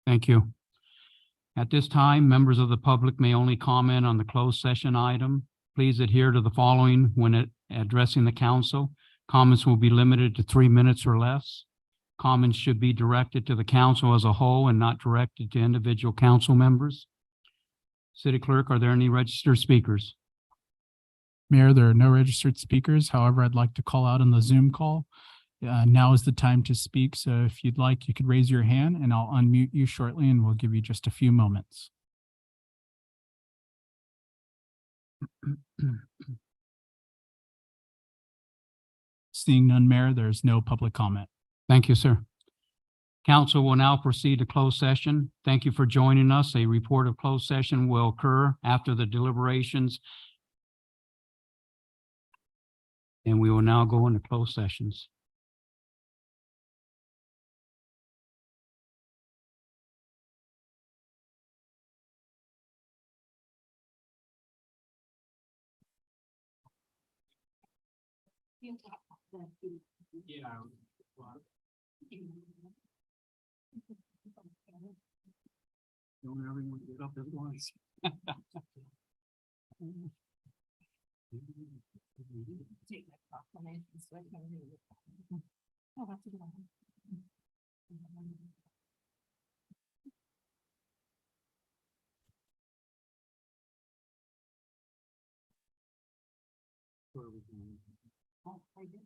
Thank you. At this time, members of the public may only comment on the closed session item. Please adhere to the following when addressing the council. Comments will be limited to 3 minutes or less. Comments should be directed to the council as a whole and not directed to individual council members. City Clerk, are there any registered speakers? Mayor, there are no registered speakers. However, I'd like to call out on the Zoom call. Now is the time to speak. So if you'd like, you could raise your hand and I'll unmute you shortly and we'll give you just a few moments. Seeing none, Mayor, there's no public comment. Thank you, sir. Council will now proceed to closed session. Thank you for joining us. A report of closed session will occur after the deliberations. And we will now go into closed sessions. Don't everyone get up at once. Take that proclamation so I can read it. Oh, that's a good one. Oh, I did.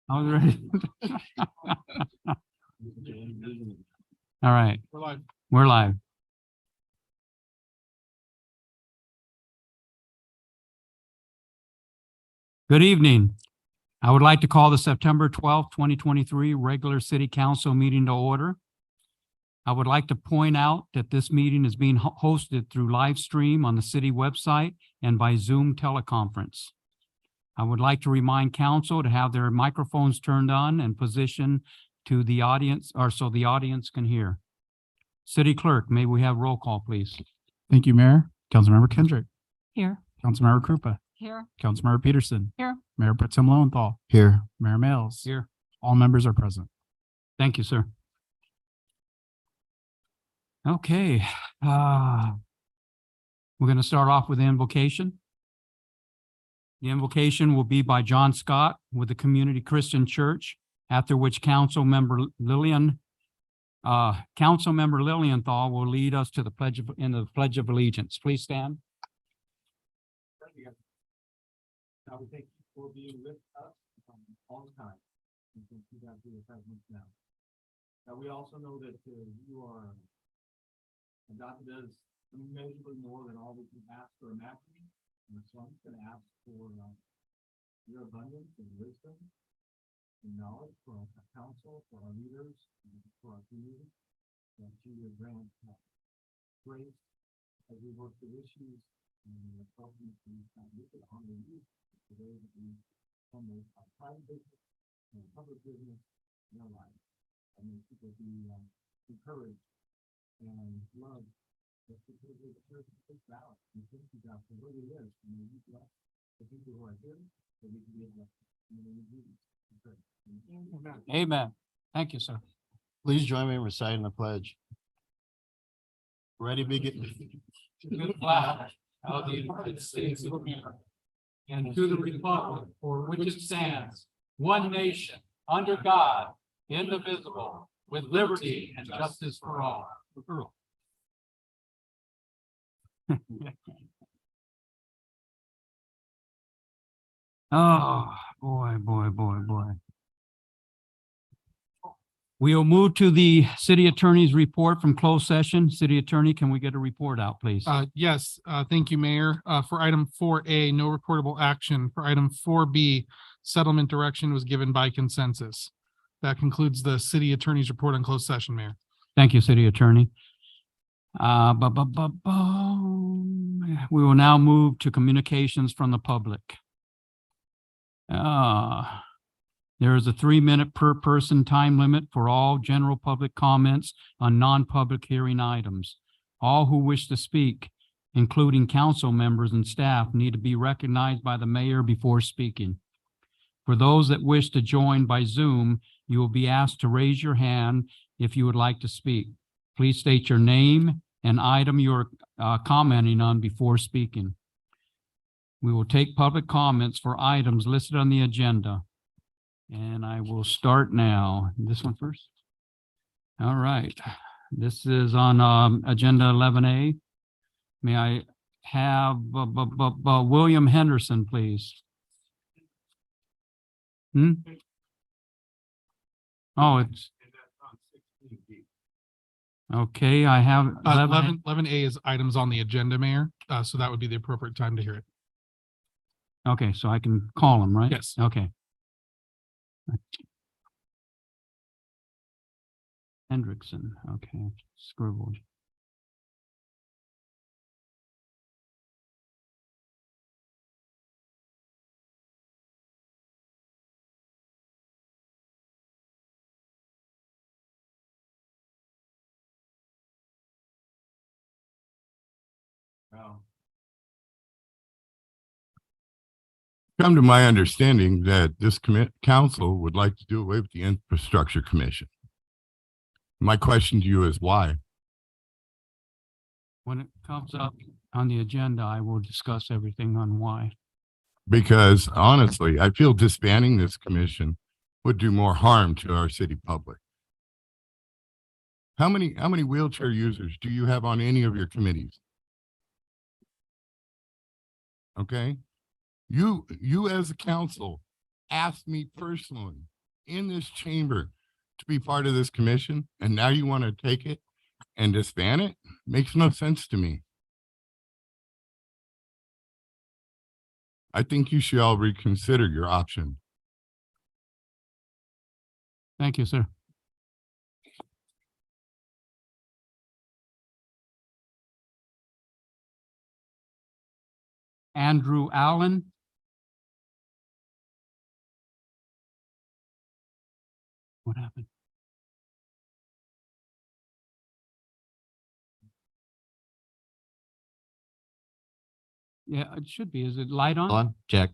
I was ready. All right, We're live. we're live. Good evening. I would like to call the September 12th, 2023 regular city council meeting to order. I would like to point out that this meeting is being hosted through live stream on the city website and by Zoom teleconference. I would like to remind council to have their microphones turned on and positioned to the audience, or so the audience can hear. City Clerk, may we have roll call, please? Thank you, Mayor. Councilmember Kendrick, Here. Councilmember Krupa, Here. Councilmember Peterson. Here. Mayor Pro Tem Lowenthal, Here. Mayor Males. Here. All members are present. Thank you, sir. Okay, we're going to start off with the invocation. The invocation will be by John Scott with the Community Christian Church, after which Councilmember Lilienthal will lead us to the Pledge of Allegiance. Please stand. Now we thank you for being with us all the time. And thank you God for your presence now. Now we also know that you are adopted as immeasurably more than all we can ask or imagine. And so I'm just going to ask for your abundance and wisdom and knowledge for our council, for our leaders, and for our community, that you would grant grace as we work through issues and helping to look at honor you for those that we come with our private business and public business in our lives. And may people be encouraged and loved. That's because of the church is valid. We thank you, God, for what it is. And may you bless the people who are here, so we can be able to. Amen. Thank you, sir. Please join me in reciting the pledge. Ready, begin. To the flag of the United States of America and to the republic for which it stands, one nation, under God, indivisible, with liberty and justice for all. Oh, boy. We'll move to the city attorney's report from closed session. City attorney, can we get a report out, please? Yes, thank you, Mayor. For item 4A, no reportable action. For item 4B, settlement direction was given by consensus. That concludes the city attorney's report on closed session, Mayor. Thank you, city attorney. We will now move to communications from the public. There is a 3-minute per person time limit for all general public comments on non-public hearing items. All who wish to speak, including council members and staff, need to be recognized by the mayor before speaking. For those that wish to join by Zoom, you will be asked to raise your hand if you would like to speak. Please state your name and item you're commenting on before speaking. We will take public comments for items listed on the agenda. And I will start now. This one first. All right. This is on agenda 11A. May I have William Henderson, please? Oh, it's. Okay, I have 11A is items on the agenda, Mayor. So that would be the appropriate time to hear it. Okay, so I can call him, right? Yes. Okay. Hendrickson, okay, scribbled. Come to my understanding that this council would like to do away with the Infrastructure Commission. My question to you is why? When it comes up on the agenda, I will discuss everything on why. Because honestly, I feel disbanding this commission would do more harm to our city public. How many wheelchair users do you have on any of your committees? Okay. You as a council asked me personally in this chamber to be part of this commission, and now you want to take it and disband it? Makes no sense to me. I think you should all reconsider your option. Thank you, sir. Andrew Allen. What happened? Yeah, it should be. Is it light on? On, check.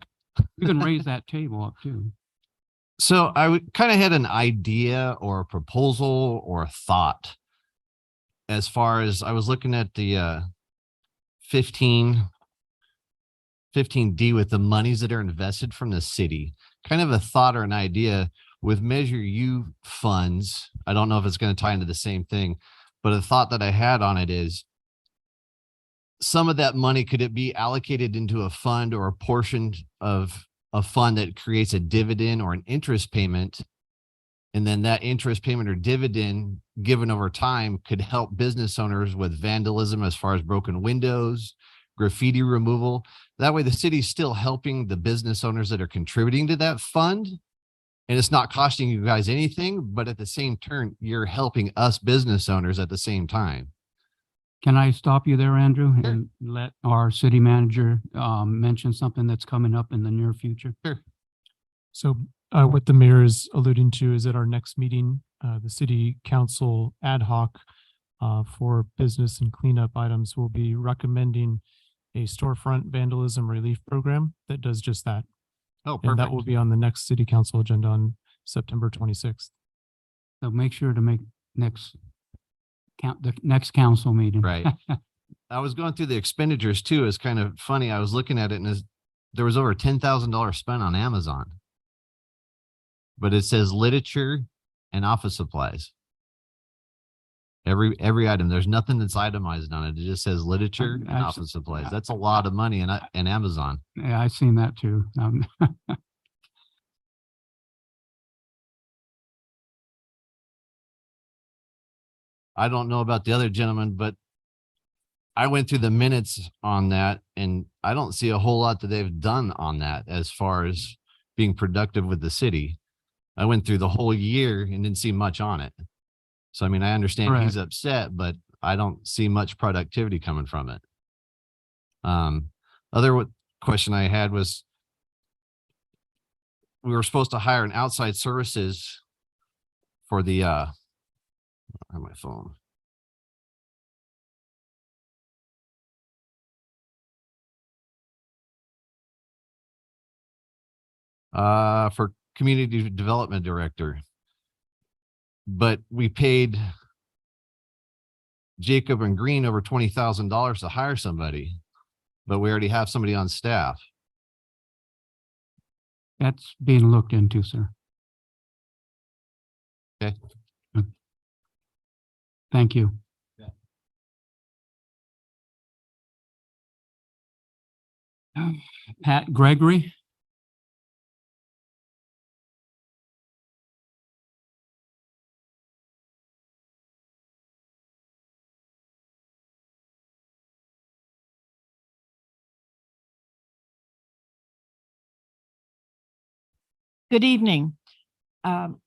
You can raise that table up too. So I kind of had an idea or a proposal or a thought as far as I was looking at the 15D with the monies that are invested from the city, kind of a thought or an idea with Measure U funds. I don't know if it's going to tie into the same thing, but a thought that I had on it is some of that money, could it be allocated into a fund or a portion of a fund that creates a dividend or an interest payment? And then that interest payment or dividend given over time could help business owners with vandalism as far as broken windows, graffiti removal. That way the city's still helping the business owners that are contributing to that fund. And it's not costing you guys anything, but at the same turn, you're helping us business owners at the same time. Can I stop you there, Andrew, Sure. and let our city manager mention something that's coming up in the near future? So what the mayor is alluding to is at our next meeting, the city council ad hoc for business and cleanup items will be recommending a storefront vandalism relief program that does just that. Oh, And that will perfect. be on the next city council agenda on September 26th. So make sure to make the next council meeting. Right. I was going through the expenditures too. It's kind of funny. I was looking at it and there was over $10,000 spent on Amazon. But it says literature and office supplies. Every item, there's nothing that's itemized on it. It just says literature and Actually, office supplies. That's a lot of money in Amazon. Yeah, I've seen that too. I don't know about the other gentleman, but I went through the minutes on that and I don't see a whole lot that they've done on that as far as being productive with the city. I went through the whole year and didn't see much on it. So, I mean, I understand he's upset, but I don't see much productivity coming from it. Other question I had was, we were supposed to hire an outside services for the, on my phone. For community development director. But we paid Jacob and Green over $20,000 to hire somebody, but we already have somebody on staff. That's being looked into, sir. Okay. Thank you. Pat Gregory. Good evening,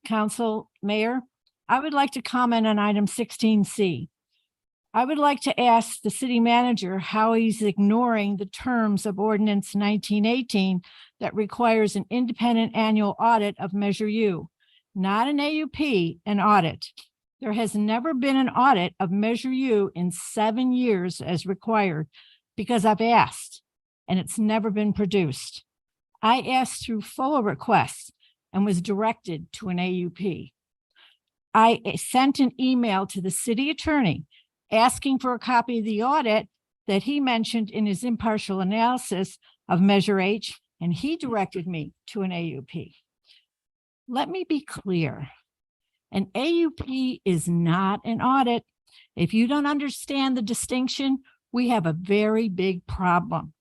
Council, Mayor. I would like to comment on item 16C. I would like to ask the city manager how he's ignoring the terms of ordinance 1918 that requires an independent annual audit of Measure U, not an AUP, an audit. There has never been an audit of Measure U in 7 years as required because I've asked and it's never been produced. I asked through FOA requests and was directed to an AUP. I sent an email to the city attorney asking for a copy of the audit that he mentioned in his impartial analysis of Measure H, and he directed me to an AUP. Let me be clear. An AUP is not an audit. If you don't understand the distinction, we have a very big problem.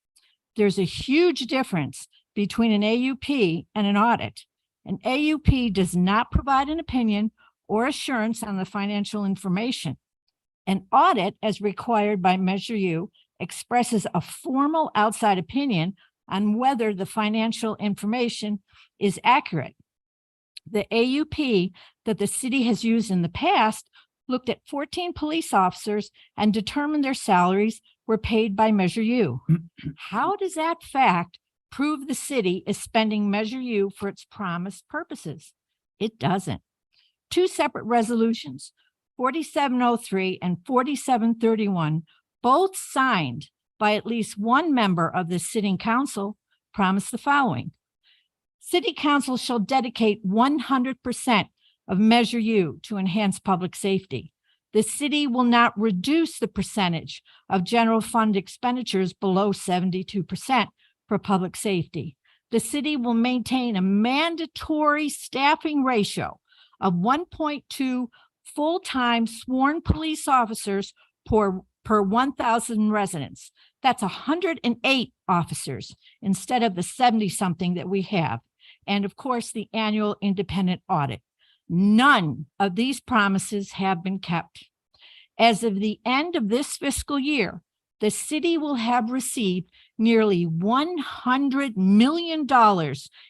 There's a huge difference between an AUP and an audit. An AUP does not provide an opinion or assurance on the financial information. An audit, as required by Measure U, expresses a formal outside opinion on whether the financial information is accurate. The AUP that the city has used in the past looked at 14 police officers and determined their salaries were paid by Measure U. How does that fact prove the city is spending Measure U for its promised purposes? It doesn't. Two separate resolutions, 4703 and 4731, both signed by at least one member of the sitting council, promise the following. City council shall dedicate 100% of Measure U to enhance public safety. The city will not reduce the percentage of general fund expenditures below 72% for public safety. The city will maintain a mandatory staffing ratio of 1.2 full-time sworn police officers per 1,000 residents. That's 108 officers instead of the 70-something that we have. And of course, the annual independent audit. None of these promises have been kept. As of the end of this fiscal year, the city will have received nearly $100 million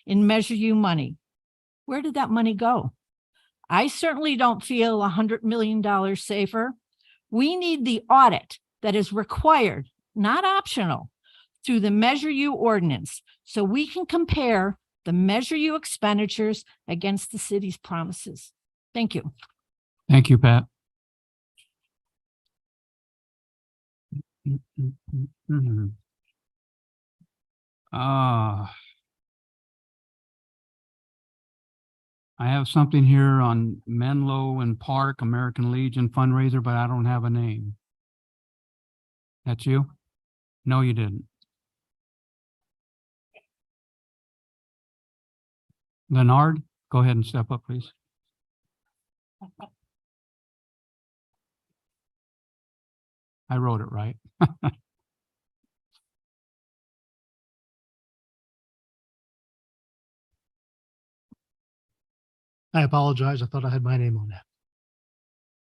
in Measure U money. Where did that money go? I certainly don't feel $100 million safer. We need the audit that is required, not optional, through the Measure U ordinance, so we can compare the Measure U expenditures against the city's promises. Thank you. Thank you, Pat. I have something here on Menlo and Park American Legion fundraiser, but I don't have a name. That's you? No, you didn't. Leonard, go ahead and step up, please. I wrote it right. I apologize. I thought I had my name on that.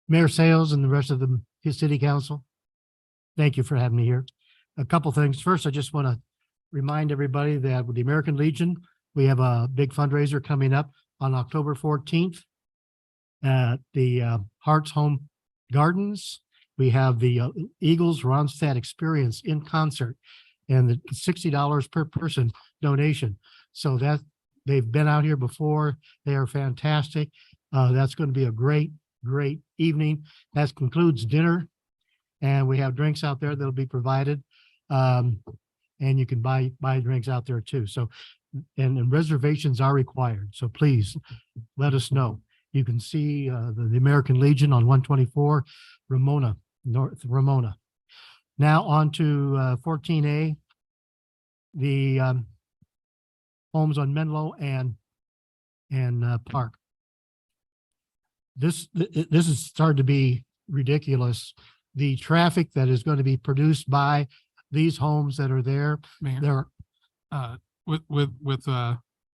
Mayor Sales and the rest of his city council, thank you for having me here. A couple things. First, I just want to remind everybody that with the American Legion, we have a big fundraiser coming up on October 14th at the Hearts Home Gardens. We have the Eagles Ronstadt Experience in concert and the $60 per person donation. So that they've been out here before. They are fantastic. That's going to be a great evening. That concludes dinner. And we have drinks out there that'll be provided. And you can buy drinks out there too. So, and reservations are required. So please let us know. You can see the American Legion on 124 Ramona, North Ramona. Now on to 14A, the homes on Menlo and Park. This is starting to be ridiculous. The traffic that is going to be produced by these homes that are there. Mayor, with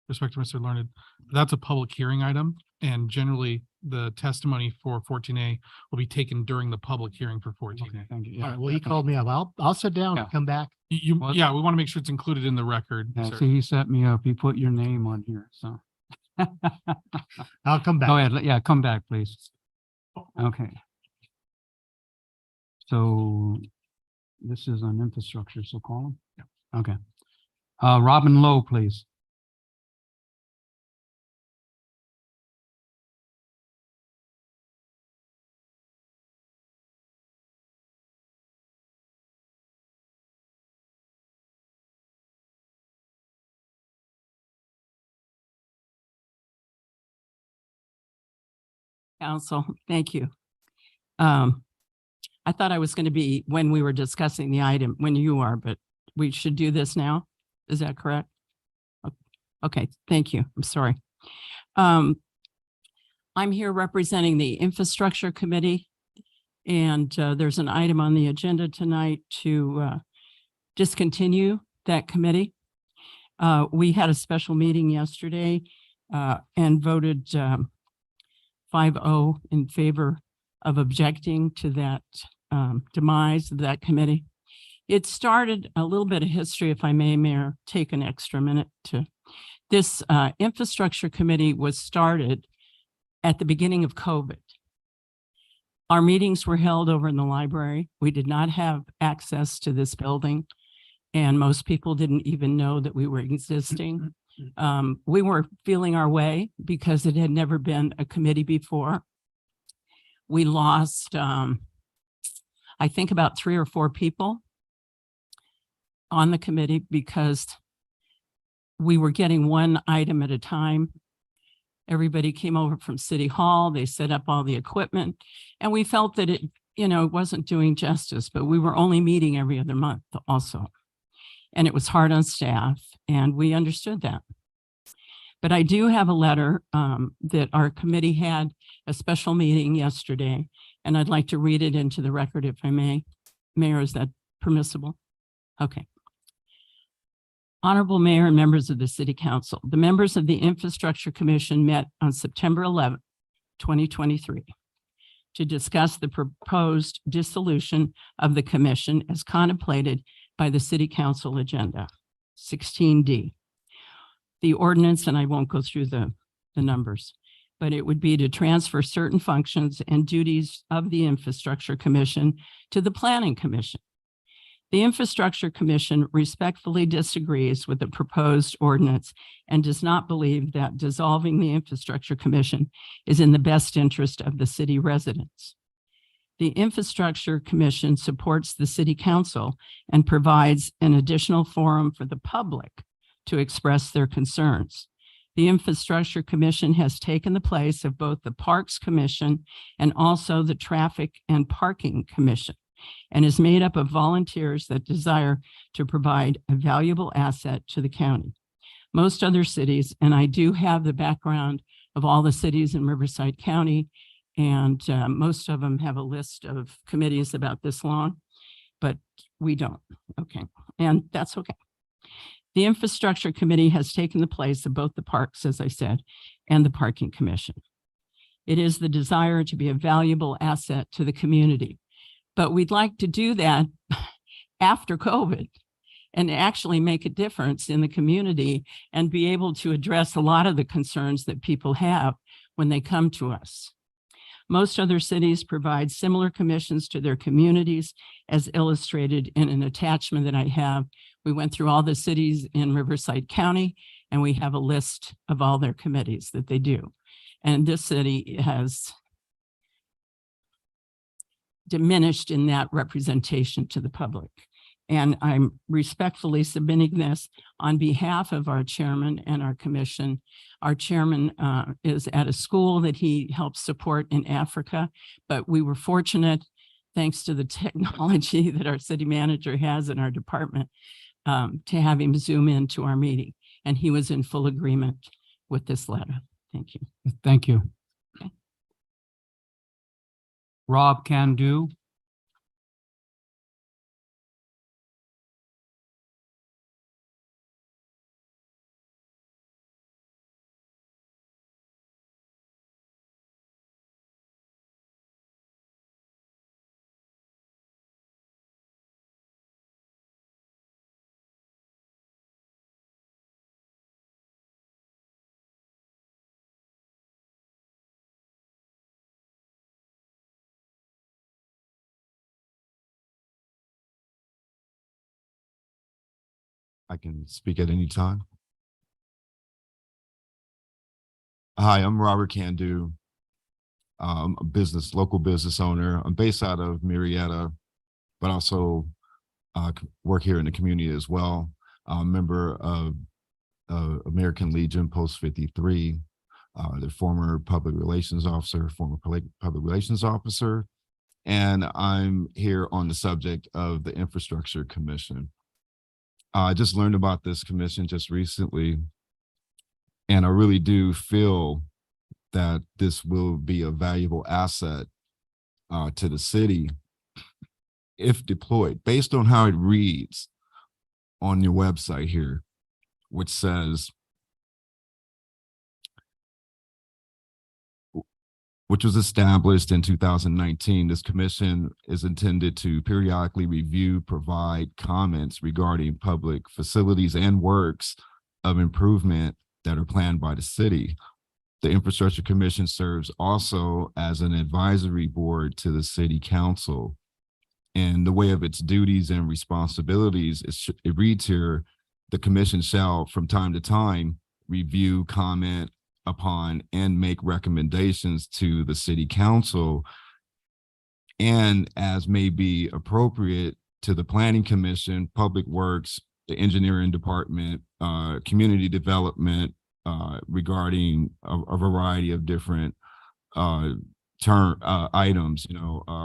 respect to Mr. Learned, that's a public hearing item, and generally the testimony for 14A will be taken during the public hearing for 14A. Okay, thank you. All right, well, he called me up. I'll sit down and come back. Well, Yeah, we want to make sure it's included in the record. Yeah, sir. see, he set me up. He put your name on here, so. I'll come back. Go ahead. Yeah, come back, please. Okay. So this is on infrastructure, so call him. Yeah. Okay. Robin Lowe, please. Council, thank you. I thought I was going to be when we were discussing the item, when you are, but we should do this now. Is that correct? Okay, thank you. I'm sorry. I'm here representing the Infrastructure Committee, and there's an item on the agenda tonight to discontinue that committee. We had a special meeting yesterday, and voted 5-0 in favor of objecting to that demise of that committee. It started a little bit of history, if I may, Mayor, take an extra minute to. This infrastructure committee was started at the beginning of COVID. Our meetings were held over in the library. We did not have access to this building, and most people didn't even know that we were existing. We were feeling our way because it had never been a committee before. We lost, I think, about 3 or 4 people on the committee because we were getting one item at a time. Everybody came over from City Hall, they set up all the equipment, and we felt that it, it wasn't doing justice, but we were only meeting every other month also. And it was hard on staff, and we understood that. But I do have a letter that our committee had a special meeting yesterday, and I'd like to read it into the record if I may. Mayor, is that permissible? Okay. Honorable Mayor and members of the City Council, the members of the Infrastructure Commission met on September 11, 2023 to discuss the proposed dissolution of the commission as contemplated by the City Council Agenda 16D. The ordinance, and I won't go through the numbers, but it would be to transfer certain functions and duties of the Infrastructure Commission to the Planning Commission. The Infrastructure Commission respectfully disagrees with the proposed ordinance and does not believe that dissolving the Infrastructure Commission is in the best interest of the city residents. The Infrastructure Commission supports the City Council and provides an additional forum for the public to express their concerns. The Infrastructure Commission has taken the place of both the Parks Commission and also the Traffic and Parking Commission, and is made up of volunteers that desire to provide a valuable asset to the county. Most other cities, and I do have the background of all the cities in Riverside County, and most of them have a list of committees about this long, but we don't. Okay, and that's okay. The Infrastructure Committee has taken the place of both the parks, as I said, and the Parking Commission. It is the desire to be a valuable asset to the community. But we'd like to do that after COVID and actually make a difference in the community and be able to address a lot of the concerns that people have when they come to us. Most other cities provide similar commissions to their communities, as illustrated in an attachment that I have. We went through all the cities in Riverside County, and we have a list of all their committees that they do. And this city has diminished in that representation to the public. And I'm respectfully submitting this on behalf of our chairman and our commission. Our chairman is at a school that he helps support in Africa, but we were fortunate, thanks to the technology that our city manager has in our department, to have him Zoom into our meeting. And he was in full agreement with this letter. Thank you. Thank you. Okay. Rob Can Do. I can speak at any time. Hi, I'm Robert Candu. I'm a local business owner. I'm based out of Marietta, but also work here in the community as well. I'm a member of American Legion Post 53, the former public relations officer, and I'm here on the subject of the Infrastructure Commission. I just learned about this commission just recently, and I really do feel that this will be a valuable asset to the city if deployed, based on how it reads on your website here, which says which was established in 2019. This commission is intended to periodically review, provide comments regarding public facilities and works of improvement that are planned by the city. The Infrastructure Commission serves also as an advisory board to the city council. In the way of its duties and responsibilities, it reads here, the commission shall from time to time review, comment upon, and make recommendations to the city council, and as may be appropriate to the planning commission, public works, the engineering department, community development, regarding a variety of different items,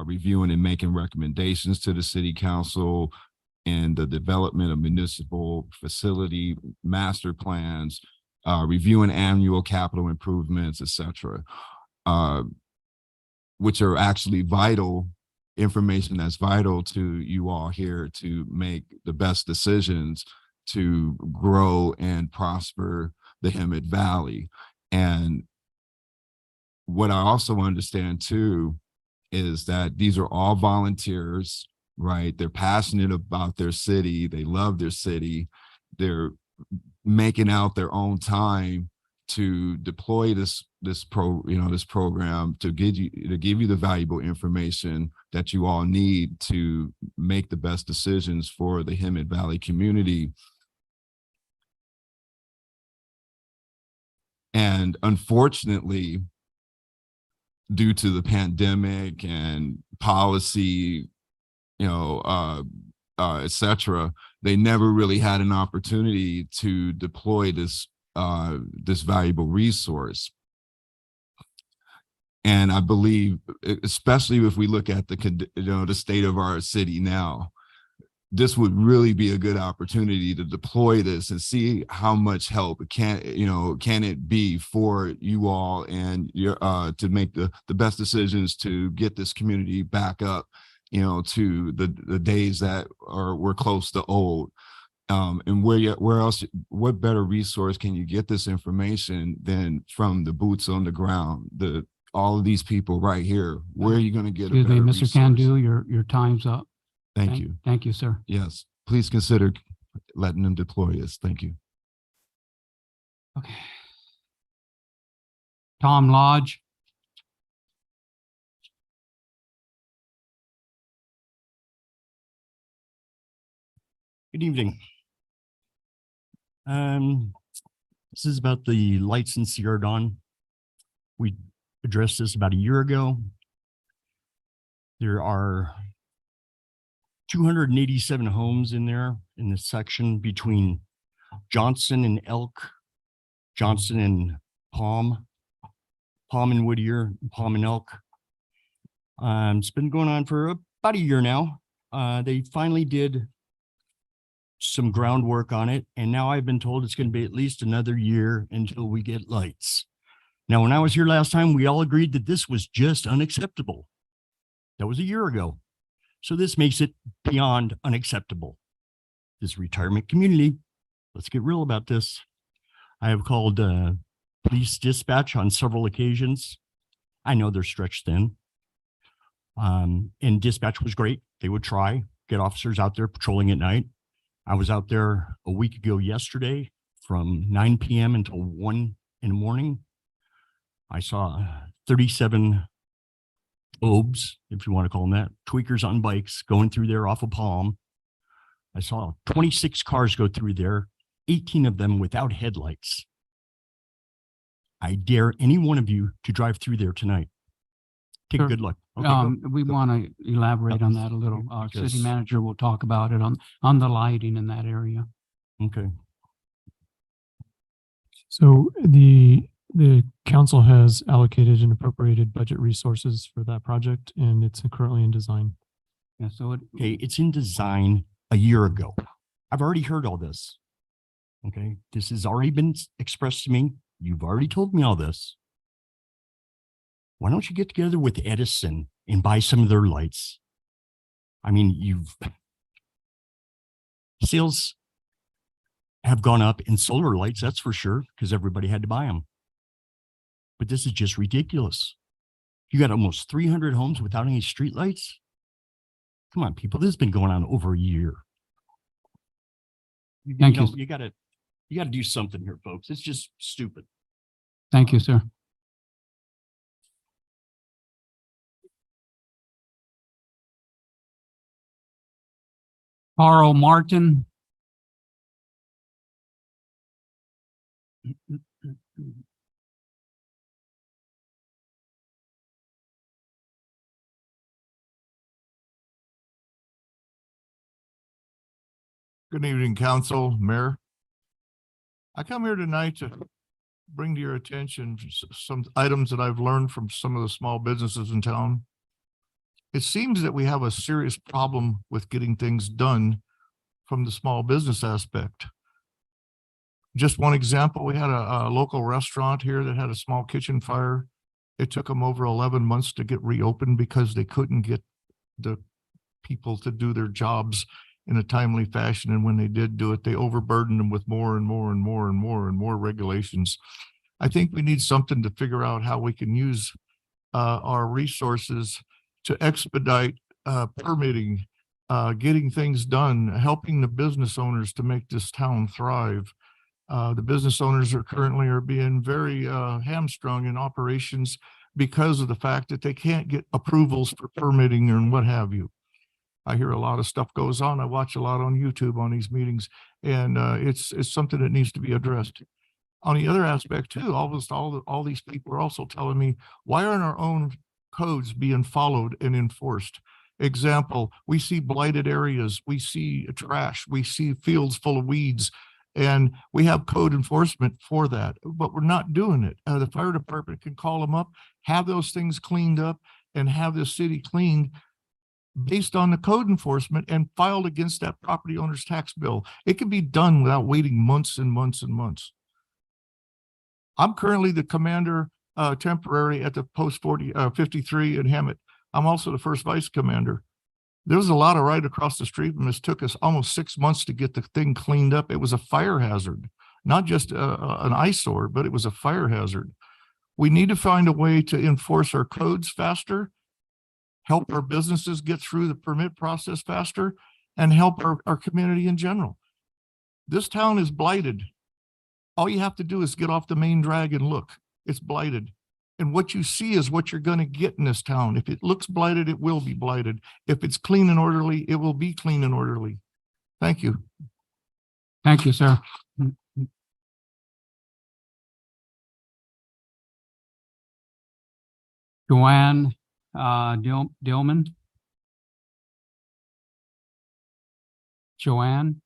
reviewing and making recommendations to the city council and the development of municipal facility master plans, reviewing annual capital improvements, etc., which are actually vital information that's vital to you all here to make the best decisions to grow and prosper the Hemet Valley. And what I also understand too is that these are all volunteers, right? They're passionate about their city. They love their city. They're making out their own time to deploy this program to give you the valuable information that you all need to make the best decisions for the Hemet Valley community. And unfortunately, due to the pandemic and policy, etc., they never really had an opportunity to deploy this valuable resource. And I believe, especially if we look at the state of our city now, this would really be a good opportunity to deploy this and see how much help can it be for you all and your to make the best decisions to get this community back up, to the days that were close to old. And where else, what better resource can you get this information than from the boots on the ground, all of these people right here? Where are you going to get Excuse a me, better Mr. resource? Candu, your time's up. Thank you. Thank you, sir. Yes, please consider letting them deploy this. Thank you. Okay. Tom Lodge. Good evening. This is about the lights in Sierra Dawn. We addressed this about a year ago. There are 287 homes in there in the section between Johnson and Elk, Johnson and Palm and Whittier, Palm and Elk. It's been going on for about a year now. They finally did some groundwork on it, and now I've been told it's going to be at least another year until we get lights. Now, when I was here last time, we all agreed that this was just unacceptable. That was a year ago. So this makes it beyond unacceptable. This retirement community, let's get real about this. I have called police dispatch on several occasions. I know they're stretched thin. And dispatch was great. They would try, get officers out there patrolling at night. I was out there a week ago yesterday from 9 p.m. until 1 in the morning. I saw 37 obes, if you want to call them that, tweakers on bikes going through there off of Palm. I saw 26 cars go through there, 18 of them without headlights. I dare any one of you to drive through there tonight. Take a Sure. good look. Okay, go. We want to elaborate on that a little. City Because- manager will talk about it on the lighting in that area. Okay. So the council has allocated and appropriated budget resources for that project, and it's currently in design. Yeah, so Okay, it's in design a year ago. I've already heard all this. Okay, this has already been expressed to me. You've already told me all this. Why don't you get together with Edison and buy some of their lights? I mean, sales have gone up in solar lights, that's for sure, because everybody had to buy them. But this is just ridiculous. You got almost 300 homes without any streetlights? Come on, people, this has been going on over a year. Thank you. You gotta do something here, folks. It's just stupid. Thank you, sir. Carl Martin. Good evening, council, mayor. I come here tonight to bring to your attention some items that I've learned from some of the small businesses in town. It seems that we have a serious problem with getting things done from the small business aspect. Just one example, we had a local restaurant here that had a small kitchen fire. It took them over 11 months to get reopened because they couldn't get the people to do their jobs in a timely fashion. And when they did do it, they overburdened them with more and more and more and more and more regulations. I think we need something to figure out how we can use our resources to expedite permitting, getting things done, helping the business owners to make this town thrive. The business owners are being very hamstrung in operations because of the fact that they can't get approvals for permitting and what have you. I hear a lot of stuff goes on. I watch a lot on YouTube on these meetings, and it's something that needs to be addressed. On the other aspect too, all these people are also telling me, why aren't our own codes being followed and enforced? Example, we see blighted areas, we see trash, we see fields full of weeds, and we have code enforcement for that, but we're not doing it. The fire department can call them up, have those things cleaned up, and have the city cleaned based on the code enforcement and filed against that property owner's tax bill. It can be done without waiting months and months and months. I'm currently the commander temporary at the post 53 in Hammett. I'm also the first vice commander. There was a lot of right across the street from us. Took us almost 6 months to get the thing cleaned up. It was a fire hazard, not just an eyesore, but it was a fire hazard. We need to find a way to enforce our codes faster, help our businesses get through the permit process faster, and help our community in general. This town is blighted. All you have to do is get off the main drag and look. It's blighted. And what you see is what you're going to get in this town. If it looks blighted, it will be blighted. If it's clean and orderly, it will be clean and orderly. Thank you. Thank you, sir. Joanne Dillman. Joanne.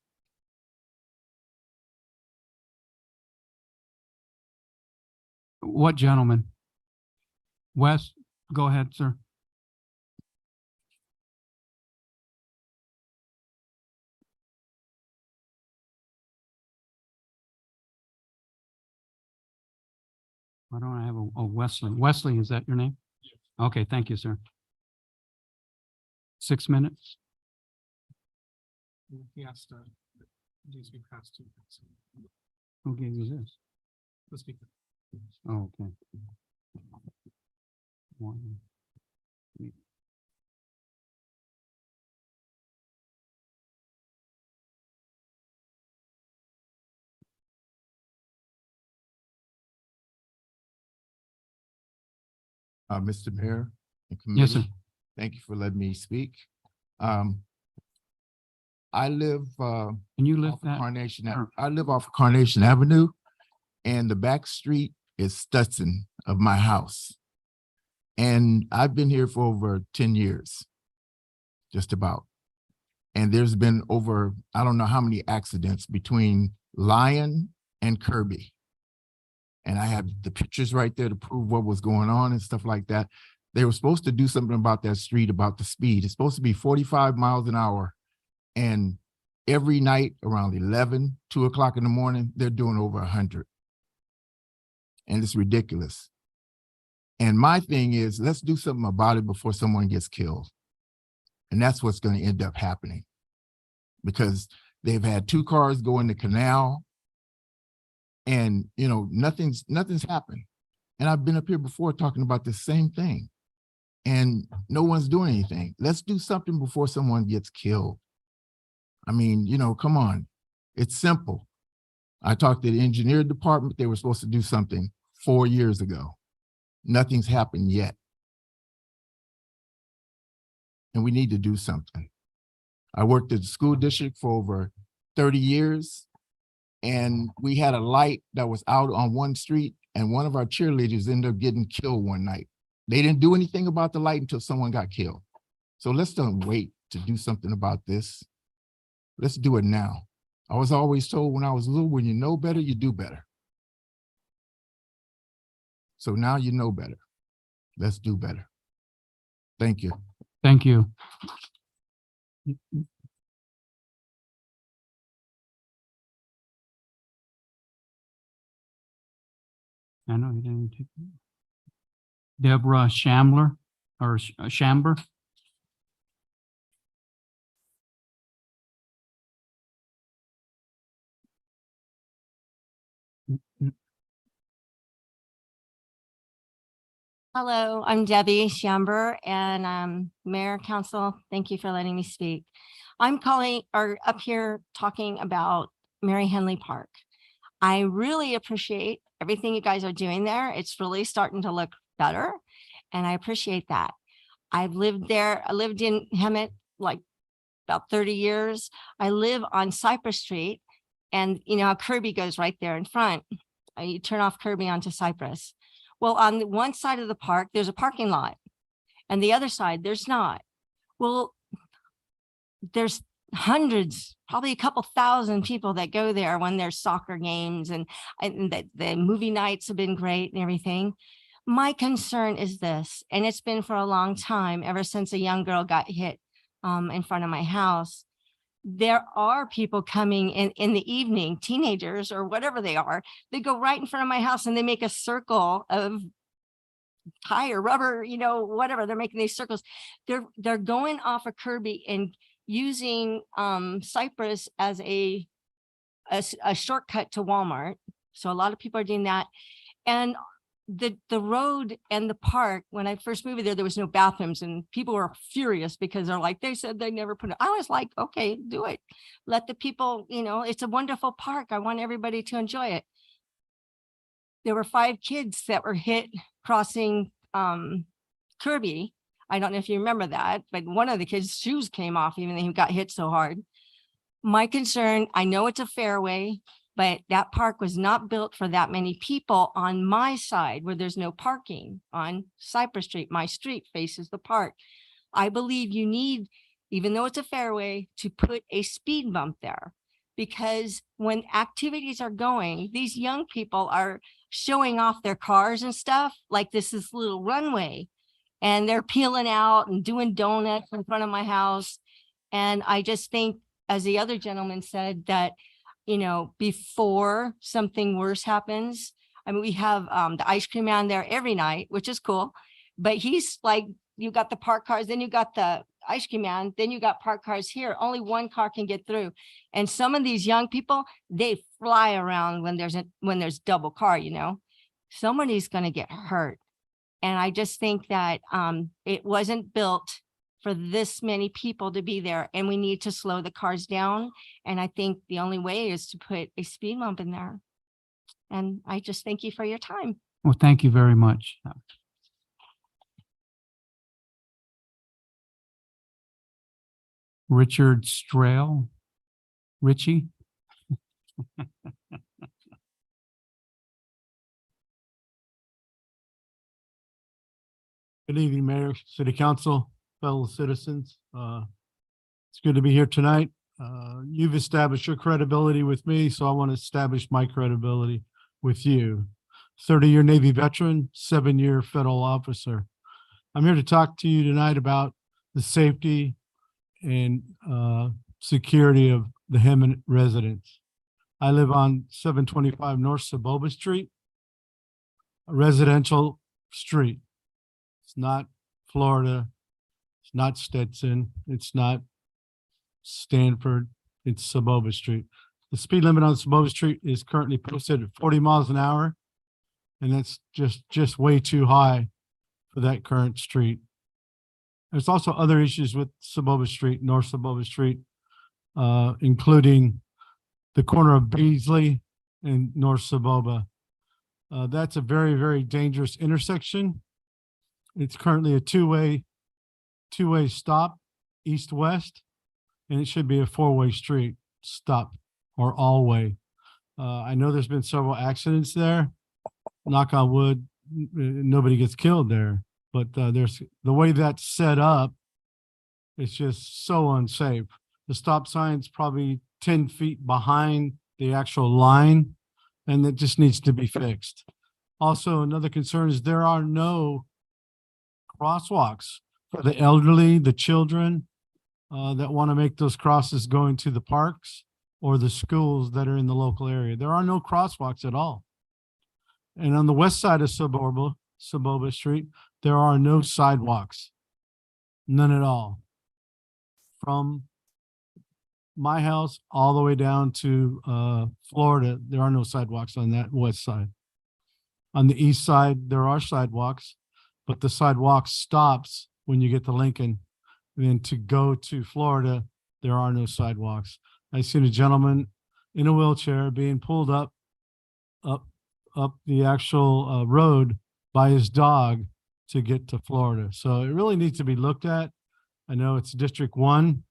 What gentleman? Wes, go ahead, sir. Why don't I have a Wesley? Wesley, is that your name? Okay, thank you, sir. 6 minutes. He has to, needs to be passed to. Who gave you this? The speaker. Oh, okay. One. Mr. Mayor and Yes, sir. committee, thank you for letting me speak. I live Can you lift off of that? Carnation. Sure. I live off of Carnation Avenue, and the back street is Stetson of my house. And I've been here for over 10 years, just about. And there's been over, I don't know how many accidents between Lyon and Kirby. And I have the pictures right there to prove what was going on and stuff like that. They were supposed to do something about that street, about the speed. It's supposed to be 45 miles an hour. And every night around 11, 2 o'clock in the morning, they're doing over 100. And it's ridiculous. And my thing is, let's do something about it before someone gets killed. And that's what's going to end up happening. Because they've had 2 cars go in the canal. And, you know, nothing's happened. And I've been up here before talking about the same thing. and no one's doing anything. Let's do something before someone gets killed. I mean, come on. It's simple. I talked to the engineer department. They were supposed to do something 4 years ago. Nothing's happened yet. And we need to do something. I worked at the school district for over 30 years, and we had a light that was out on one street, and one of our cheerleaders ended up getting killed one night. They didn't do anything about the light until someone got killed. So let's don't wait to do something about this. Let's do it now. I was always told when I was little, when you know better, you do better. So now you know better. Let's do better. Thank you. Thank you. I know you didn't take. Deborah Shambler or Shamber. Hello, I'm Debbie Shamber, and Mayor, Council, thank you for letting me speak. I'm calling or up here talking about Mary Henley Park. I really appreciate everything you guys are doing there. It's really starting to look better, and I appreciate that. I've lived there. I lived in Hemet like about 30 years. I live on Cypress Street, and you know how Kirby goes right there in front. You turn off Kirby onto Cypress. Well, on the one side of the park, there's a parking lot, and the other side, there's not. Well, there's hundreds, probably a couple thousand people that go there when there's soccer games, and the movie nights have been great and everything. My concern is this, and it's been for a long time, ever since a young girl got hit in front of my house. There are people coming in the evening, teenagers or whatever they are, they go right in front of my house and they make a circle of tire, rubber, whatever. They're making these circles. They're going off of Kirby and using Cypress as a shortcut to Walmart. So a lot of people are doing that. And the road and the park, when I first moved there was no bathrooms, and people were furious because they're like, they said they never put it. I was like, okay, do it. Let the people, it's a wonderful park. I want everybody to enjoy it. There were 5 kids that were hit crossing Kirby. I don't know if you remember that, but one of the kids' shoes came off even though he got hit so hard. My concern, I know it's a fairway, but that park was not built for that many people on my side where there's no parking on Cypress Street. My street faces the park. I believe you need, even though it's a fairway, to put a speed bump there, because when activities are going, these young people are showing off their cars and stuff like this is little runway, and they're peeling out and doing donuts in front of my house. And I just think, as the other gentleman said, that before something worse happens. I mean, we have the ice cream man there every night, which is cool, but he's like, you got the parked cars, then you got the ice cream man, then you got parked cars here. Only one car can get through. And some of these young people, they fly around when there's double car, somebody's going to get hurt. And I just think that it wasn't built for this many people to be there, and we need to slow the cars down. And I think the only way is to put a speed bump in there. And I just thank you for your time. Well, thank you very much. Richard Strail, Richie. Good evening, Mayor, City Council, fellow citizens. It's good to be here tonight. You've established your credibility with me, so I want to establish my credibility with you. 30-year Navy veteran, 7-year federal officer. I'm here to talk to you tonight about the safety and security of the Hemet residents. I live on 725 North Saboba Street, a residential street. It's not Florida. It's not Stetson. It's not Stanford. It's Saboba Street. The speed limit on Saboba Street is currently posted at 40 miles an hour. And that's just way too high for that current street. There's also other issues with Saboba Street, North Saboba Street, including the corner of Beasley and North Saboba. That's a very, very dangerous intersection. It's currently a two-way stop, east-west, and it should be a four-way street stop or all-way. I know there's been several accidents there. Knock on wood, nobody gets killed there. But there's the way that's set up, it's just so unsafe. The stop sign's probably 10 feet behind the actual line, and it just needs to be fixed. Also, another concern is there are no crosswalks for the elderly, the children that want to make those crosses going to the parks or the schools that are in the local area. There are no crosswalks at all. And on the west side of Saboba Street, there are no sidewalks, none at all. From my house all the way down to Florida, there are no sidewalks on that west side. On the east side, there are sidewalks, but the sidewalk stops when you get to Lincoln. And then to go to Florida, there are no sidewalks. I seen a gentleman in a wheelchair being pulled up the actual road by his dog to get to Florida. So it really needs to be looked at. I know it's District 1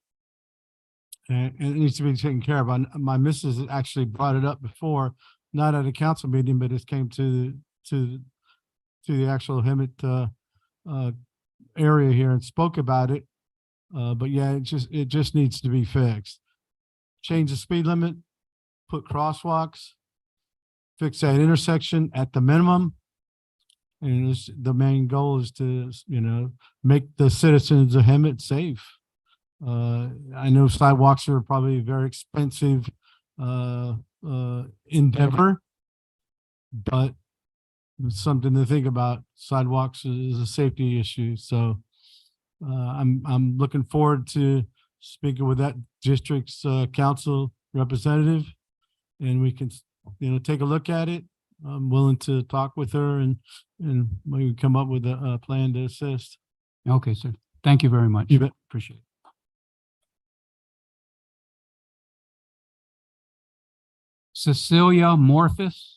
and it needs to be taken care of. My missus actually brought it up before, not at a council meeting, but it came to the actual Hemet area here and spoke about it. But yeah, it just needs to be fixed. Change the speed limit, put crosswalks, fix that intersection at the minimum. And the main goal is to, make the citizens of Hemet safe. I know sidewalks are probably a very expensive endeavor, but it's something to think about. Sidewalks is a safety issue. So I'm looking forward to speaking with that district's council representative, and we can, take a look at it. I'm willing to talk with her and maybe come up with a plan to assist. Okay, sir. Thank you very much. You bet. Appreciate it. Cecilia Morphus.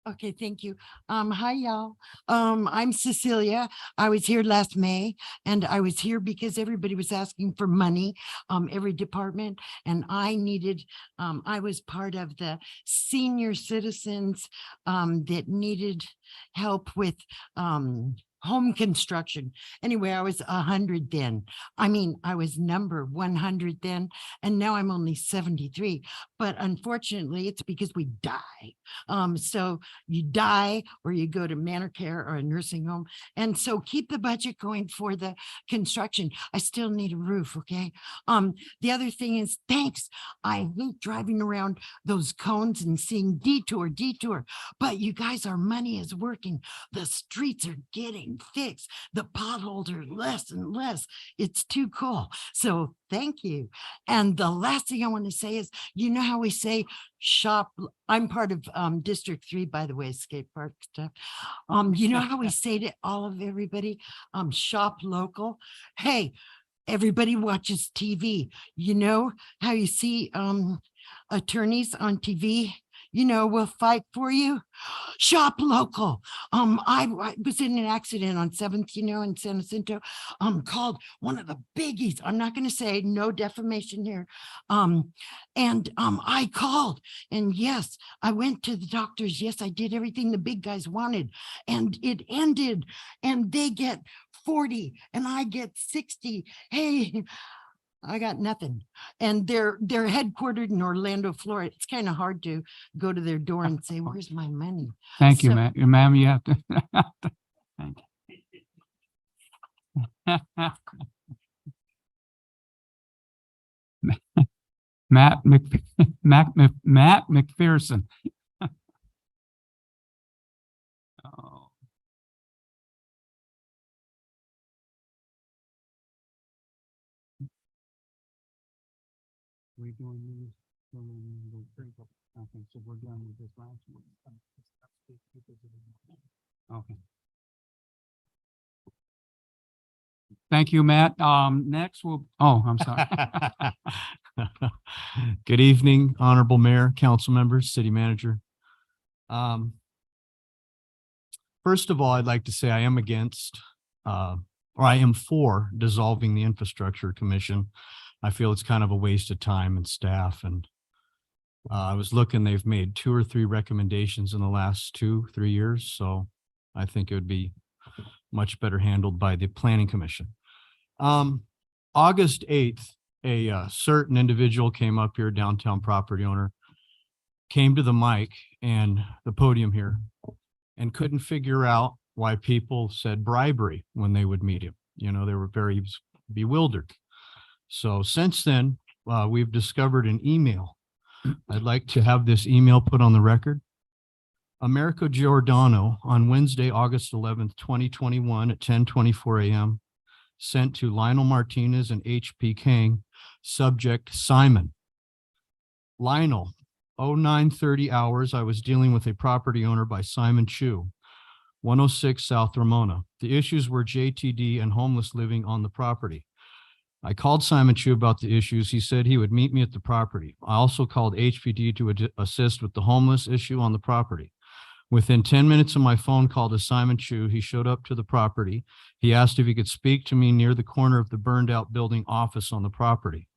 Okay, thank you. Hi, y'all. I'm Cecilia. I was here last May and I was here because everybody was asking for money, every department, and I needed, I was part of the senior citizens that needed help with home construction. Anyway, I was 100 then. I mean, I was number 100 then, and now I'm only 73. But unfortunately, it's because we die. So you die or you go to manor care or a nursing home. And so keep the budget going for the construction. I still need a roof, okay? The other thing is, thanks. I hate driving around those cones and seeing detour, but you guys, our money is working. The streets are getting fixed. The potholes are less and less. It's too cool. So thank you. And the last thing I want to say is, you know how we say shop, I'm part of District 3, by the way, skate park stuff. You know how we say to all of everybody, shop local? Hey, everybody watches TV. You know how you see attorneys on TV? Will fight for you. Shop local. I was in an accident on 7th, in San Jacinto, called one of the biggies. I'm not going to say, no defamation here. I called, and yes, I went to the doctors. Yes, I did everything the big guys wanted, and it ended, and they get 40 and I get 60. Hey, I got nothing. And they're headquartered in Orlando, Florida. It's kind of hard to go to their door and say, where's my money? Thank you, So- ma'am. Ma'am, you have to. Thank you. Matt McPherson. Oh. We doing these? Okay, so we're done with this last one. Okay. Thank you, Matt. Next we'll, oh, I'm sorry. Good evening, Honorable Mayor, council members, city manager. First of all, I'd like to say I am against, or I am for dissolving the Infrastructure Commission. I feel it's kind of a waste of time and staff, and I was looking, they've made 2 or 3 recommendations in the last 2-3 years, so I think it would be much better handled by the Planning Commission. August 8th, a certain individual came up here, downtown property owner, came to the mic and the podium here and couldn't figure out why people said bribery when they would meet him. You know, they were very bewildered. So since then, we've discovered an email. I'd like to have this email put on the record. Americo Giordano on Wednesday, August 11th, 2021 at 10:24 a.m. sent to Lionel Martinez and H.P. Kang, subject Simon. Lionel, 0930 hours, I was dealing with a property owner by Simon Chu, 106 South Ramona. The issues were JTD and homeless living on the property. I called Simon Chu about the issues. He said he would meet me at the property. I also called HPD to assist with the homeless issue on the property. Within 10 minutes of my phone call to Simon Chu, he showed up to the property. He asked if he could speak to me near the corner of the burned out building office on the property.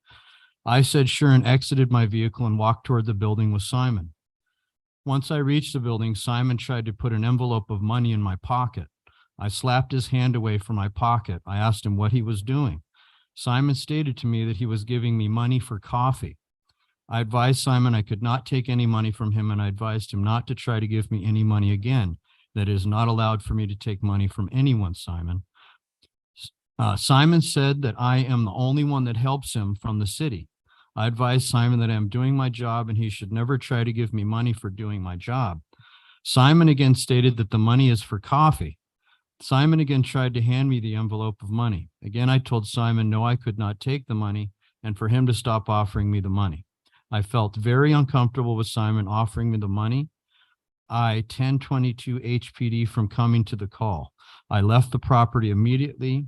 I said sure and exited my vehicle and walked toward the building with Simon. Once I reached the building, Simon tried to put an envelope of money in my pocket. I slapped his hand away from my pocket. I asked him what he was doing. Simon stated to me that he was giving me money for coffee. I advised Simon I could not take any money from him, and I advised him not to try to give me any money again. That it is not allowed for me to take money from anyone, Simon. Simon said that I am the only one that helps him from the city. I advised Simon that I am doing my job and he should never try to give me money for doing my job. Simon again stated that the money is for coffee. Simon again tried to hand me the envelope of money. Again, I told Simon no, I could not take the money and for him to stop offering me the money. I felt very uncomfortable with Simon offering me the money. I 1022 HPD from coming to the call. I left the property immediately,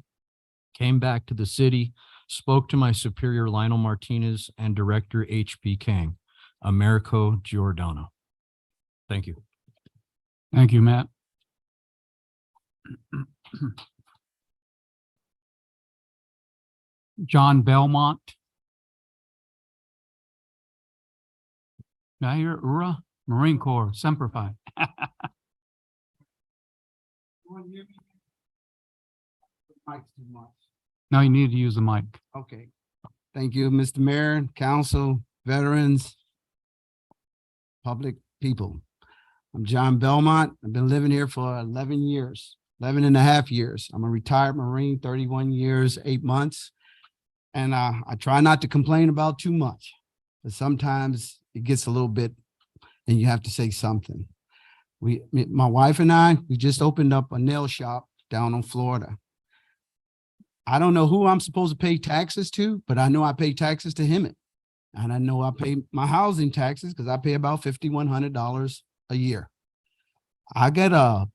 came back to the city, spoke to my superior Lionel Martinez and director H.P. Kang, Americo Giordano. Thank you. Thank you, Matt. John Belmont. Did I hear URA? Marine Corps, Semper Fi. No, you need to use the mic. Okay. Thank you, Mr. Mayor, council, veterans, public people. I'm John Belmont. I've been living here for 11 years, 11 and a half years. I'm a retired Marine, 31 years, 8 months. And I try not to complain about too much, but sometimes it gets a little bit and you have to say something. My wife and I, we just opened up a nail shop down in Florida. I don't know who I'm supposed to pay taxes to, but I know I pay taxes to Hemet. And I know I pay my housing taxes because I pay about $5,100 a year. I got a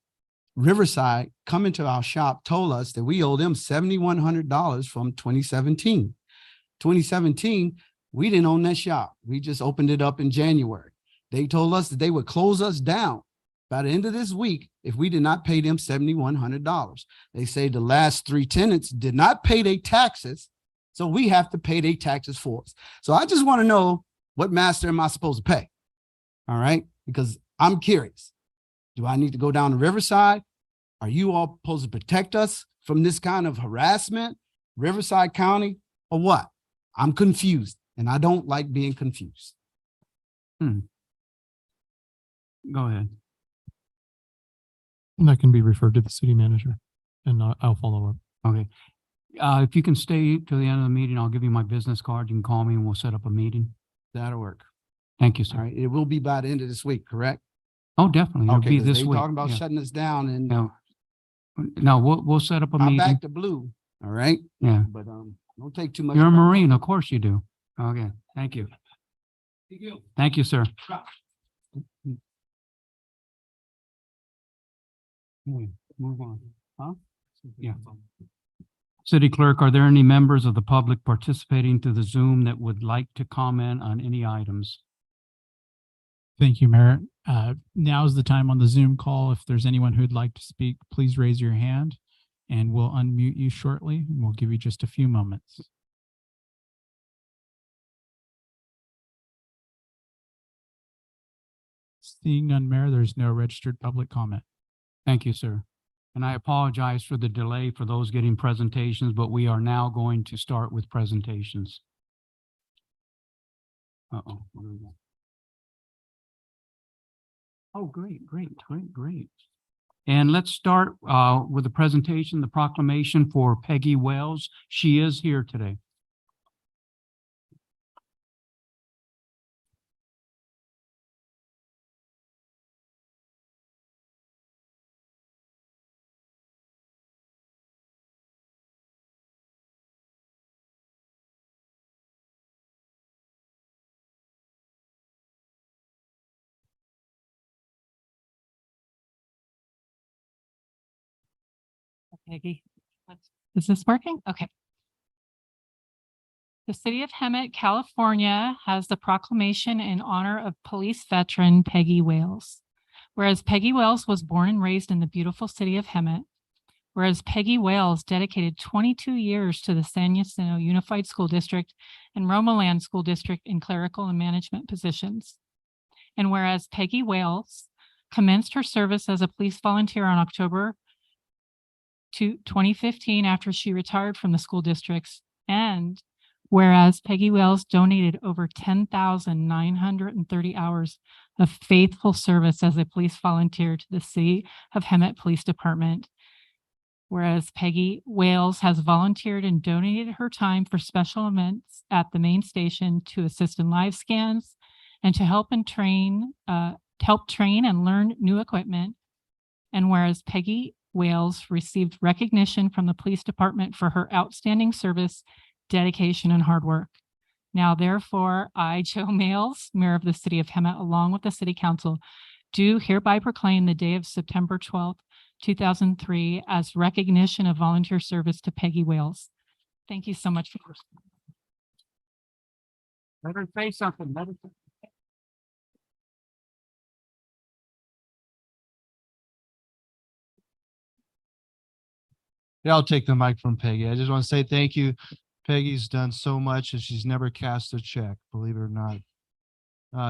Riverside coming to our shop told us that we owe them $7,100 from 2017. 2017, we didn't own that shop. We just opened it up in January. They told us that they would close us down by the end of this week if we did not pay them $7,100. They say the last 3 tenants did not pay their taxes, so we have to pay their taxes for us. So I just want to know, what master am I supposed to pay? All right, because I'm curious. Do I need to go down to Riverside? Are you all supposed to protect us from this kind of harassment, Riverside County, or what? I'm confused, and I don't like being confused. Go ahead. And that can be referred to the city manager, and I'll follow up. Okay. If you can stay to the end of the meeting, I'll give you my business card. You can call me and we'll set up a meeting. That'll work. Thank you, All sir. right. It will be by the end of this week, correct? Oh, definitely. It'll Okay, be 'cause this they week. talking about Yeah. shutting us down and No, no, we'll set up a I'm meeting. back to blue. All right. Yeah. But, don't take too much. You're a time. Marine, of course you do. Okay, thank you. Thank you, sir. Move on, huh? Yeah. City Clerk, are there any members of the public participating through the Zoom that would like to comment on any items? Thank you, Mayor. Now's the time on the Zoom call. If there's anyone who'd like to speak, please raise your hand and we'll unmute you shortly and we'll give you just a few moments. Seeing none, Mayor, there's no registered public comment. Thank you, sir. And I apologize for the delay for those getting presentations, but we are now going to start with presentations. Uh-oh. Where we go? Oh, great. And let's start with the presentation, the proclamation for Peggy Wells. She is here today. Peggy, is this working? Okay. The city of Hemet, California has the proclamation in honor of police veteran Peggy Wales. Whereas Peggy Wales was born and raised in the beautiful city of Hemet, whereas Peggy Wales dedicated 22 years to the San Jacinto Unified School District and Romaland School District in clerical and management positions. And whereas Peggy Wales commenced her service as a police volunteer on October 2015 after she retired from the school districts, and whereas Peggy Wales donated over 10,930 hours of faithful service as a police volunteer to the City of Hemet Police Department, whereas Peggy Wales has volunteered and donated her time for special events at the main station to assist in live scans and to help train and learn new equipment, and whereas Peggy Wales received recognition from the police department for her outstanding service, dedication, and hard work. Now, therefore, I, Joe Males, Mayor of the City of Hemet, along with the City Council, do hereby proclaim the day of September 12th, 2003 as recognition of volunteer service to Peggy Wales. Thank you so much for listening. Let her say something. Yeah, I'll take the mic from Peggy. I just want to say thank you. Peggy's done so much and she's never cast a check, believe it or not.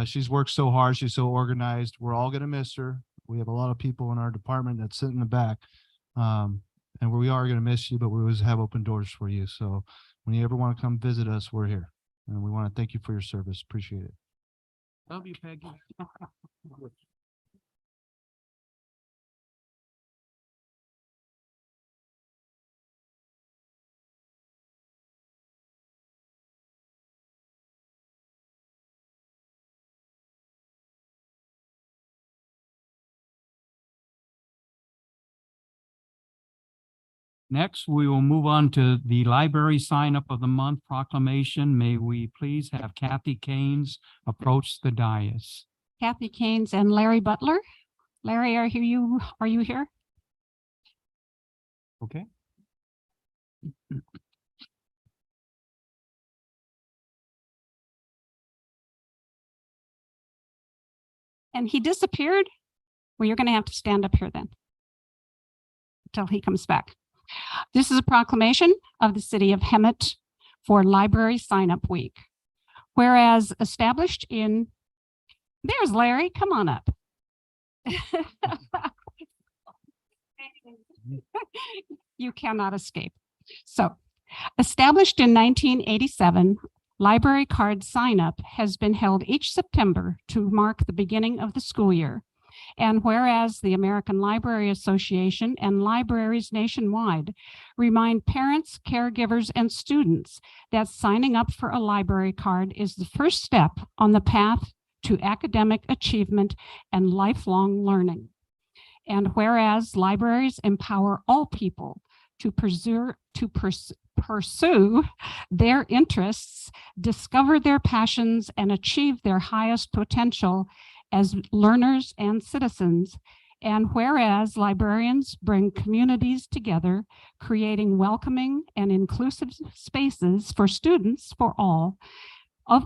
She's worked so hard. She's so organized. We're all going to miss her. We have a lot of people in our department that sit in the back. And we are going to miss you, but we always have open doors for you. So when you ever want to come visit us, we're here. And we want to thank you for your service. Appreciate it. Love you, Peggy. Next, we will move on to the library sign up of the month proclamation. May we please have Kathy Caines approach the dais. Kathy Caines and Larry Butler. Larry, are you here? Okay. And he disappeared? Well, you're going to have to stand up here then until he comes back. This is a proclamation of the City of Hemet for Library Sign Up Week. Whereas established in, there's Larry, come on up. You cannot escape. So, established in 1987, library card sign up has been held each September to mark the beginning of the school year. And whereas the American Library Association and libraries nationwide remind parents, caregivers, and students that signing up for a library card is the first step on the path to academic achievement and lifelong learning. And whereas libraries empower all people to pursue their interests, discover their passions, and achieve their highest potential as learners and citizens. And whereas librarians bring communities together, creating welcoming and inclusive spaces for students of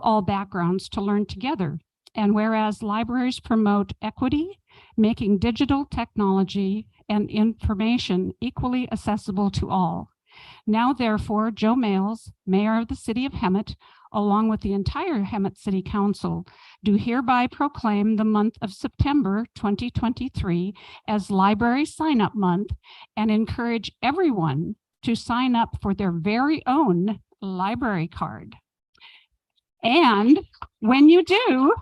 all backgrounds to learn together. And whereas libraries promote equity, making digital technology and information equally accessible to all. Now, therefore, Joe Males, Mayor of the City of Hemet, along with the entire Hemet City Council, do hereby proclaim the month of September 2023 as Library Sign-Up Month and encourage everyone to sign up for their very own library card. And when you do,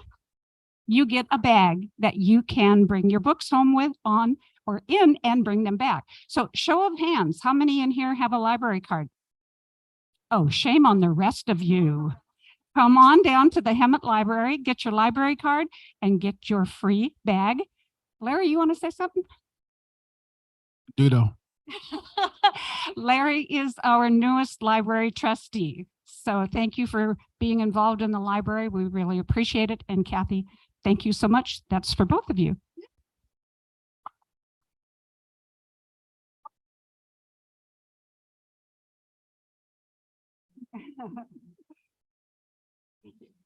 you get a bag that you can bring your books home with or in and bring them back. So show of hands, how many in here have a library card? Oh, shame on the rest of you. Come on down to the Hemet Library, get your library card and get your free bag. Larry, you want to say something? Dudo. Larry is our newest library trustee. So thank you for being involved in the library. We really appreciate it. And Kathy, thank you so much. That's for both of you.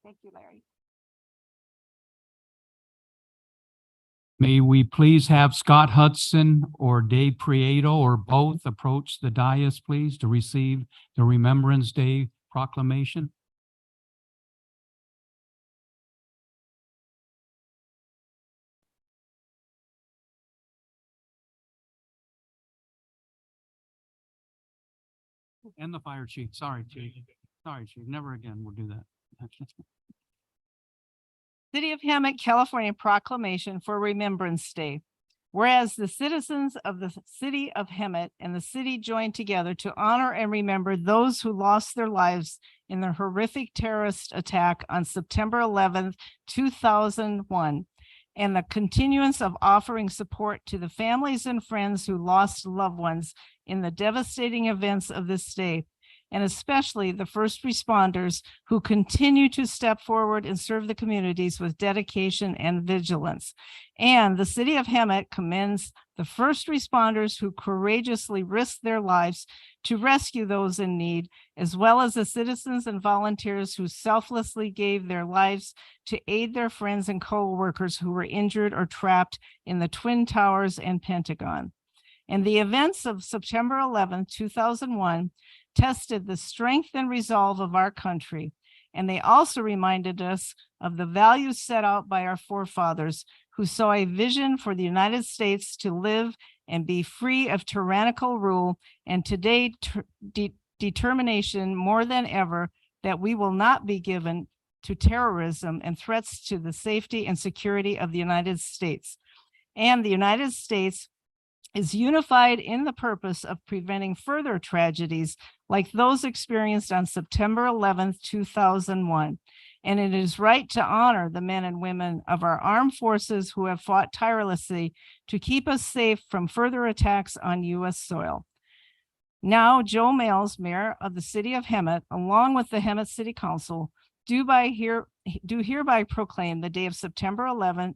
Thank you, Larry. May we please have Scott Hudson or Dave Prieto or both approach the dais, please, to receive the Remembrance Day proclamation? And the fire chief. Sorry, chief. Sorry, chief. Never again. We'll do that. City of Hemet, California proclamation for Remembrance Day. Whereas the citizens of the city of Hemet and the city joined together to honor and remember those who lost their lives in the horrific terrorist attack on September 11th, 2001, and the continuance of offering support to the families and friends who lost loved ones in the devastating events of this day, and especially the first responders who continue to step forward and serve the communities with dedication and vigilance. And the city of Hemet commends the first responders who courageously risk their lives to rescue those in need, as well as the citizens and volunteers who selflessly gave their lives to aid their friends and co-workers who were injured or trapped in the Twin Towers and Pentagon. And the events of September 11, 2001 tested the strength and resolve of our country. And they also reminded us of the values set out by our forefathers who saw a vision for the United States to live and be free of tyrannical rule, and today determination more than ever that we will not be given to terrorism and threats to the safety and security of the United States. And the United States is unified in the purpose of preventing further tragedies like those experienced on September 11th, 2001. And it is right to honor the men and women of our armed forces who have fought tirelessly to keep us safe from further attacks on U.S. soil. Now, Joe Males, Mayor of the City of Hemet, along with the Hemet City Council, do hereby proclaim the day of September 11th,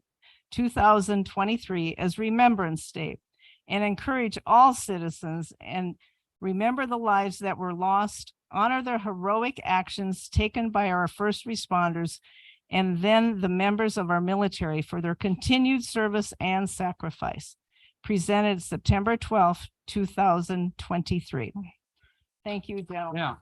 2023 as Remembrance Day, and encourage all citizens and remember the lives that were lost, honor the heroic actions taken by our first responders, and then the members of our military for their continued service and sacrifice. Presented September 12th, 2023. Thank you, Joe. Yeah.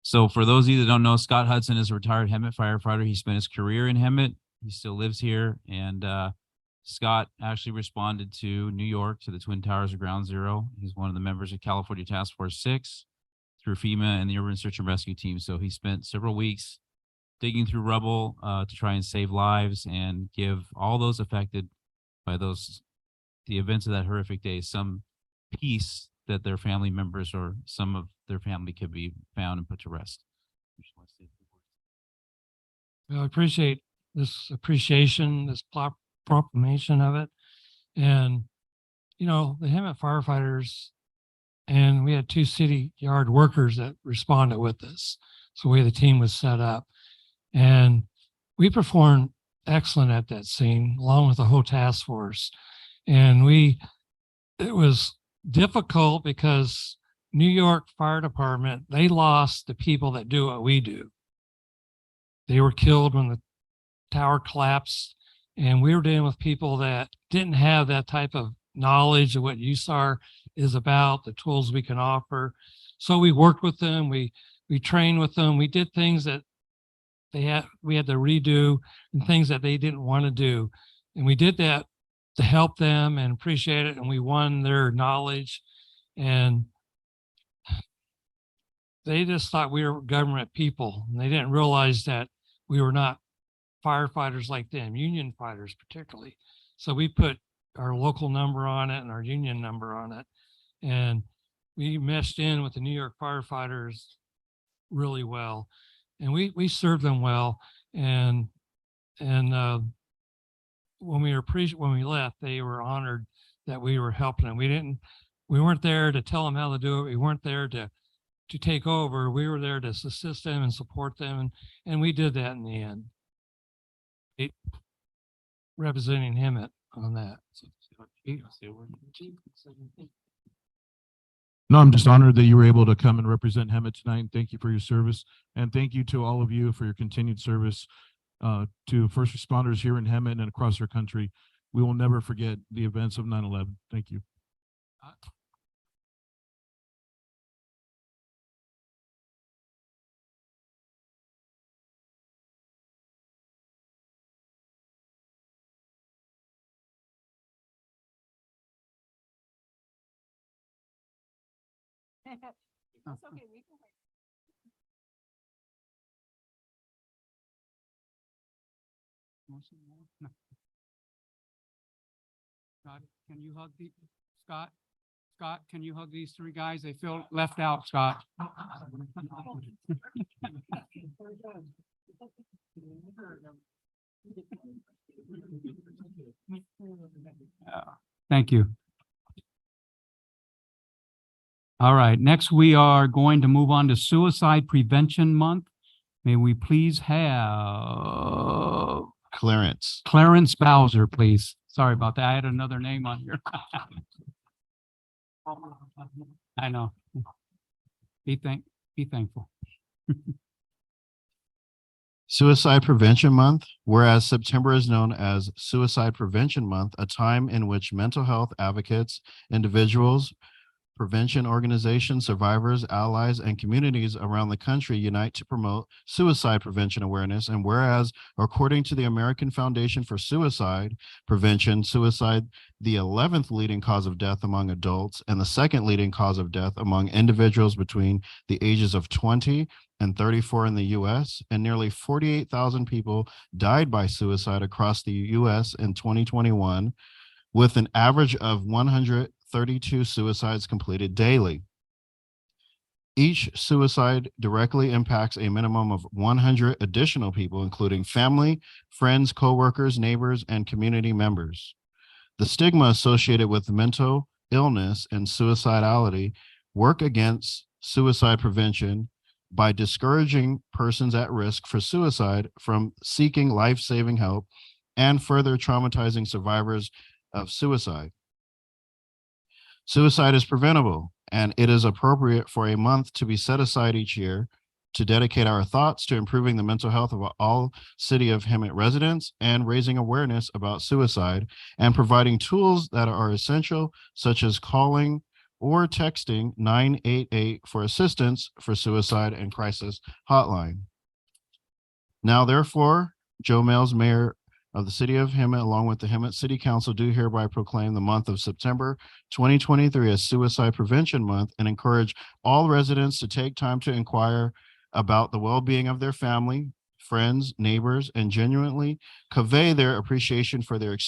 So for those of you that don't know, Scott Hudson is a retired Hemet firefighter. He spent his career in Hemet. He still lives here. And Scott actually responded to New York, to the Twin Towers of Ground Zero. He's one of the members of California Task Force 6. through FEMA and the Urban Search and Rescue Team. So he spent several weeks digging through rubble to try and save lives and give all those affected by the events of that horrific day some peace that their family members or some of their family could be found and put to rest. I appreciate this appreciation, this proclamation of it. And, you know, the Hemet firefighters, and we had 2 city yard workers that responded with us. So the way the team was set up. And we performed excellent at that scene, along with the whole task force. And it was difficult because New York Fire Department, they lost the people that do what we do. They were killed when the tower collapsed, and we were dealing with people that didn't have that type of knowledge of what USAR is about, the tools we can offer. So we worked with them, we trained with them, we did things that we had to redo and things that they didn't want to do. And we did that to help them and appreciate it. And we won their knowledge, and they just thought we were government people, and they didn't realize that we were not firefighters like them, union fighters particularly. So we put our local number on it and our union number on it. And we meshed in with the New York firefighters really well. And we served them well. And when we left, they were honored that we were helping them. We weren't there to tell them how to do it. We weren't there to take over. We were there to assist them and support them. And we did that in the end. Representing Hemet on that. No, I'm just honored that you were able to come and represent Hemet tonight. And thank you for your service. And thank you to all of you for your continued service to first responders here in Hemet and across our country. We will never forget the events of 9/11. Thank you. That's okay, we can wait. Scott, can you hug Scott? Scott, can you hug these 3 guys? They feel left out, Scott. Thank you. All right, next we are going to move on to Suicide Prevention Month. May we please have Clarence Bowser, please. Sorry about that. I had another name on here. I know. Be thankful. Suicide Prevention Month, whereas September is known as Suicide Prevention Month, a time in which mental health advocates, individuals, prevention organizations, survivors, allies, and communities around the country unite to promote suicide prevention awareness. And whereas, according to the American Foundation for Suicide Prevention, suicide, the 11th leading cause of death among adults and the 2nd leading cause of death among individuals between the ages of 20 and 34 in the U.S., and nearly 48,000 people died by suicide across the U.S. in 2021, with an average of 132 suicides completed daily. Each suicide directly impacts a minimum of 100 additional people, including family, friends, coworkers, neighbors, and community members. The stigma associated with mental illness and suicidality work against suicide prevention by discouraging persons at risk for suicide from seeking life-saving help and further traumatizing survivors of suicide. Suicide is preventable, and it is appropriate for a month to be set aside each year to dedicate our thoughts to improving the mental health of all City of Hemet residents and raising awareness about suicide and providing tools that are essential, such as calling or texting 988 for assistance for suicide and crisis hotline. Now, therefore, Joe Mills, Mayor of the city of Hemet, along with the Hemet City Council, do hereby proclaim the month of September 2023 as Suicide Prevention Month and encourage all residents to take time to inquire about the well-being of their family, friends, neighbors, and genuinely convey their appreciation for their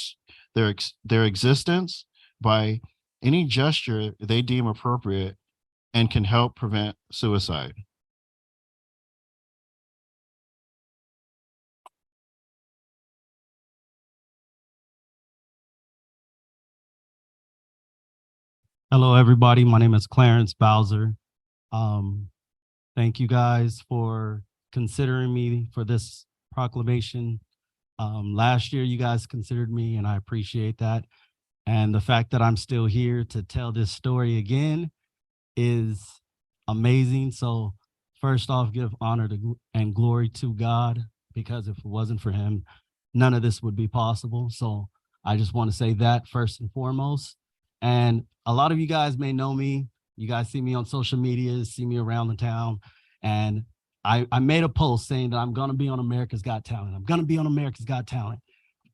existence by any gesture they deem appropriate and can help prevent suicide. Hello, everybody. My name is Clarence Bowser. Thank you guys for considering me for this proclamation. Last year, you guys considered me, and I appreciate that. And the fact that I'm still here to tell this story again is amazing. So first off, give honor to and glory to God, because if it wasn't for him, none of this would be possible. So I just want to say that first and foremost. And a lot of you guys may know me. You guys see me on social media, see me around the town. And I made a post saying that I'm going to be on America's Got Talent. I'm going to be on America's Got Talent.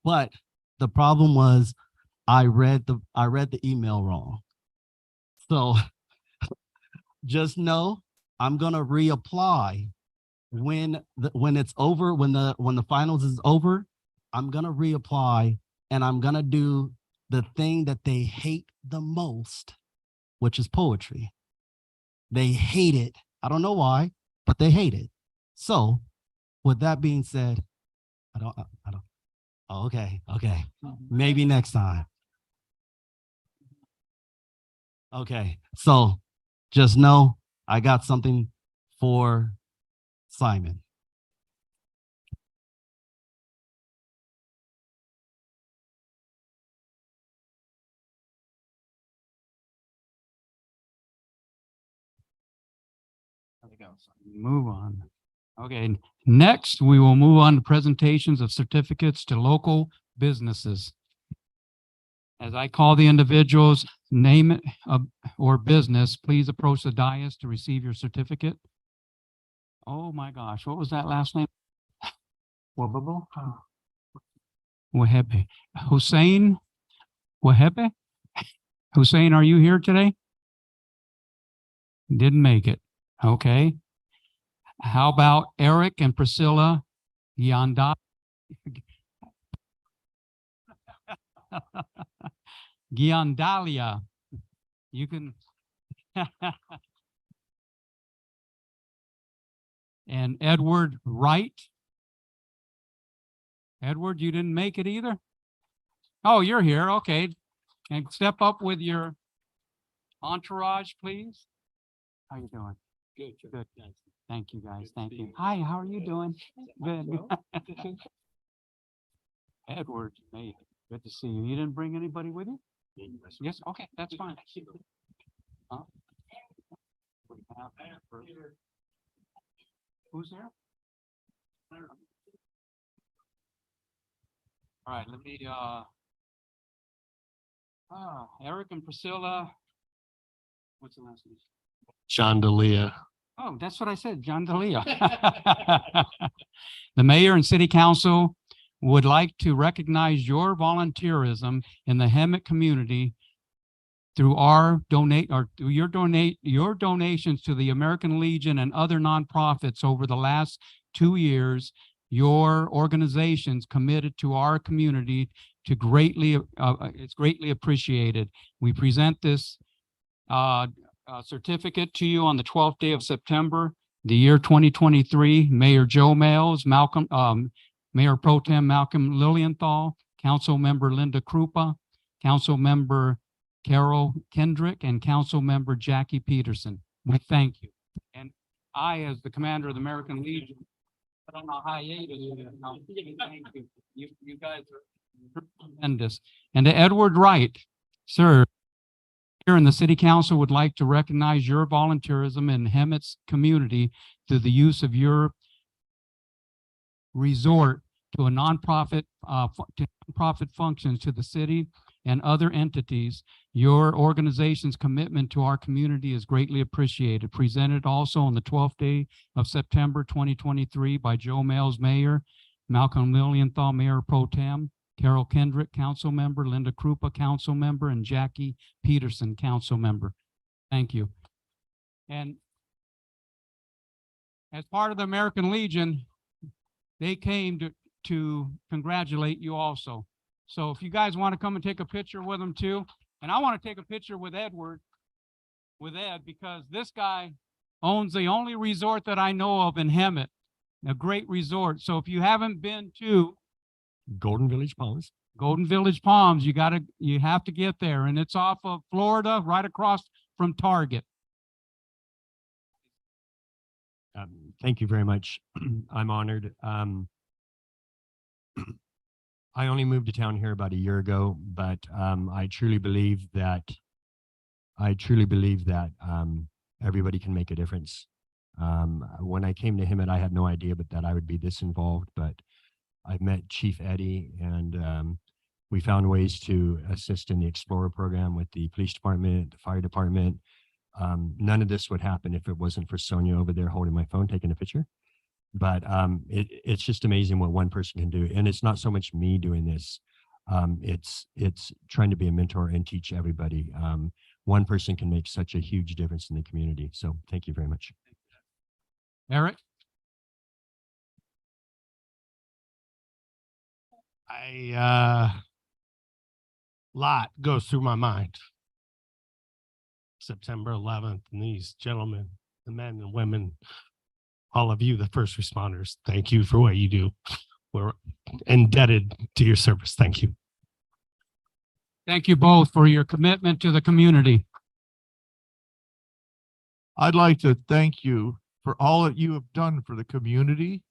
But the problem was I read the email wrong. So just know I'm going to reapply when it's over, when the finals is over. I'm going to reapply, and I'm going to do the thing that they hate the most, which is poetry. They hate it. I don't know why, but they hate it. So with that being said, I don't, oh, okay. Maybe next time. Okay. So just know I got something for Simon. Move on. Okay, next we will move on to presentations of certificates to local businesses. As I call the individuals, name or business, please approach the dais to receive your certificate. Oh my gosh, what was that last name? Wahebe. Hussein Wahebe? Hussein, are you here today? Didn't make it. Okay. How about Eric and Priscilla Yanda? Giandalia. You can. And Edward Wright. Edward, you didn't make it either? Oh, you're here. Okay. And step up with your entourage, please. How you doing? Good. Thank you, guys. Thank you. Hi, how are you doing? Good. Edward, hey, good to see you. You didn't bring anybody with you? Yes, okay, that's fine. Huh? Who's there? All right, let me, Eric and Priscilla. What's the last name? John Delia. Oh, that's what I said, John Delia. The mayor and city council would like to recognize your volunteerism in the Hemet community through your donations to the American Legion and other nonprofits over the last 2 years. Your organizations committed to our community to it's greatly appreciated. We present this certificate to you on the 12th day of September, the year 2023. Mayor Joe Males, Mayor Pro Tem Malcolm Lilienthal, Council Member Linda Krupa, Council Member Carol Kendrick, and Council Member Jackie Peterson. We thank you. And I, as the commander of the American Legion, put on a hiatus. Thank you. You guys are tremendous. And to Edward Wright, sir, here in the city council would like to recognize your volunteerism in Hemet's community through the use of your resort to a nonprofit functions to the city and other entities. Your organization's commitment to our community is greatly appreciated. Presented also on the 12th day of September 2023 by Joe Males, Mayor, Malcolm Lilienthal, Mayor Pro Tem, Carol Kendrick, Council Member, Linda Krupa, Council Member, and Jackie Peterson, Council Member. Thank you. And as part of the American Legion, they came to congratulate you also. So if you guys want to come and take a picture with them too, and I want to take a picture with Ed, because this guy owns the only resort that I know of in Hemet, a great resort. So if you haven't been to Golden Village Palms. you have to get there, and it's off of Florida, right across from Target. Thank you very much. I'm honored. I only moved to town here about a year ago, but I truly believe that everybody can make a difference. When I came to Hemet, I had no idea that I would be this involved, but I've met Chief Eddie, and we found ways to assist in the Explorer program with the police department, the fire department. None of this would happen if it wasn't for Sonia over there holding my phone, taking a picture. But it's just amazing what one person can do. And it's not so much me doing this. It's trying to be a mentor and teach everybody. One person can make such a huge difference in the community. So thank you very much. Eric? Lot goes through my mind. September 11th, and these gentlemen, the men and women, all of you, the first responders, thank you for what you do. We're indebted to your service. Thank you. Thank you both for your commitment to the community. I'd like to thank you for all that you have done for the community,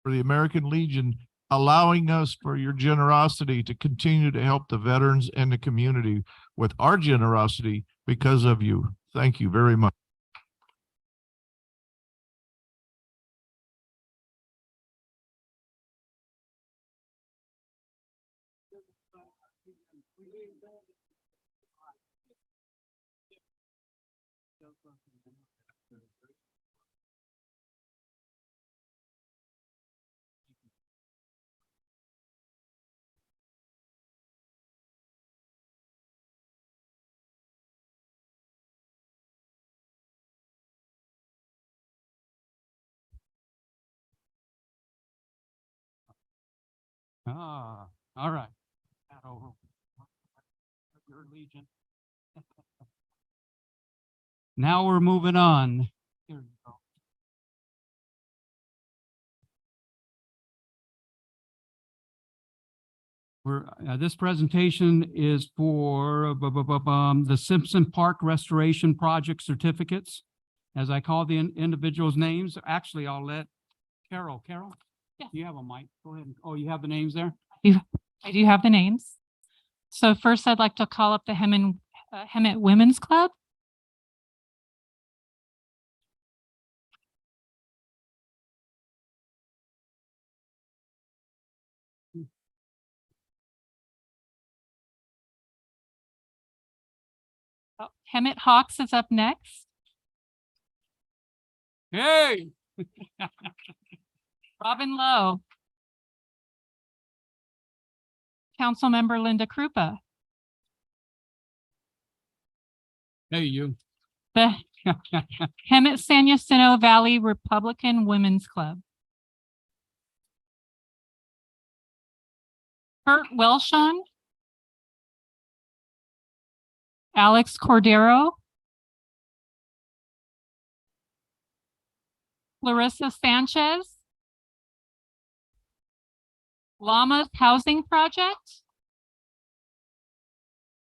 for the American Legion, allowing us for your generosity to continue to help the veterans and the community with our generosity because of you. Thank you very much. Ah, all right. Your Legion. Now we're moving on. Here you go. This presentation is for the Simpson Park Restoration Project certificates. As I call the individuals' names, actually, I'll let Carol. Yeah. You have a mic. Go ahead. Oh, you have the names there? I do have the names. So first, I'd like to call up the Hemet Women's Club. Oh, Hemet Hawks is up next. Hey! Robin Lowe. Councilmember Linda Krupa. Hey, you. The Hemet San Jacinto Valley Republican Women's Club. Kurt Welshon. Alex Cordero. Larissa Sanchez. Llamas Housing Project.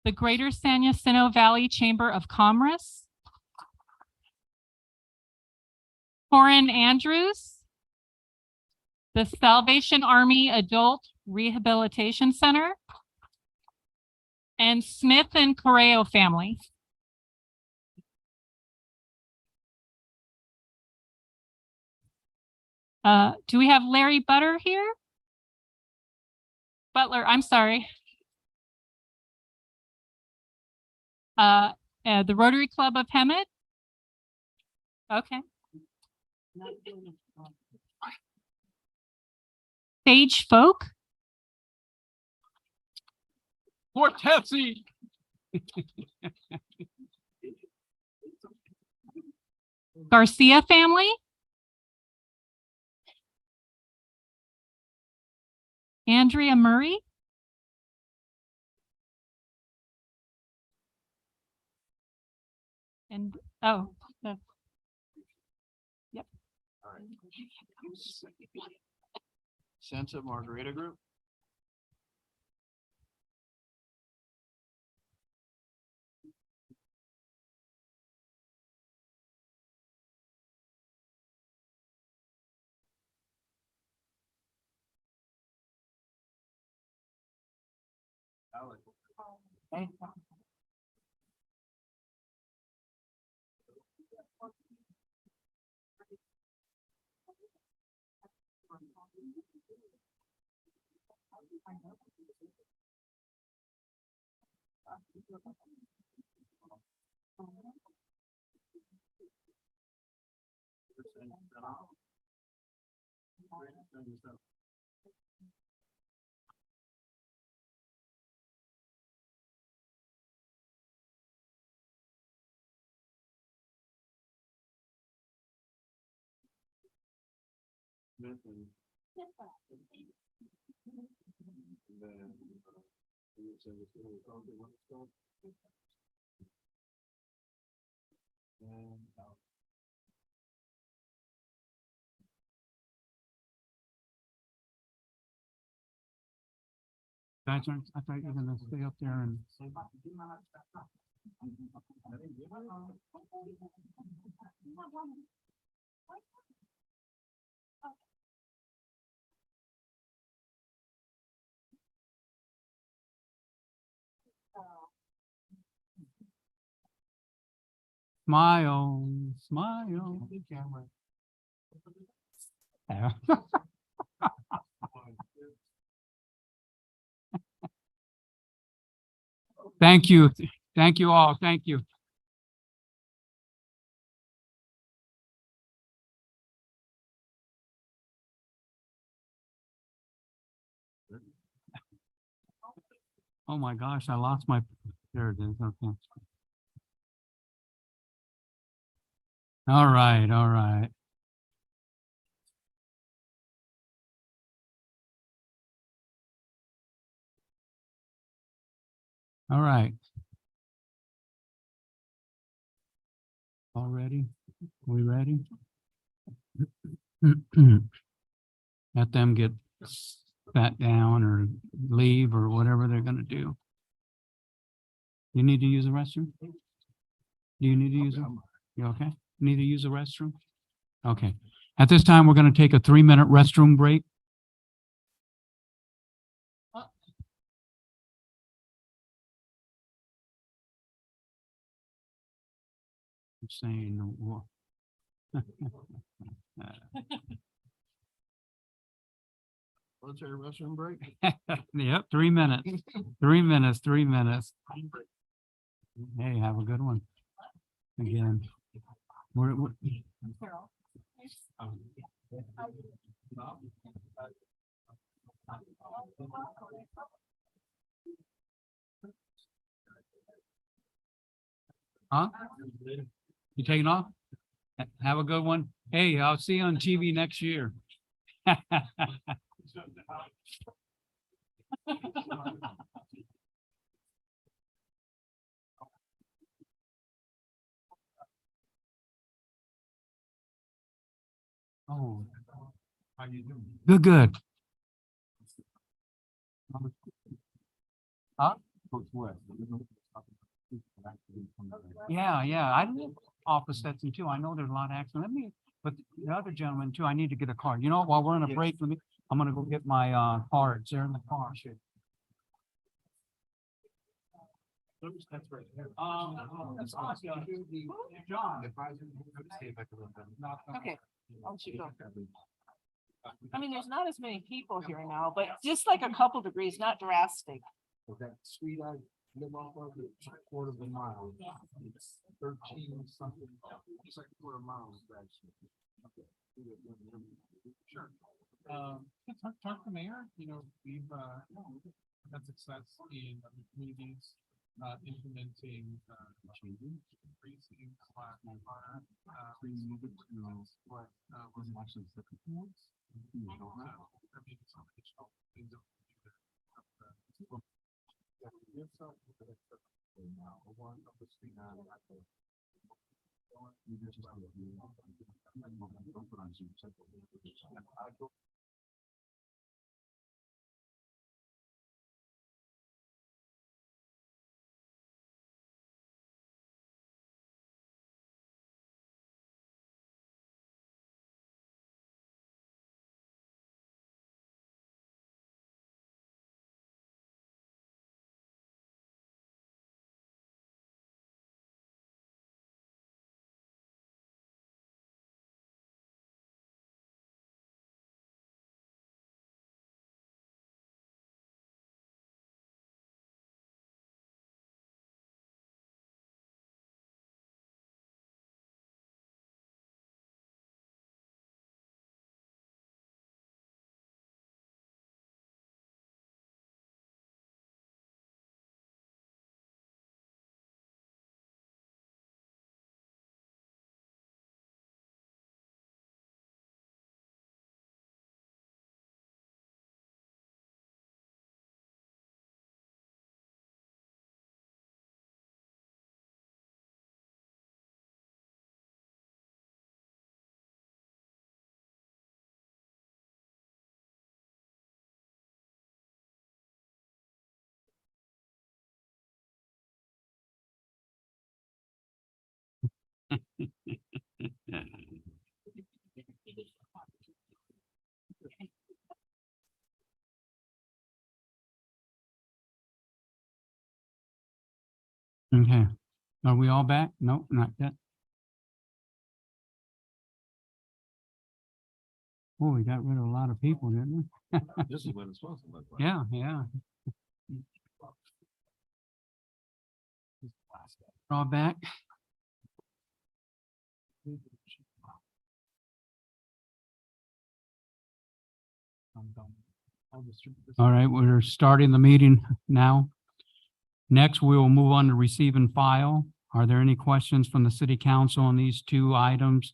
The Greater San Jacinto Valley Chamber of Commerce. Corin Andrews. The Salvation Army Adult Rehabilitation Center. And Smith and Correo family. Do we have Larry Butler here? Butler, I'm sorry. The Rotary Club of Hemet. Okay. Sage Folk, Fort Tessie. Garcia family, Andrea Murray, and oh, no. Yep. Santa Margarita Group. I thought you were gonna stay up there and. Smile, smile. Yeah. Thank you. Thank you all. Thank you. Oh my gosh, I lost my, there it is. Okay. All right, all right. All right. All ready? We ready? Let them get sat down or leave or whatever they're gonna do. You need to use the restroom? Do you need to use it? You okay? Need to use the restroom? Okay. At this time, we're gonna take a 3-minute restroom break. I'm saying, well, Military restroom break. yep, 3 minutes. 3 minutes, 3 minutes. Hey, have a good one. Again. We're- Huh? You taking off? Have a good one. Hey, I'll see you on TV next year. Oh. How you doing? Good, good. Huh? Yeah, yeah, I live off of Stetson too. I know there's a lot of accidents. Let me, but the other gentleman too, I need to get a card. You know, while we're on a break, let me, I'm gonna go get my cards. They're in the car. That's awesome. John. Okay. I'll let you go. I mean, there's not as many people here now, but just like a couple degrees, not drastic. That street I live off of, it's a quarter of a mile. It's 13 something. It's like a quarter mile. Actually. Okay. Sure. Talk to mayor, we've had success in other communities, implementing increasing what was actually the towards. I mean, some additional things that we do Okay, are we all back? No, not yet. Oh, we got rid of a lot of people, didn't we? This is what it's supposed to look like. Yeah, yeah. All back. All right, we're starting the meeting now. Next, we will move on to receive and file. Are there any questions from the city council on these two items?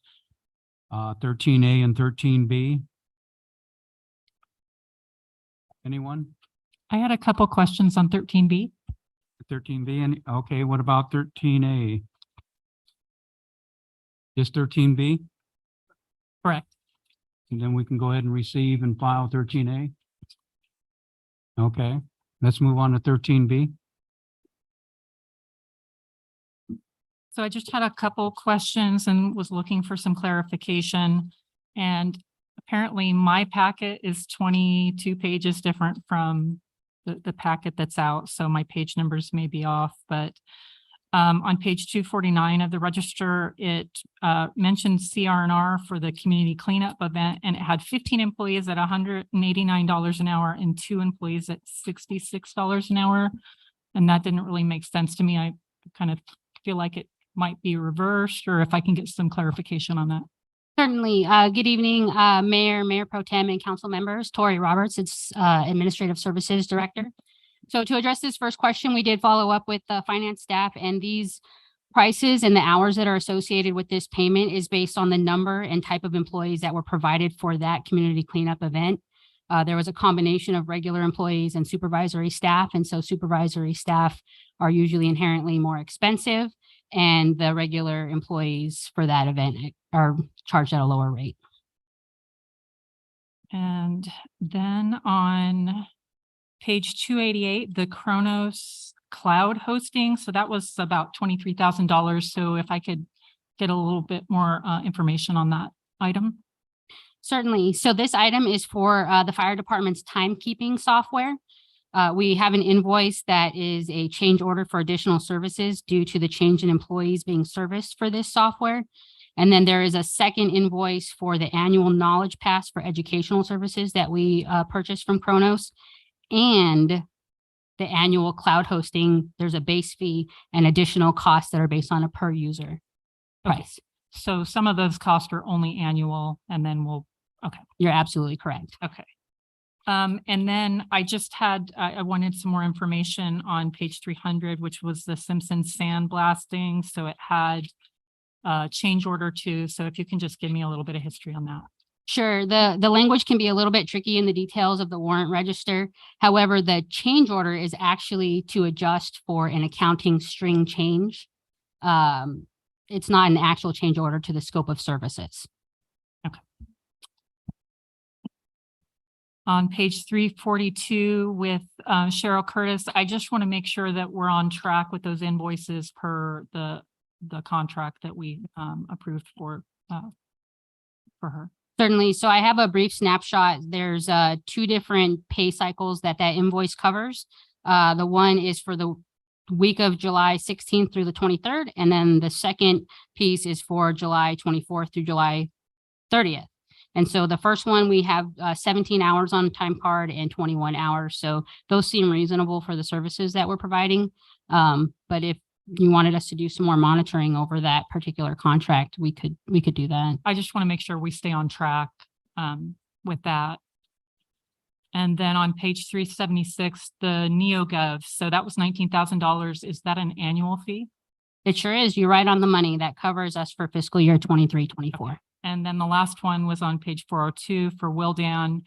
13A and 13B? Anyone? I had a couple questions on 13B. 13B, and okay, what about 13A? Just 13B? Correct. And then we can go ahead and receive and file 13A? Okay, let's move on to 13B. So I just had a couple questions and was looking for some clarification. And apparently my packet is 22 pages different from the packet that's out. So my page numbers may be off, but on page 249 of the register, it mentioned CR&R for the community cleanup event, and it had 15 employees at $189 an hour and 2 employees at $66 an hour. And that didn't really make sense to me. I kind of feel like it might be reversed, or if I can get some clarification on that. Certainly. Good evening, Mayor Pro Tem and council members. Tori Roberts, it's Administrative Services Director. So to address this first question, we did follow up with the finance staff, and these prices and the hours that are associated with this payment is based on the number and type of employees that were provided for that community cleanup event. There was a combination of regular employees and supervisory staff, and so supervisory staff are usually inherently more expensive, and the regular employees for that event are charged at a lower rate. And then on page 288, the Kronos cloud hosting. So that was about $23,000. So if I could get a little bit more information on that item. Certainly. So this item is for the fire department's timekeeping software. We have an invoice that is a change order for additional services due to the change in employees being serviced for this software. And then there is a second invoice for the annual knowledge pass for educational services that we purchased from Kronos, and the annual cloud hosting. There's a base fee and additional costs that are based on a per user price. So some of those costs are only annual, and then we'll Okay. You're absolutely correct. Okay. And then I just had, I wanted some more information on page 300, which was the Simpson sandblasting. So it had change order 2. So if you can just give me a little bit of history on that. Sure. The language can be a little bit tricky in the details of the warrant register. However, the change order is actually to adjust for an accounting string change. It's not an actual change order to the scope of services. On page 342 with Cheryl Curtis, I just want to make sure that we're on track with those invoices per the contract that we approved for her. Certainly. So I have a brief snapshot. There's 2 different pay cycles that invoice covers. The one is for the week of July 16th through the 23rd. And then the second piece is for July 24th through July 30th. And so the first one, we have 17 hours on time card and 21 hours. So those seem reasonable for the services that we're providing. But if you wanted us to do some more monitoring over that particular contract, we could do that. I just want to make sure we stay on track with that. And then on page 376, the NeoGov. So that was $19,000. Is that an annual fee? It sure is. You're right on the money. That covers us for fiscal year 23-24. And then the last one was on page 402 for Wildan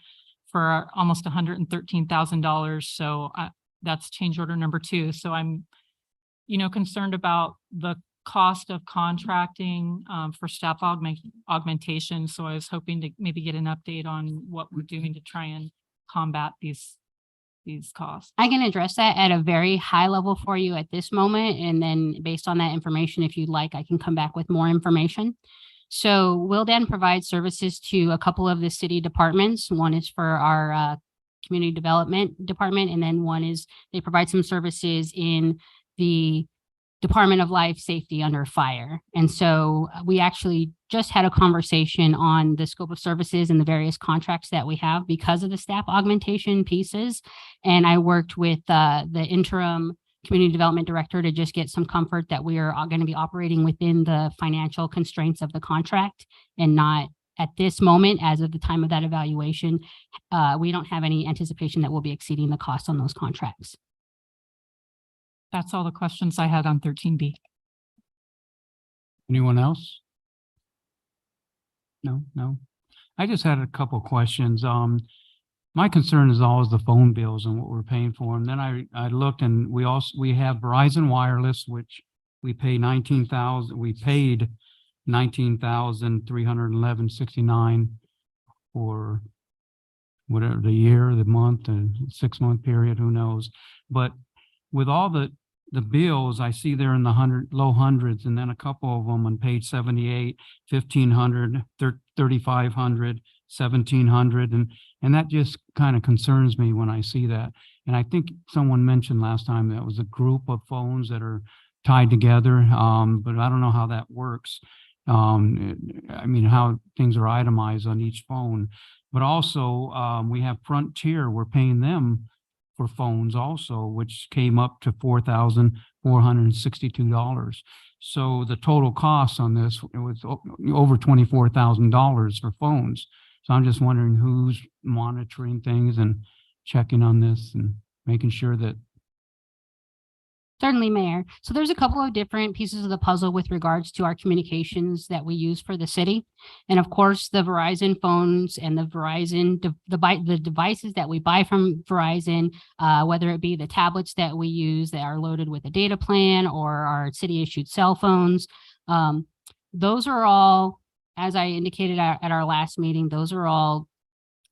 for almost $113,000. So that's change order number 2. So I'm, concerned about the cost of contracting for staff augmentation. So I was hoping to maybe get an update on what we're doing to try and combat these costs. I can address that at a very high level for you at this moment. And then based on that information, if you'd like, I can come back with more information. So Wildan provides services to a couple of the city departments. One is for our community development department, and then one is they provide some services in the Department of Life Safety under fire. And so we actually just had a conversation on the scope of services and the various contracts that we have because of the staff augmentation pieces. And I worked with the interim community development director to just get some comfort that we are going to be operating within the financial constraints of the contract and not at this moment, as of the time of that evaluation, we don't have any anticipation that we'll be exceeding the cost on those contracts. That's all the questions I had on 13B. Anyone else? No. I just had a couple questions. My concern is always the phone bills and what we're paying for. And then I looked, and we have Verizon Wireless, which we pay we paid $19,311.69 for whatever the year, the month, and 6-month period, who knows. But with all the bills, I see they're in the low hundreds, and then a couple of them on page 78, 1,500, 3,500, 1,700, and that just kind of concerns me when I see that. And I think someone mentioned last time that was a group of phones that are tied together, but I don't know how that works. I mean, how things are itemized on each phone. But also, we have Frontier. We're paying them for phones also, which came up to $4,462. So the total cost on this, it was over $24,000 for phones. So I'm just wondering who's monitoring things and checking on this and making sure that. Certainly, Mayor. So there's a couple of different pieces of the puzzle with regards to our communications that we use for the city. And of course, the Verizon phones and the Verizon, the devices that we buy from Verizon, whether it be the tablets that we use that are loaded with a data plan or our city issued cell phones. Those are all, as I indicated at our last meeting, those are all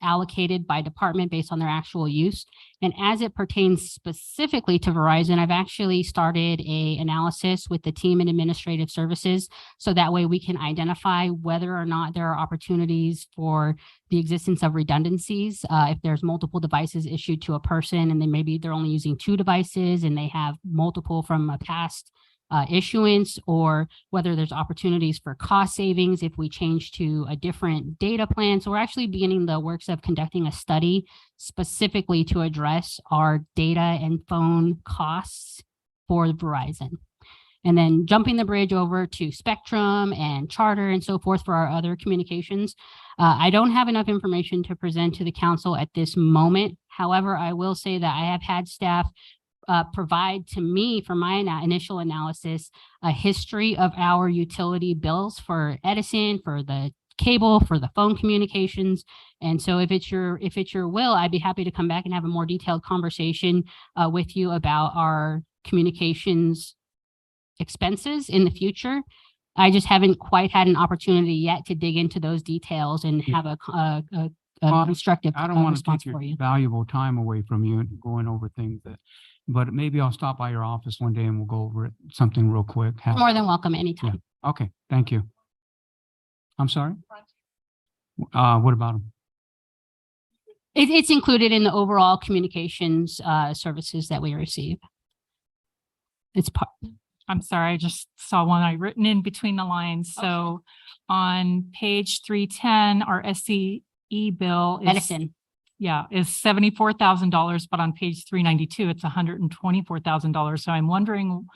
allocated by department based on their actual use. And as it pertains specifically to Verizon, I've actually started an analysis with the team in administrative services. So that way we can identify whether or not there are opportunities for the existence of redundancies. If there's multiple devices issued to a person and then maybe they're only using 2 devices and they have multiple from a past issuance, or whether there's opportunities for cost savings if we change to a different data plan. So we're actually beginning the works of conducting a study specifically to address our data and phone costs for Verizon. and then jumping the bridge over to Spectrum and Charter and so forth for our other communications. I don't have enough information to present to the council at this moment. However, I will say that I have had staff provide to me for my initial analysis a history of our utility bills for Edison, for the cable, for the phone communications. And so if it's your will, I'd be happy to come back and have a more detailed conversation with you about our communications expenses in the future. I just haven't quite had an opportunity yet to dig into those details and have a constructive I don't want to response take your for you. valuable time away from you and going over things but maybe I'll stop by your office one day and we'll go over something real quick. More than welcome anytime. Okay, thank you. I'm sorry? What about them? It's included in the overall communications services that we receive. It's part. I'm sorry, I just saw one I written in between the lines. So on page 310, our SCE bill is Edison. is $74,000, but on page 392, it's $124,000. So I'm wondering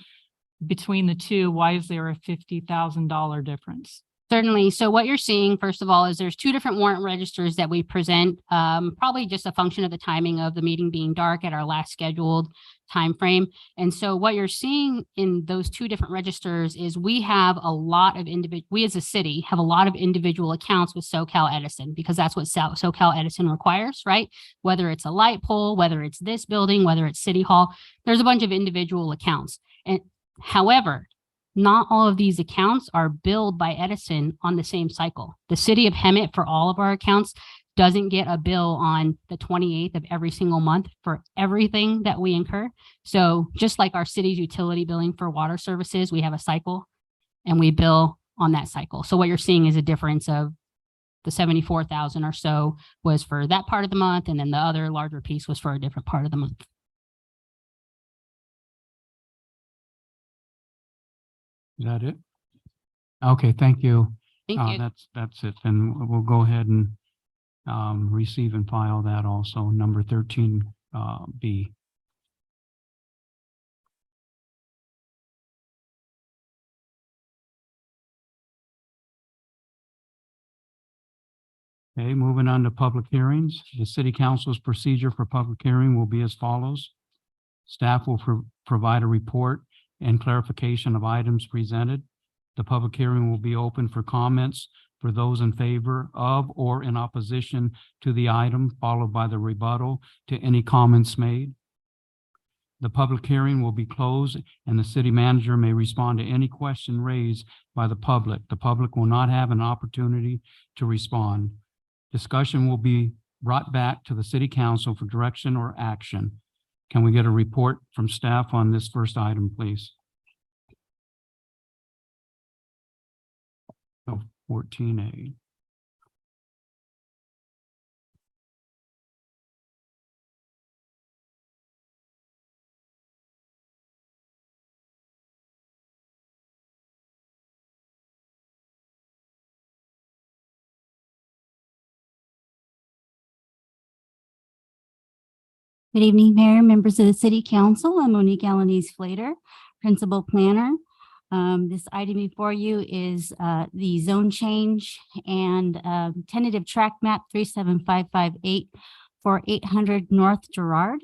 between the two, why is there a $50,000 difference? Certainly. So what you're seeing, first of all, is there's two different warrant registers that we present, probably just a function of the timing of the meeting being dark at our last scheduled time frame. And so what you're seeing in those two different registers is we have a lot of we as a city have a lot of individual accounts with SoCal Edison, because that's what SoCal Edison requires, right? Whether it's a light pole, whether it's this building, whether it's City Hall, there's a bunch of individual accounts. And however, not all of these accounts are billed by Edison on the same cycle. The city of Hemet, for all of our accounts, doesn't get a bill on the 28th of every single month for everything that we incur. So just like our city's utility billing for water services, we have a cycle and we bill on that cycle. So what you're seeing is a difference of the 74,000 or so was for that part of the month, and then the other larger piece was for a different part of the month. Is that it? Okay, thank you. Thank you. That's it. And we'll go ahead and receive and file that also, number 13 B. Okay, moving on to public hearings. The city council's procedure for public hearing will be as follows. Staff will provide a report and clarification of items presented. The public hearing will be open for comments for those in favor of or in opposition to the item, followed by the rebuttal to any comments made. The public hearing will be closed and the city manager may respond to any question raised by the public. The public will not have an opportunity to respond. Discussion will be brought back to the city council for direction or action. Can we get a report from staff on this first item, please? 14A. Good evening, Mayor, members of the City Council. I'm Monique Alanis Flater, Principal Planner. This item before you is the zone change and tentative track map 37558 for 800 North Girard.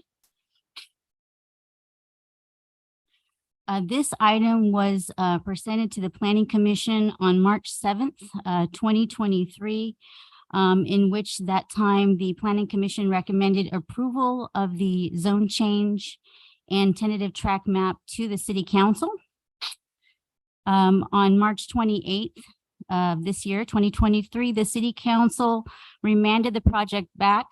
This item was presented to the Planning Commission on March 7th, 2023. In which that time the Planning Commission recommended approval of the zone change and tentative track map to the City Council. On March 28th of this year, 2023, the City Council remanded the project back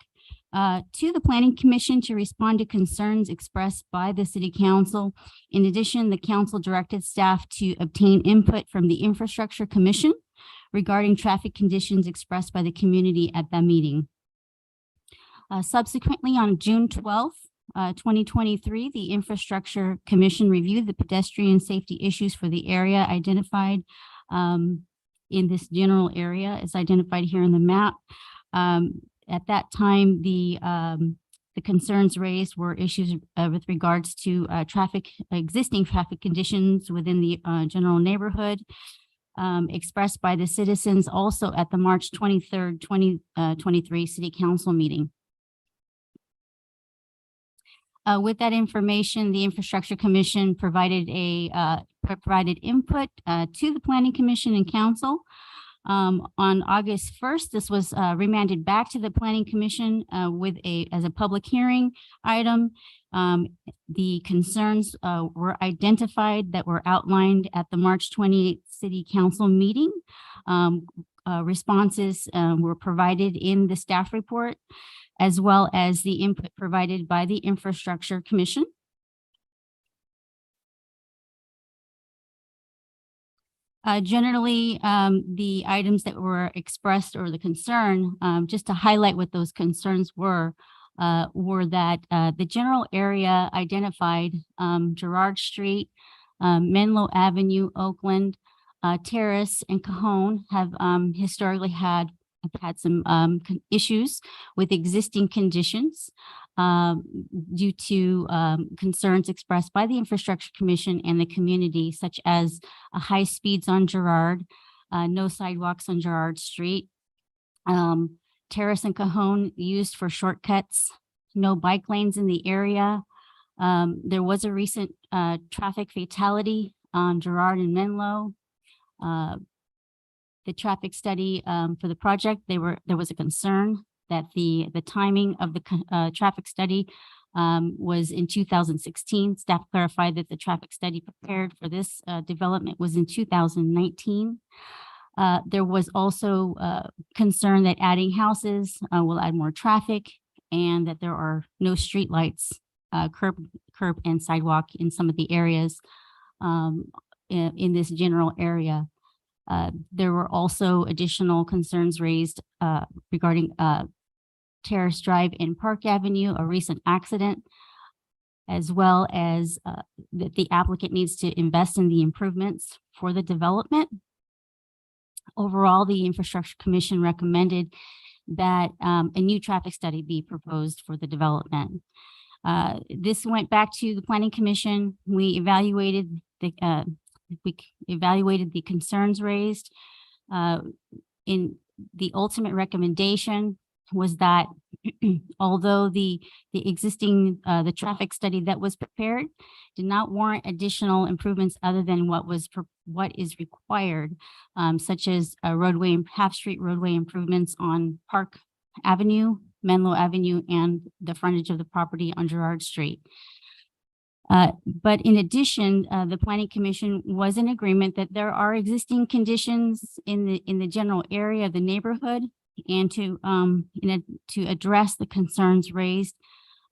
to the Planning Commission to respond to concerns expressed by the City Council. In addition, the council directed staff to obtain input from the Infrastructure Commission regarding traffic conditions expressed by the community at that meeting. Subsequently, on June 12th, 2023, the Infrastructure Commission reviewed the pedestrian safety issues for the area identified in this general area as identified here in the map. At that time, the The concerns raised were issues with regards to existing traffic conditions within the general neighborhood, expressed by the citizens also at the March 23rd, 2023 City Council meeting. With that information, the Infrastructure Commission provided input to the Planning Commission and Council. On August 1st, this was remanded back to the Planning Commission as a public hearing item. The concerns were identified that were outlined at the March 28th City Council meeting. Responses were provided in the staff report, as well as the input provided by the Infrastructure Commission. Generally, the items that were expressed or the concern, just to highlight what those concerns were that the general area identified, Girard Street, Menlo Avenue, Oakland, Terrace, and Cajon have historically had some issues with existing conditions due to concerns expressed by the Infrastructure Commission and the community, such as high speeds on Girard, no sidewalks on Girard Street, Terrace and Cajon used for shortcuts, no bike lanes in the area. There was a recent traffic fatality on Girard and Menlo. The traffic study for the project, there was a concern that the timing of the traffic study was in 2016. Staff clarified that the traffic study prepared for this development was in 2019. There was also concern that adding houses will add more traffic and that there are no streetlights, curb and sidewalk in some of the areas in this general area. There were also additional concerns raised regarding Terrace Drive and Park Avenue, a recent accident, as well as that the applicant needs to invest in the improvements for the development. Overall, the Infrastructure Commission recommended that a new traffic study be proposed for the development. This went back to the Planning Commission. We evaluated the concerns raised. In the ultimate recommendation was that although the existing the traffic study that was prepared did not warrant additional improvements other than what is required, such as a roadway, half-street roadway improvements on Park Avenue, Menlo Avenue, and the frontage of the property on Girard Street. But in addition, the Planning Commission was in agreement that there are existing conditions in the general area of the neighborhood, and to address the concerns raised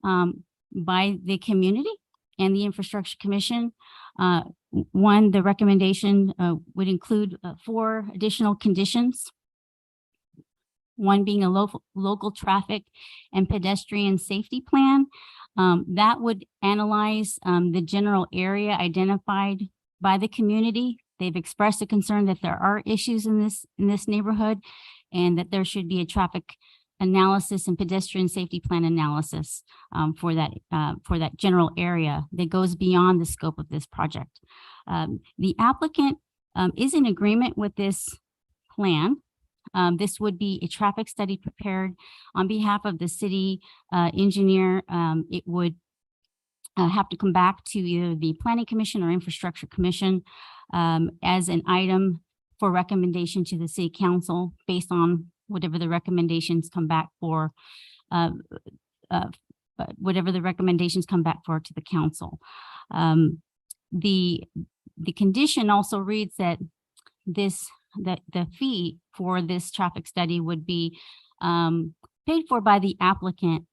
by the community and the Infrastructure Commission. One, the recommendation would include 4 additional conditions. One being a local traffic and pedestrian safety plan. That would analyze the general area identified by the community. They've expressed a concern that there are issues in this neighborhood and that there should be a traffic analysis and pedestrian safety plan analysis for that general area that goes beyond the scope of this project. The applicant is in agreement with this plan. This would be a traffic study prepared on behalf of the city engineer. It would have to come back to either the Planning Commission or Infrastructure Commission as an item for recommendation to the City Council based on whatever the recommendations come back for, to the council. The condition also reads that the fee for this traffic study would be paid for by the applicant.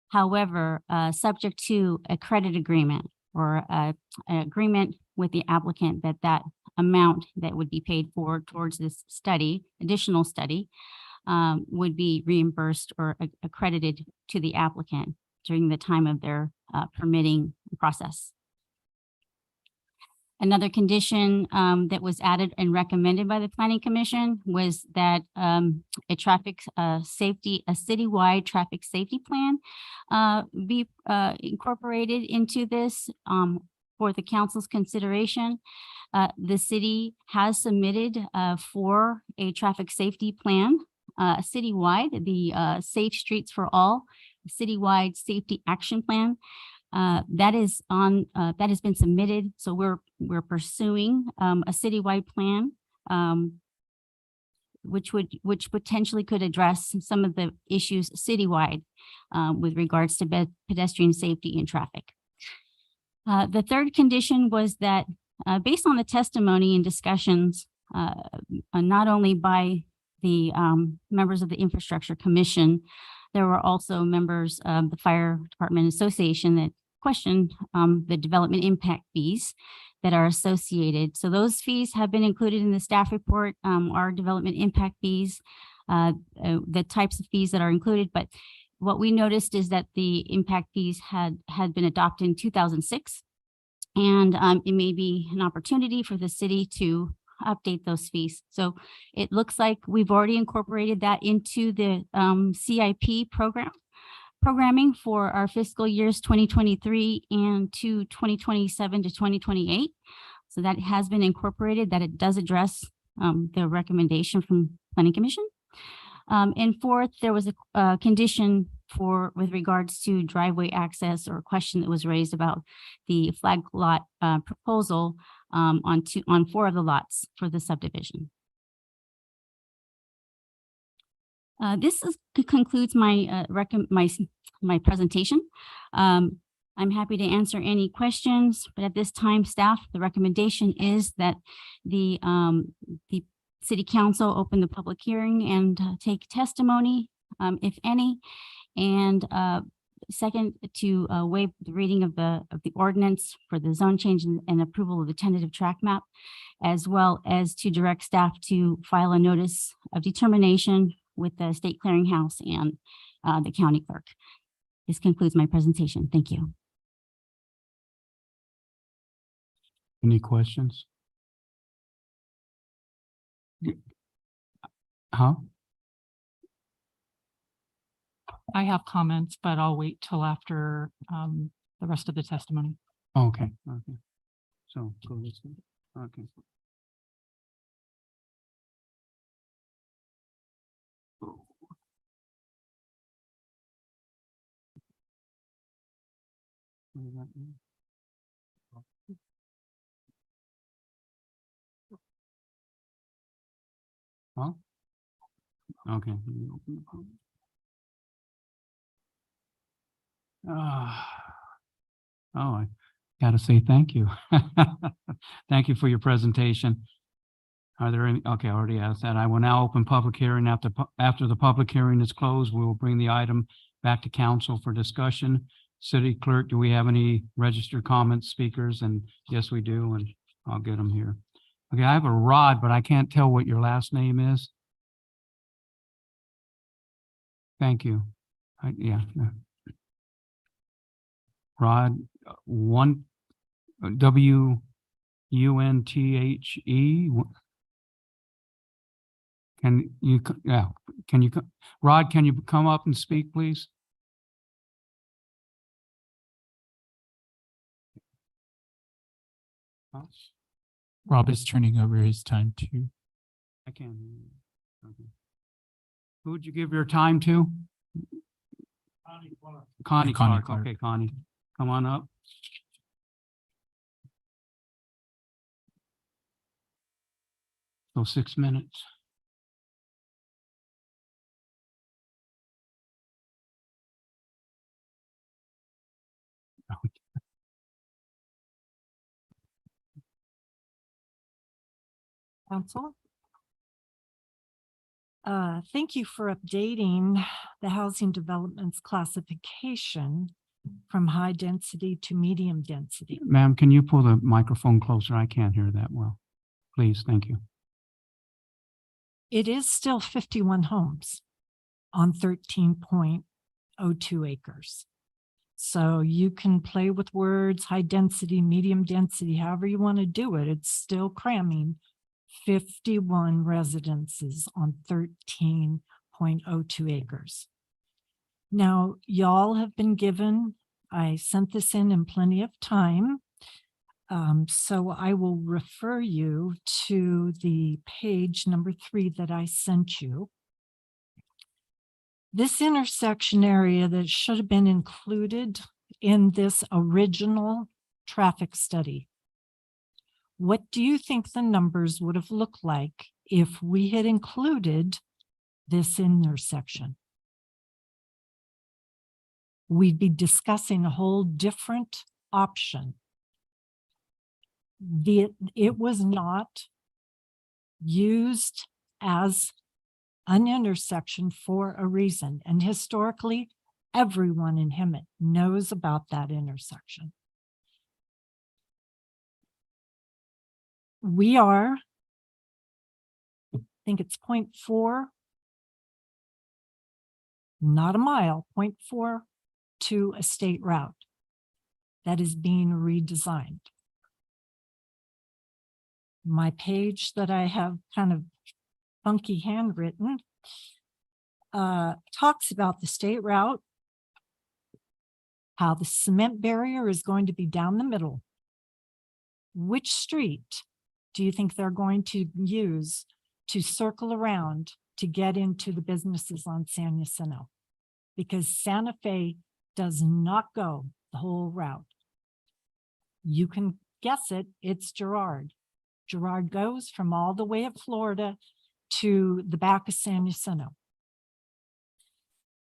However, subject to a credit agreement or an agreement with the applicant that amount that would be paid for towards this study, additional study, would be reimbursed or accredited to the applicant during the time of their permitting process. Another condition that was added and recommended by the Planning Commission was that a citywide traffic safety plan be incorporated into this for the council's consideration. The city has submitted for a traffic safety plan citywide, the Safe Streets for All citywide safety action plan. That has been submitted. So we're pursuing a citywide plan, which potentially could address some of the issues citywide with regards to pedestrian safety and traffic. The third condition was that based on the testimony and discussions, not only by the members of the Infrastructure Commission, there were also members of the Fire Department Association that questioned the development impact fees that are associated. So those fees have been included in the staff report, our development impact fees, the types of fees that are included. But what we noticed is that the impact fees had been adopted in 2006. And it may be an opportunity for the city to update those fees. So it looks like we've already incorporated that into the CIP programming for our fiscal years 2023 and to 2027 to 2028. So that has been incorporated, that it does address the recommendation from Planning Commission. And fourth, there was a condition with regards to driveway access, or a question that was raised about the flag lot proposal on 4 of the lots for the subdivision. This concludes my my presentation. I'm happy to answer any questions, but at this time, staff, the recommendation is that the City Council open the public hearing and take testimony, if any, and second, to waive the reading of the ordinance for the zone change and approval of the tentative track map, as well as to direct staff to file a notice of determination with the State Clearinghouse and the county clerk. This concludes my presentation. Thank you. Any questions? Huh? I have comments, but I'll wait till after the rest of the testimony. Okay, okay. So, okay. Huh? Okay. Oh, I gotta say thank you. Thank you for your presentation. Are there any? Okay, I already asked that. I will now open public hearing. After the public hearing is closed, we will bring the item back to council for discussion. City Clerk, do we have any registered comments, speakers? And yes, we do, and I'll get them here. Okay, I have a Rod, but I can't tell what your last name is. Thank you. Yeah. Rod, one W-U-N-T-H-E. Can you, yeah, can you, Rod, can you come up and speak, please? Huh? Rob is turning over his time to. I can't hear you. Okay. Who would you give your time to? Connie Clark. Okay, Connie, come on up. So 6 minutes. Council. Thank you for updating the housing development's classification from high density to medium density. Ma'am, can you pull the microphone closer? I can't hear that well. Please, thank you. It is still 51 homes on 13.02 acres. So you can play with words, high density, medium density, however you want to do it. It's still cramming 51 residences on 13.02 acres. Now, y'all have been given, I sent this in plenty of time. So I will refer you to the page number 3 that I sent you. This intersection area that should have been included in this original traffic study. What do you think the numbers would have looked like if we had included this intersection? We'd be discussing a whole different option. It was not used as an intersection for a reason. And historically, everyone in Hemet knows about that intersection. We are, I think it's 0.4, not a mile, 0.4 to a state route that is being redesigned. My page that I have kind of funky handwritten talks about the state route, how the cement barrier is going to be down the middle. Which street do you think they're going to use to circle around to get into the businesses on San Jacinto? Because Santa Fe does not go the whole route. You can guess it, it's Girard. Girard goes from all the way up Florida to the back of San Jacinto.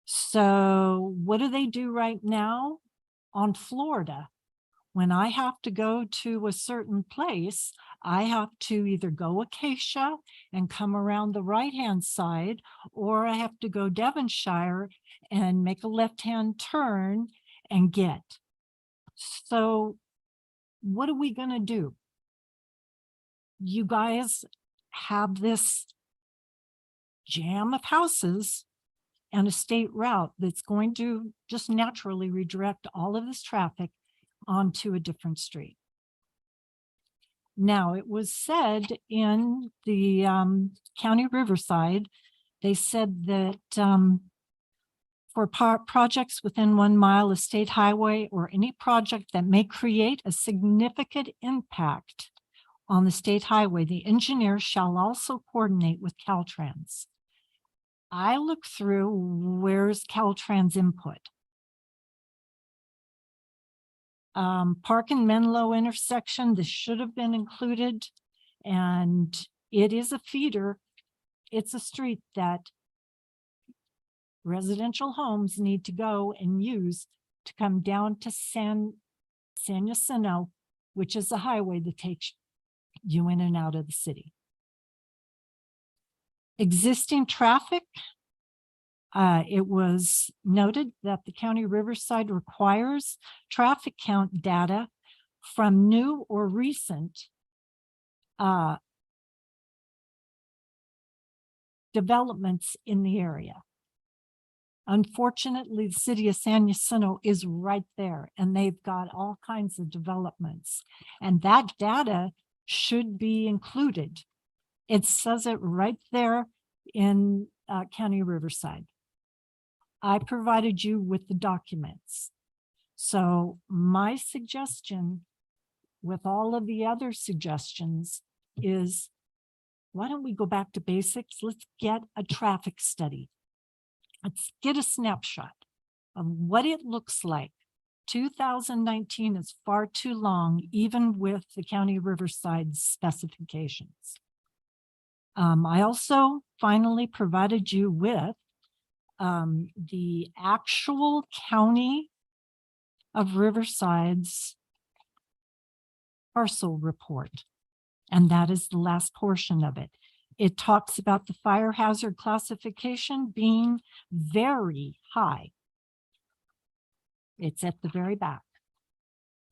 So what do they do right now on Florida? When I have to go to a certain place, I have to either go Acacia and come around the right-hand side, or I have to go Devonshire and make a left-hand turn and get. So what are we going to do? You guys have this jam of houses and a state route that's going to just naturally redirect all of this traffic onto a different street. Now, it was said in the County Riverside, they said that for projects within 1 mile of state highway or any project that may create a significant impact on the state highway, the engineer shall also coordinate with Caltrans. I look through, where's Caltrans input? Park and Menlo intersection, this should have been included, and it is a feeder. It's a street that residential homes need to go and use to come down to San Jacinto, which is a highway that takes you in and out of the city. Existing traffic, it was noted that the County Riverside requires traffic count data from new or recent developments in the area. Unfortunately, the city of San Jacinto is right there, and they've got all kinds of developments, and that data should be included. It says it right there in County Riverside. I provided you with the documents. So my suggestion with all of the other suggestions is, why don't we go back to basics? Let's get a traffic study. Let's get a snapshot of what it looks like. 2019 is far too long, even with the County Riverside specifications. I also finally provided you with the actual County of Riverside's parcel report, and that is the last portion of it. It talks about the fire hazard classification being very high. It's at the very back.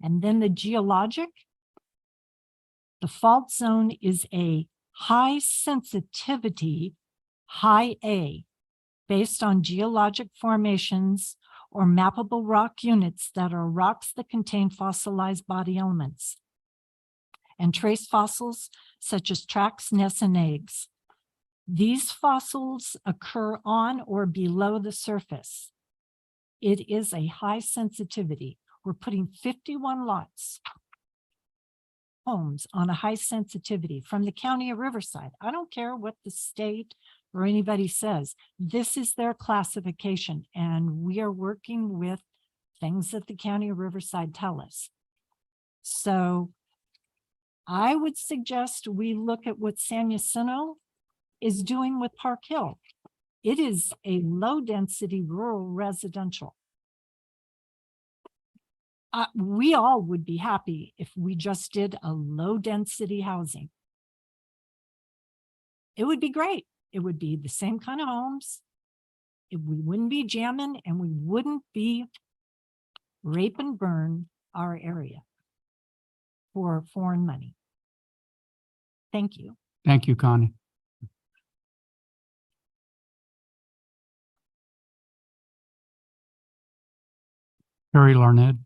And then the geologic, the fault zone is a high sensitivity, high A, based on geologic formations or mappable rock units that are rocks that contain fossilized body elements and trace fossils such as tracks, nests, and eggs. These fossils occur on or below the surface. It is a high sensitivity. We're putting 51 lots, homes on a high sensitivity from the county of Riverside. I don't care what the state or anybody says. This is their classification, and we are working with things that the county of Riverside tell us. So I would suggest we look at what San Jacinto is doing with Park Hill. It is a low-density rural residential. We all would be happy if we just did a low-density housing. It would be great. It would be the same kind of homes. We wouldn't be jamming, and we wouldn't be rape and burn our area for foreign money. Thank you. Thank you, Connie. Terry Larned.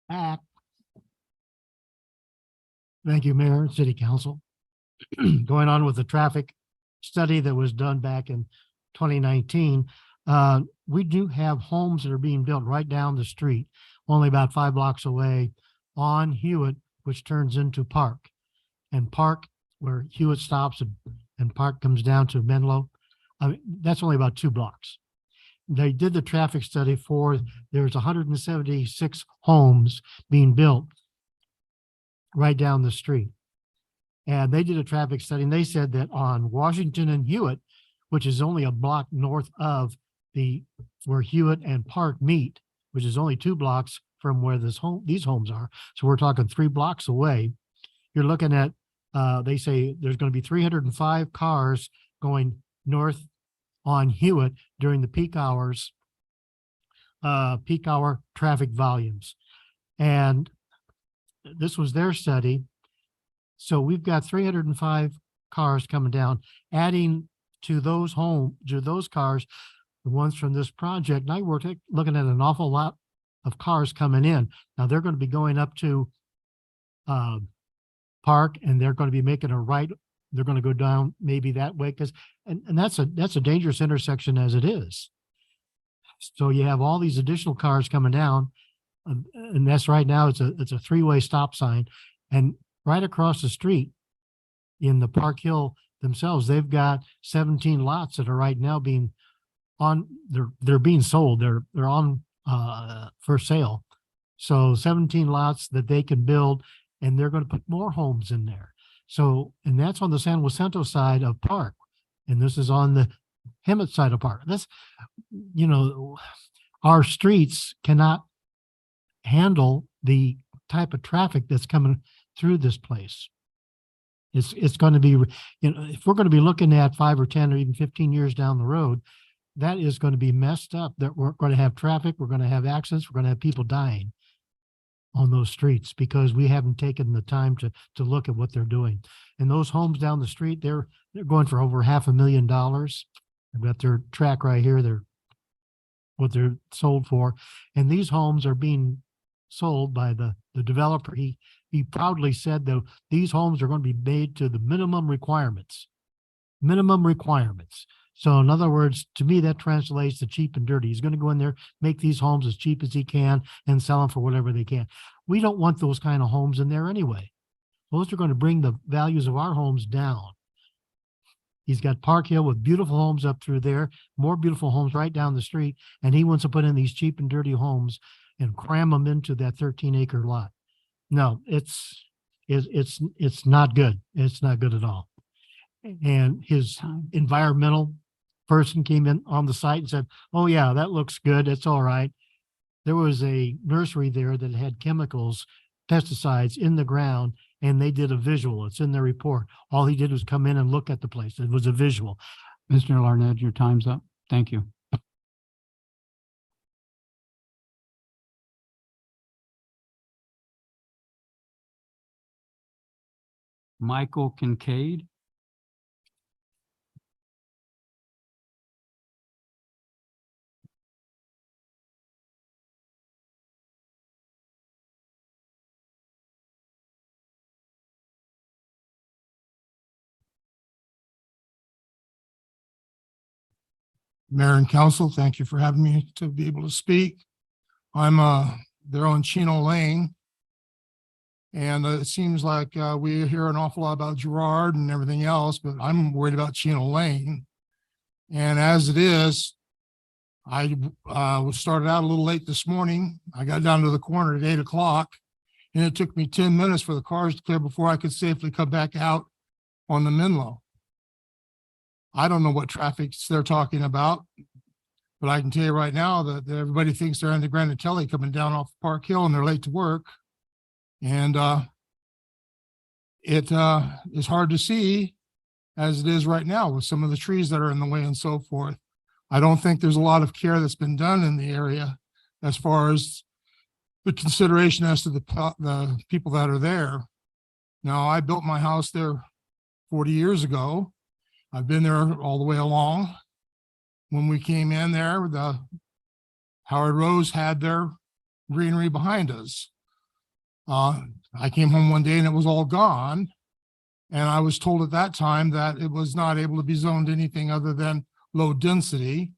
Back. Thank you, Mayor and City Council. Going on with the traffic study that was done back in 2019, we do have homes that are being built right down the street, only about 5 blocks away on Hewitt, which turns into Park. And Park, where Hewitt stops and Park comes down to Menlo, that's only about 2 blocks. They did the traffic study for, there's 176 homes being built right down the street. And they did a traffic study, and they said that on Washington and Hewitt, which is only a block north of where Hewitt and Park meet, which is only 2 blocks from where these homes are. So we're talking 3 blocks away. You're looking at, they say there's going to be 305 cars going north on Hewitt during the peak hours, peak hour traffic volumes. And this was their study. So we've got 305 cars coming down, adding to those cars, the ones from this project. And I were looking at an awful lot of cars coming in. Now they're going to be going up to Park, and they're going to be making a right. They're going to go down maybe that way, because and that's a dangerous intersection as it is. So you have all these additional cars coming down, and that's right now it's a 3-way stop sign, and right across the street in the Park Hill themselves, they've got 17 lots that are right now being on. They're being sold. They're on for sale. So 17 lots that they can build, and they're going to put more homes in there. So, and that's on the San Jacinto side of Park, and this is on the Hemet side of Park. That's, our streets cannot handle the type of traffic that's coming through this place. It's going to be, if we're going to be looking at 5 or 10 or even 15 years down the road, that is going to be messed up. That we're going to have traffic, we're going to have accidents, we're going to have people dying on those streets because we haven't taken the time to look at what they're doing. And those homes down the street, they're going for over $500,000. I've got their track right here. What they're sold for. And these homes are being sold by the developer. He proudly said, though, these homes are going to be made to the minimum requirements. Minimum requirements. So in other words, to me, that translates to cheap and dirty. He's going to go in there, make these homes as cheap as he can, and sell them for whatever they can. We don't want those kind of homes in there anyway. Those are going to bring the values of our homes down. He's got Park Hill with beautiful homes up through there, more beautiful homes right down the street, and he wants to put in these cheap and dirty homes and cram them into that 13-acre lot. No, it's not good. It's not good at all. And his environmental person came in on the site and said, oh yeah, that looks good. It's all right. There was a nursery there that had chemicals, pesticides in the ground, and they did a visual. It's in their report. All he did was come in and look at the place. It was a visual. Mr. Larned, your time's up. Thank you. Michael Kincaid. Mayor and council, thank you for having me to be able to speak. I'm there on Chino Lane. And it seems like we hear an awful lot about Girard and everything else, but I'm worried about Chino Lane. And as it is, I started out a little late this morning. I got down to the corner at 8 o'clock, and it took me 10 minutes for the cars to clear before I could safely come back out on the Menlo. I don't know what traffic they're talking about, but I can tell you right now that everybody thinks they're on the Granatelli coming down off Park Hill and they're late to work. And it is hard to see as it is right now with some of the trees that are in the way and so forth. I don't think there's a lot of care that's been done in the area as far as the consideration as to the people that are there. Now, I built my house there 40 years ago. I've been there all the way along. When we came in there, the Howard Rose had their greenery behind us. I came home one day and it was all gone. And I was told at that time that it was not able to be zoned anything other than low density.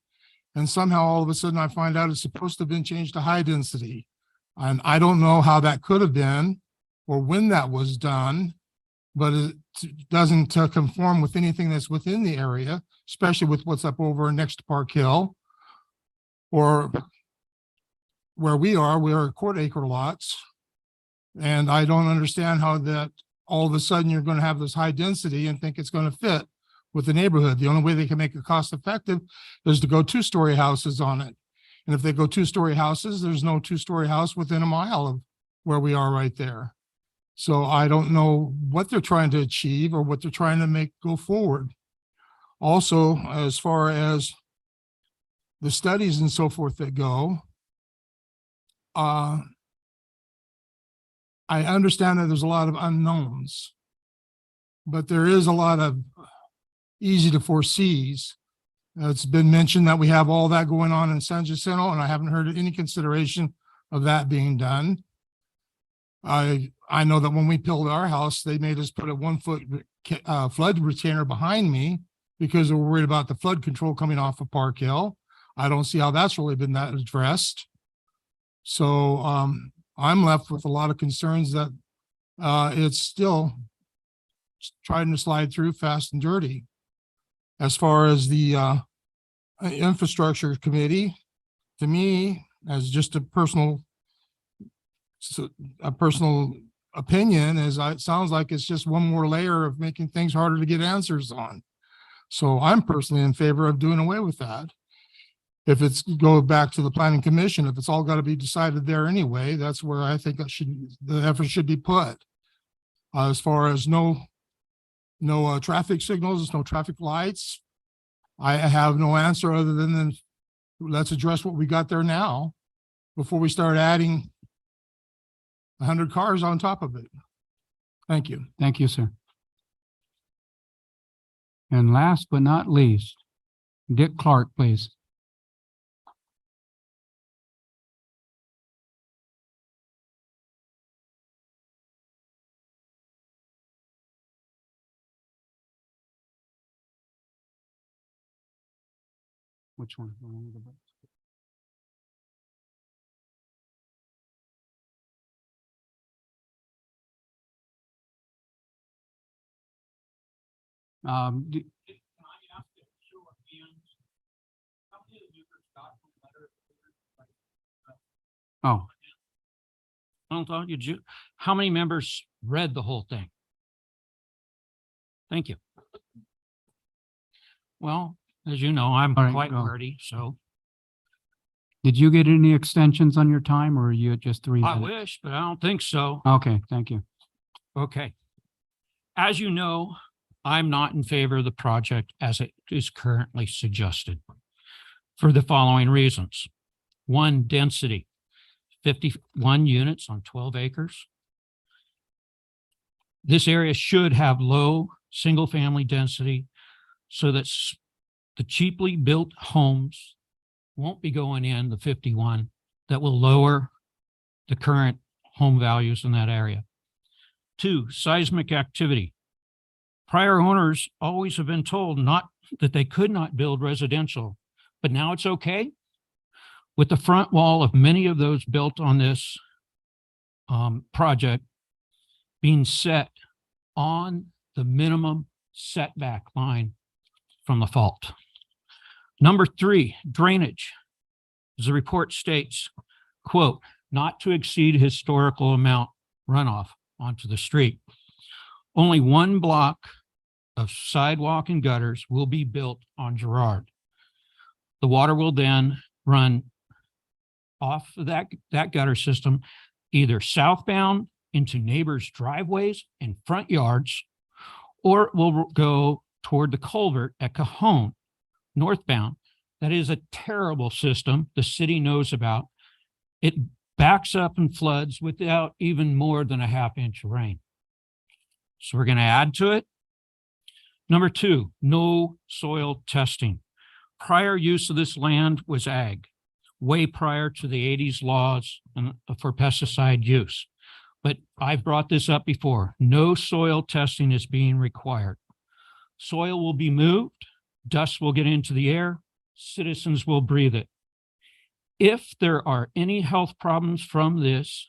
And somehow all of a sudden I find out it's supposed to have been changed to high density. And I don't know how that could have been or when that was done, but it doesn't conform with anything that's within the area, especially with what's up over next to Park Hill or where we are quarter acre lots. And I don't understand how that all of a sudden you're going to have this high density and think it's going to fit with the neighborhood. The only way they can make it cost effective is to go 2-story houses on it. And if they go 2-story houses, there's no 2-story house within a mile of where we are right there. So I don't know what they're trying to achieve or what they're trying to make go forward. Also, as far as the studies and so forth that go, I understand that there's a lot of unknowns, but there is a lot of easy to foresees. It's been mentioned that we have all that going on in San Jacinto, and I haven't heard any consideration of that being done. I know that when we built our house, they made us put a 1-foot flood retainer behind me because they were worried about the flood control coming off of Park Hill. I don't see how that's really been that addressed. So I'm left with a lot of concerns that it's still trying to slide through fast and dirty. As far as the infrastructure committee, to me, as just a personal opinion, it sounds like it's just one more layer of making things harder to get answers on. So I'm personally in favor of doing away with that. If it's go back to the planning commission, if it's all got to be decided there anyway, that's where I think the effort should be put. As far as no traffic signals, no traffic lights, I have no answer other than let's address what we got there now before we start adding 100 cars on top of it. Thank you. Thank you, sir. And last but not least, Dick Clark, please. Which one? Oh, I don't thought you, how many members read the whole thing? Thank you. Well, as you know, I'm All right, quite go. wordy, so did you get any extensions on your time or are you at just 3 I minutes? wish, but I don't think so. Okay, thank you. Okay. As you know, I'm not in favor of the project as it is currently suggested for the following reasons. One, density, 51 units on 12 acres. This area should have low single-family density so that the cheaply built homes won't be going in the 51 that will lower the current home values in that area. 2, seismic activity. Prior owners always have been told not that they could not build residential, but now it's okay. With the front wall of many of those built on this project being set on the minimum setback line from the fault. Number 3, drainage. As the report states, quote, not to exceed historical amount runoff onto the street. Only 1 block of sidewalk and gutters will be built on Girard. The water will then run off of that gutter system, either southbound into neighbors' driveways and front yards, or it will go toward the culvert at Cajon, northbound. That is a terrible system the city knows about. It backs up and floods without even more than a ½ inch of rain. So we're going to add to it. Number 2, no soil testing. Prior use of this land was ag, way prior to the 80s laws for pesticide use. But I've brought this up before. No soil testing is being required. Soil will be moved, dust will get into the air, citizens will breathe it. If there are any health problems from this,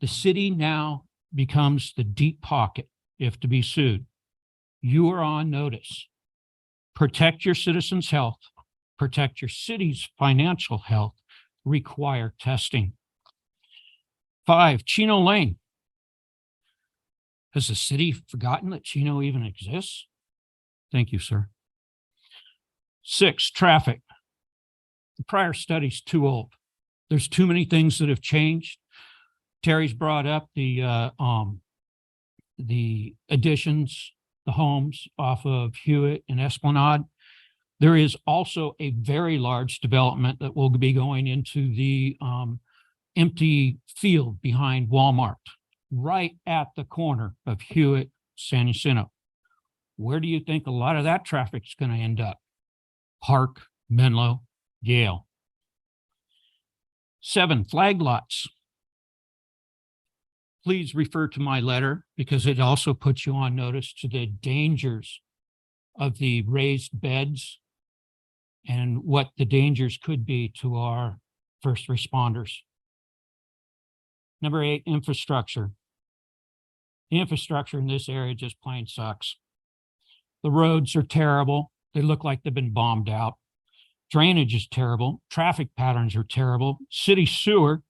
the city now becomes the deep pocket if to be sued. You are on notice. Protect your citizens' health, protect your city's financial health, require testing. 5, Chino Lane. Has the city forgotten that Chino even exists? Thank you, sir. 6, traffic. The prior study's too old. There's too many things that have changed. Terry's brought up the additions, the homes off of Hewitt and Esplanade. There is also a very large development that will be going into the empty field behind Walmart, right at the corner of Hewitt, San Jacinto. Where do you think a lot of that traffic is going to end up? Park, Menlo, Yale. 7, flag lots. Please refer to my letter because it also puts you on notice to the dangers of the raised beds and what the dangers could be to our first responders. Number 8, infrastructure. The infrastructure in this area just plain sucks. The roads are terrible. They look like they've been bombed out. Drainage is terrible. Traffic patterns are terrible. City sewer,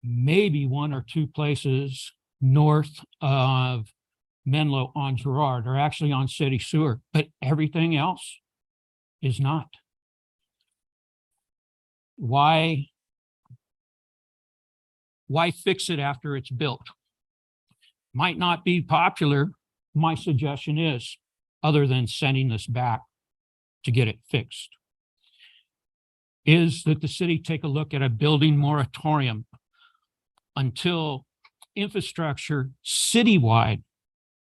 maybe 1 or 2 places north of Menlo on Girard are actually on city sewer, but everything else is not. Why fix it after it's built? Might not be popular. My suggestion is, other than sending this back to get it fixed, is that the city take a look at a building moratorium until infrastructure citywide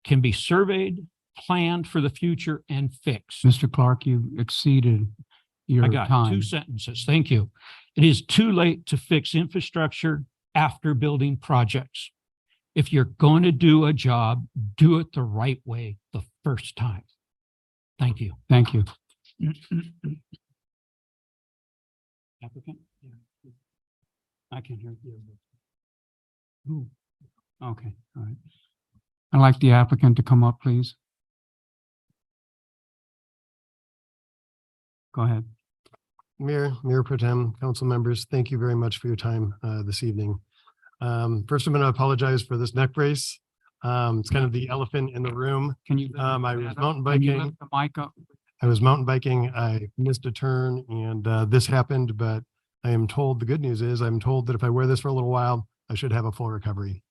can be surveyed, planned for the future, and fixed. Mr. Clark, you exceeded your I got time. 2 sentences. Thank you. It is too late to fix infrastructure after building projects. If you're going to do a job, do it the right way the first time. Thank you. Thank you. Applicant? I can hear you. Ooh. Okay, all right. I'd like the applicant to come up, please. Go ahead. Mayor Pro Tem, council members, thank you very much for your time this evening. First, I'm going to apologize for this neck brace. It's kind of the elephant in the room. Can you? I was mountain Can you biking. lift the mic up? I was mountain biking. I missed a turn and this happened, but I am told the good news is I'm told that if I wear this for a little while, I should have a full recovery.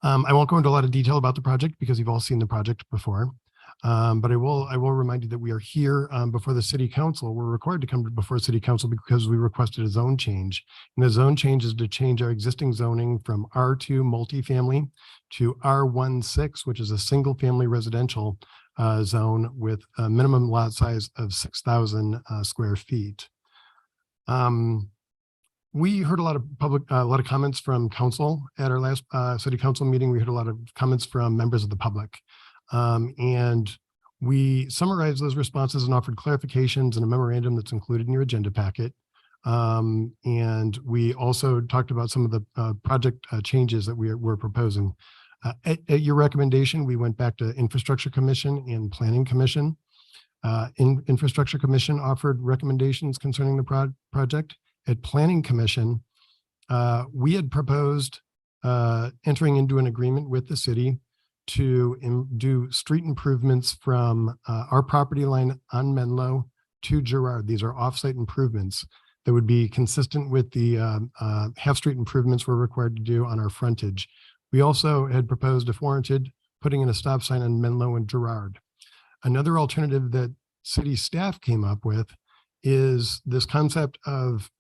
I won't go into a lot of detail about the project because you've all seen the project before. But I will remind you that we are here before the city council. We're required to come before city council because we requested a zone change. And the zone change is to change our existing zoning from R2 multifamily to R16, which is a single family residential zone with a minimum lot size of 6,000 square feet. We heard a lot of comments from council at our last city council meeting. We heard a lot of comments from members of the public. And we summarized those responses and offered clarifications in a memorandum that's included in your agenda packet. And we also talked about some of the project changes that we're proposing. At your recommendation, we went back to Infrastructure Commission and Planning Commission. Infrastructure Commission offered recommendations concerning the project. At Planning Commission, we had proposed entering into an agreement with the city to do street improvements from our property line on Menlo to Girard. These are off-site improvements that would be consistent with the half-street improvements we're required to do on our frontage. We also had proposed, if warranted, putting in a stop sign on Menlo and Girard. Another alternative that city staff came up with is this concept of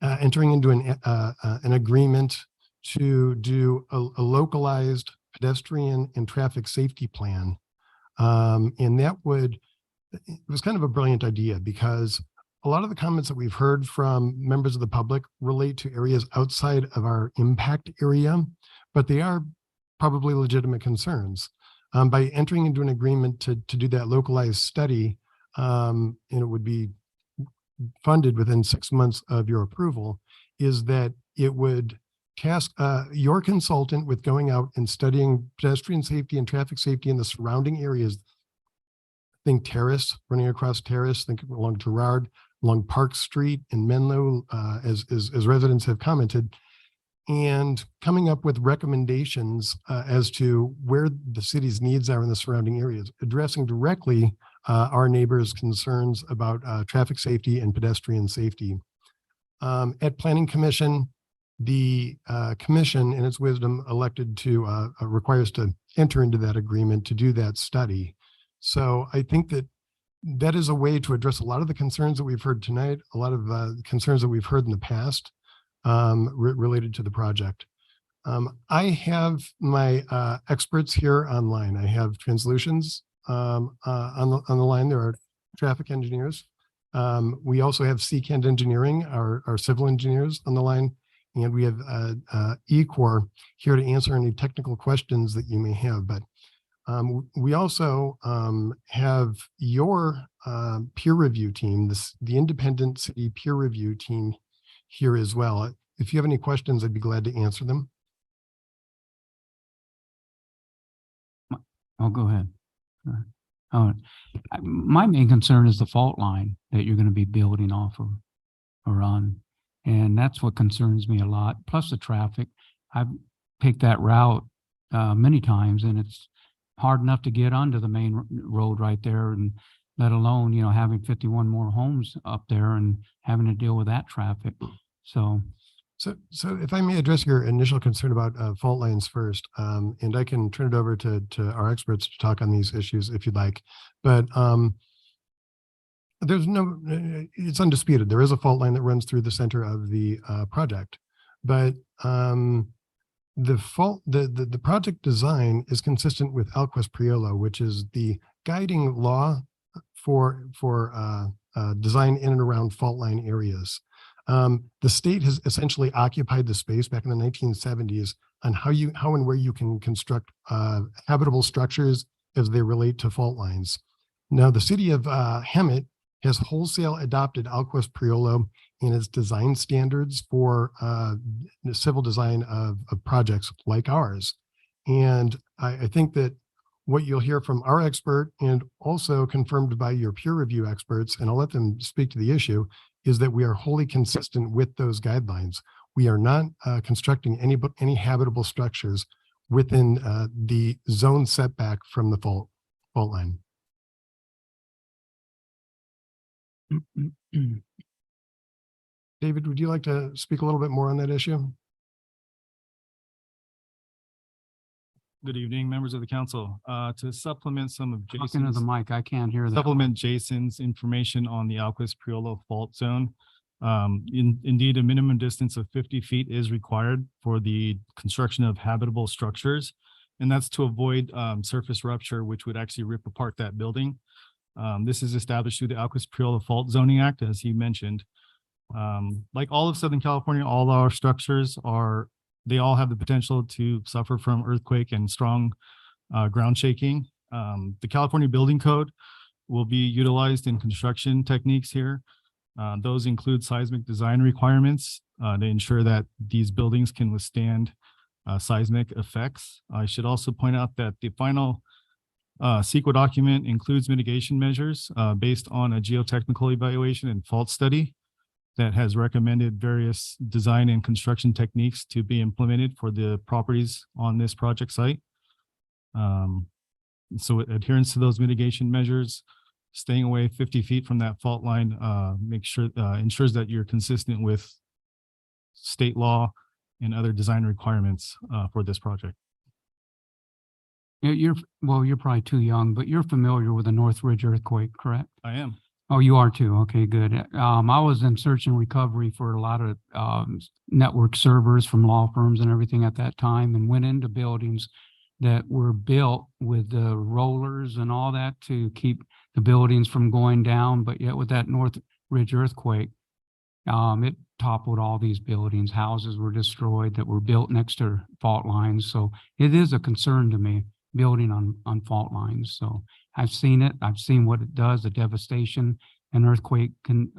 entering into an agreement to do a localized pedestrian and traffic safety plan. And that it was kind of a brilliant idea because a lot of the comments that we've heard from members of the public relate to areas outside of our impact area, but they are probably legitimate concerns. By entering into an agreement to do that localized study, and it would be funded within 6 months of your approval, is that it would task your consultant with going out and studying pedestrian safety and traffic safety in the surrounding areas. Think Terrace, running across Terrace, think along Girard, along Park Street in Menlo, as residents have commented, and coming up with recommendations as to where the city's needs are in the surrounding areas, addressing directly our neighbors' concerns about traffic safety and pedestrian safety. At Planning Commission, the commission in its wisdom elected to require us to enter into that agreement to do that study. So I think that is a way to address a lot of the concerns that we've heard tonight, a lot of concerns that we've heard in the past related to the project. I have my experts here online. I have Translutions on the line. There are traffic engineers. We also have Seacand Engineering, our civil engineers on the line. And we have ECOR here to answer any technical questions that you may have. But we also have your peer review team, the independent city peer review team here as well. If you have any questions, I'd be glad to answer them. I'll go ahead. My main concern is the fault line that you're going to be building off of or on. And that's what concerns me a lot, plus the traffic. I've picked that route many times, and it's hard enough to get onto the main road right there, and let alone, having 51 more homes up there and having to deal with that traffic. So if I may address your initial concern about fault lines first, and I can turn it over to our experts to talk on these issues if you'd like, but it's undisputed. There is a fault line that runs through the center of the project, but the project design is consistent with Alquist Priolo, which is the guiding law for design in and around fault line areas. The state has essentially occupied the space back in the 1970s on how and where you can construct habitable structures as they relate to fault lines. Now, the city of Hemet has wholesale adopted Alquist Priolo in its design standards for the civil design of projects like ours. And I think that what you'll hear from our expert and also confirmed by your peer review experts, and I'll let them speak to the issue, is that we are wholly consistent with those guidelines. We are not constructing any habitable structures within the zone setback from the fault line. David, would you like to speak a little bit more on that issue? Good evening, members of the council. To supplement some of Talking to the Jason's, mic, I can't hear that. supplement Jason's information on the Alquist Priolo fault zone. Indeed, a minimum distance of 50 feet is required for the construction of habitable structures. And that's to avoid surface rupture, which would actually rip apart that building. This is established through the Alquist Priolo Fault Zoning Act, as he mentioned. Like all of Southern California, all our structures they all have the potential to suffer from earthquake and strong ground shaking. The California Building Code will be utilized in construction techniques here. Those include seismic design requirements to ensure that these buildings can withstand seismic effects. I should also point out that the final CEQA document includes mitigation measures based on a geotechnical evaluation and fault study that has recommended various design and construction techniques to be implemented for the properties on this project site. So adherence to those mitigation measures, staying away 50 feet from that fault line, ensures that you're consistent with state law and other design requirements for this project. You're probably too young, but you're familiar with the Northridge earthquake, correct? I am. Oh, you are too. Okay, good. I was in search and recovery for a lot of network servers from law firms and everything at that time, and went into buildings that were built with the rollers and all that to keep the buildings from going down. But yet with that Northridge earthquake, it toppled all these buildings. Houses were destroyed that were built next to fault lines. So it is a concern to me, building on fault lines. So I've seen it. I've seen what it does, the devastation an earthquake can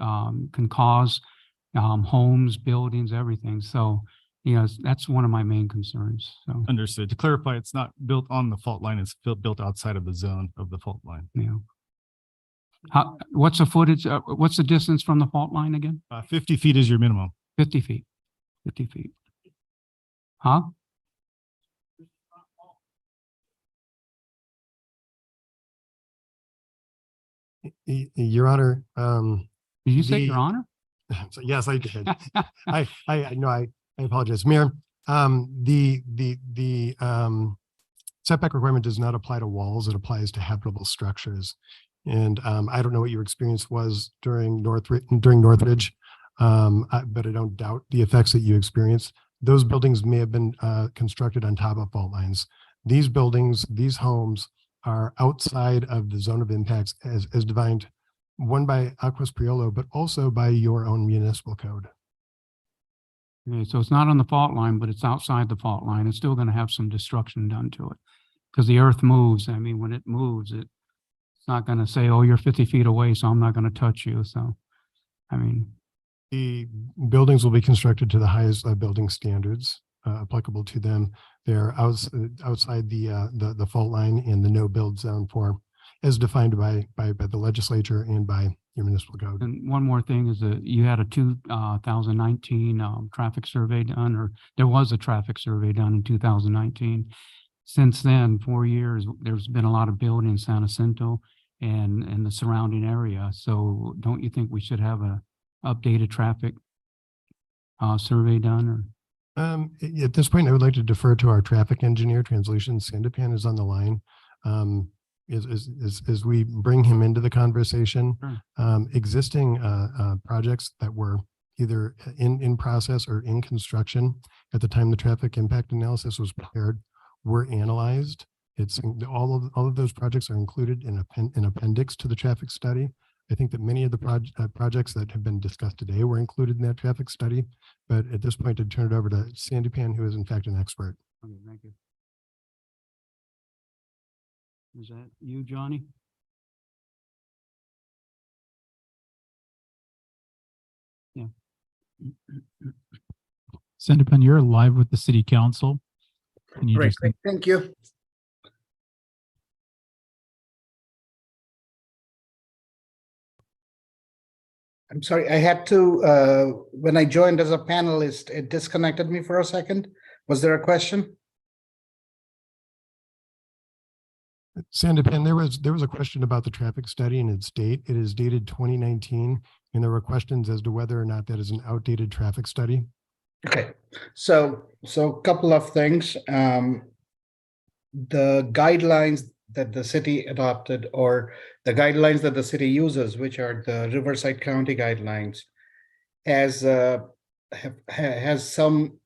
cause, homes, buildings, everything. So, that's one of my main concerns. So, Understood. To clarify, it's not built on the fault line, it's built outside of the zone of the fault line. What's the footage? What's the distance from the fault line again? 50 feet is your minimum. 50 feet. 50 feet. Huh? Your Honor. Did you say Your Honor? Yes, I did. I apologize, Mayor. The setback requirement does not apply to walls. It applies to habitable structures. And I don't know what your experience was during Northridge, but I don't doubt the effects that you experienced. Those buildings may have been constructed on top of fault lines. These buildings, these homes are outside of the zone of impacts as defined, one by Alquist Priolo, but also by your own municipal code. Okay, so it's not on the fault line, but it's outside the fault line. It's still going to have some destruction done to it because the earth moves. I mean, when it moves, it's not going to say, oh, you're 50 feet away, so I'm not going to touch you. So, I mean. The buildings will be constructed to the highest building standards applicable to them. They're outside the fault line and the no build zone for, as defined by the legislature and by your municipal code. And one more thing is that you had a 2019 traffic survey done, or there was a traffic survey done in 2019. Since then, 4 years, there's been a lot of building in San Jacinto and the surrounding area. So don't you think we should have a updated traffic survey done? Or at this point, I would like to defer to our traffic engineer. Translution Sandipan is on the line. As we bring him into the conversation, existing projects that were either in process or in construction at the time the traffic impact analysis was prepared were analyzed. It's all of those projects are included in an appendix to the traffic study. I think that many of the projects that have been discussed today were included in that traffic study, but at this point, I'd turn it over to Sandipan, who is in fact an expert. Okay, thank you. Is that you, Johnny? Yeah. Sandipan, you're live with the city council. Can you Great, just- thank you. I'm sorry, I had to, when I joined as a panelist, it disconnected me for a second. Was there a question? Sandipan, there was a question about the traffic study and its date. It is dated 2019, and there were questions as to whether or not that is an outdated traffic study. Okay, so a couple of things. the guidelines that the city adopted or the guidelines that the city uses, which are the Riverside County guidelines, has some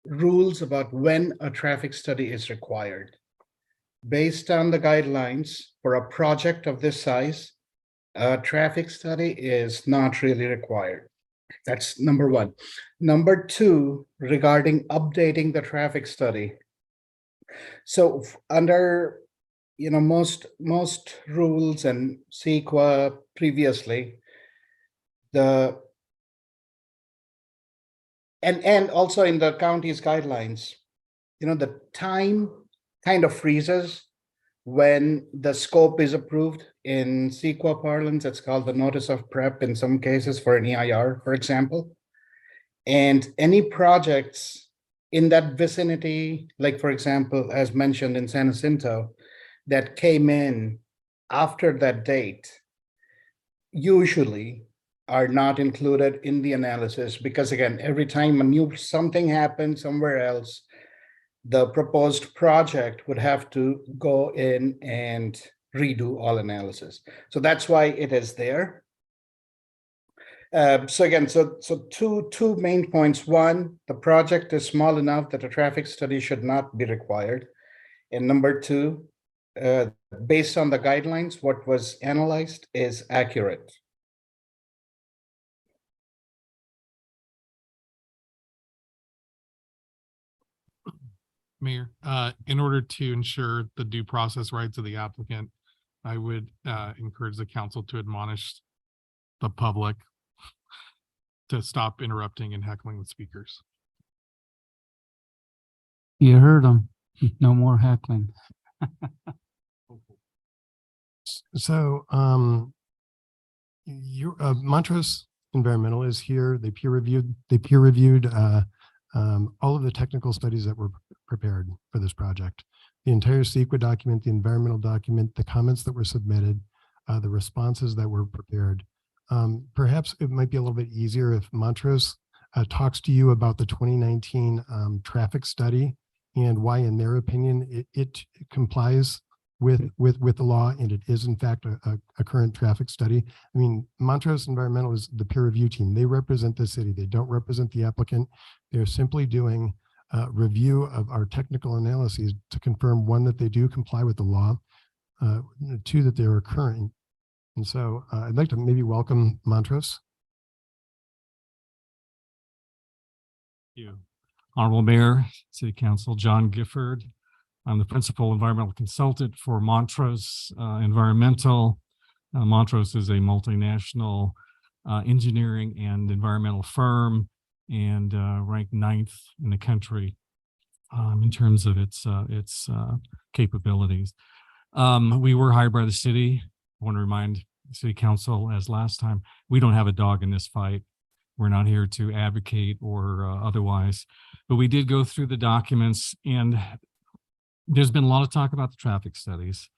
rules about when a traffic study is required. Based on the guidelines for a project of this size, a traffic study is not really required. That's number one. Number two, regarding updating the traffic study. So under, most rules and CEQA previously, and also in the county's guidelines, the time kind of freezes when the scope is approved. In CEQA parlance, it's called the notice of prep in some cases for an EIR, for example. And any projects in that vicinity, like for example, as mentioned in San Jacinto, that came in after that date, usually are not included in the analysis, because again, every time something happens somewhere else, the proposed project would have to go in and redo all analysis. So that's why it is there. So again, so two main points. One, the project is small enough that a traffic study should not be required. And number two, based on the guidelines, what was analyzed is accurate. Mayor, in order to ensure the due process rights of the applicant, I would encourage the council to admonish the public to stop interrupting and heckling the speakers. You heard them. No more heckling. So Montrose Environmental is here. They peer reviewed all of the technical studies that were prepared for this project. The entire CEQA document, the environmental document, the comments that were submitted, the responses that were prepared. Perhaps it might be a little bit easier if Montrose talks to you about the 2019 traffic study and why, in their opinion, it complies with the law, and it is in fact a current traffic study. I mean, Montrose Environmental is the peer review team. They represent the city. They don't represent the applicant. They're simply doing a review of our technical analyses to confirm, one, that they do comply with the law, two, that they're current. And so I'd like to maybe welcome Montrose. Thank you. Honorable Mayor, City Council, John Gifford. I'm the principal environmental consultant for Montrose Environmental. Montrose is a multinational engineering and environmental firm, and ranked 9th in the country in terms of its capabilities. We were hired by the city. I want to remind the City Council, as last time, we don't have a dog in this fight. We're not here to advocate or otherwise, but we did go through the documents, and there's been a lot of talk about the traffic studies.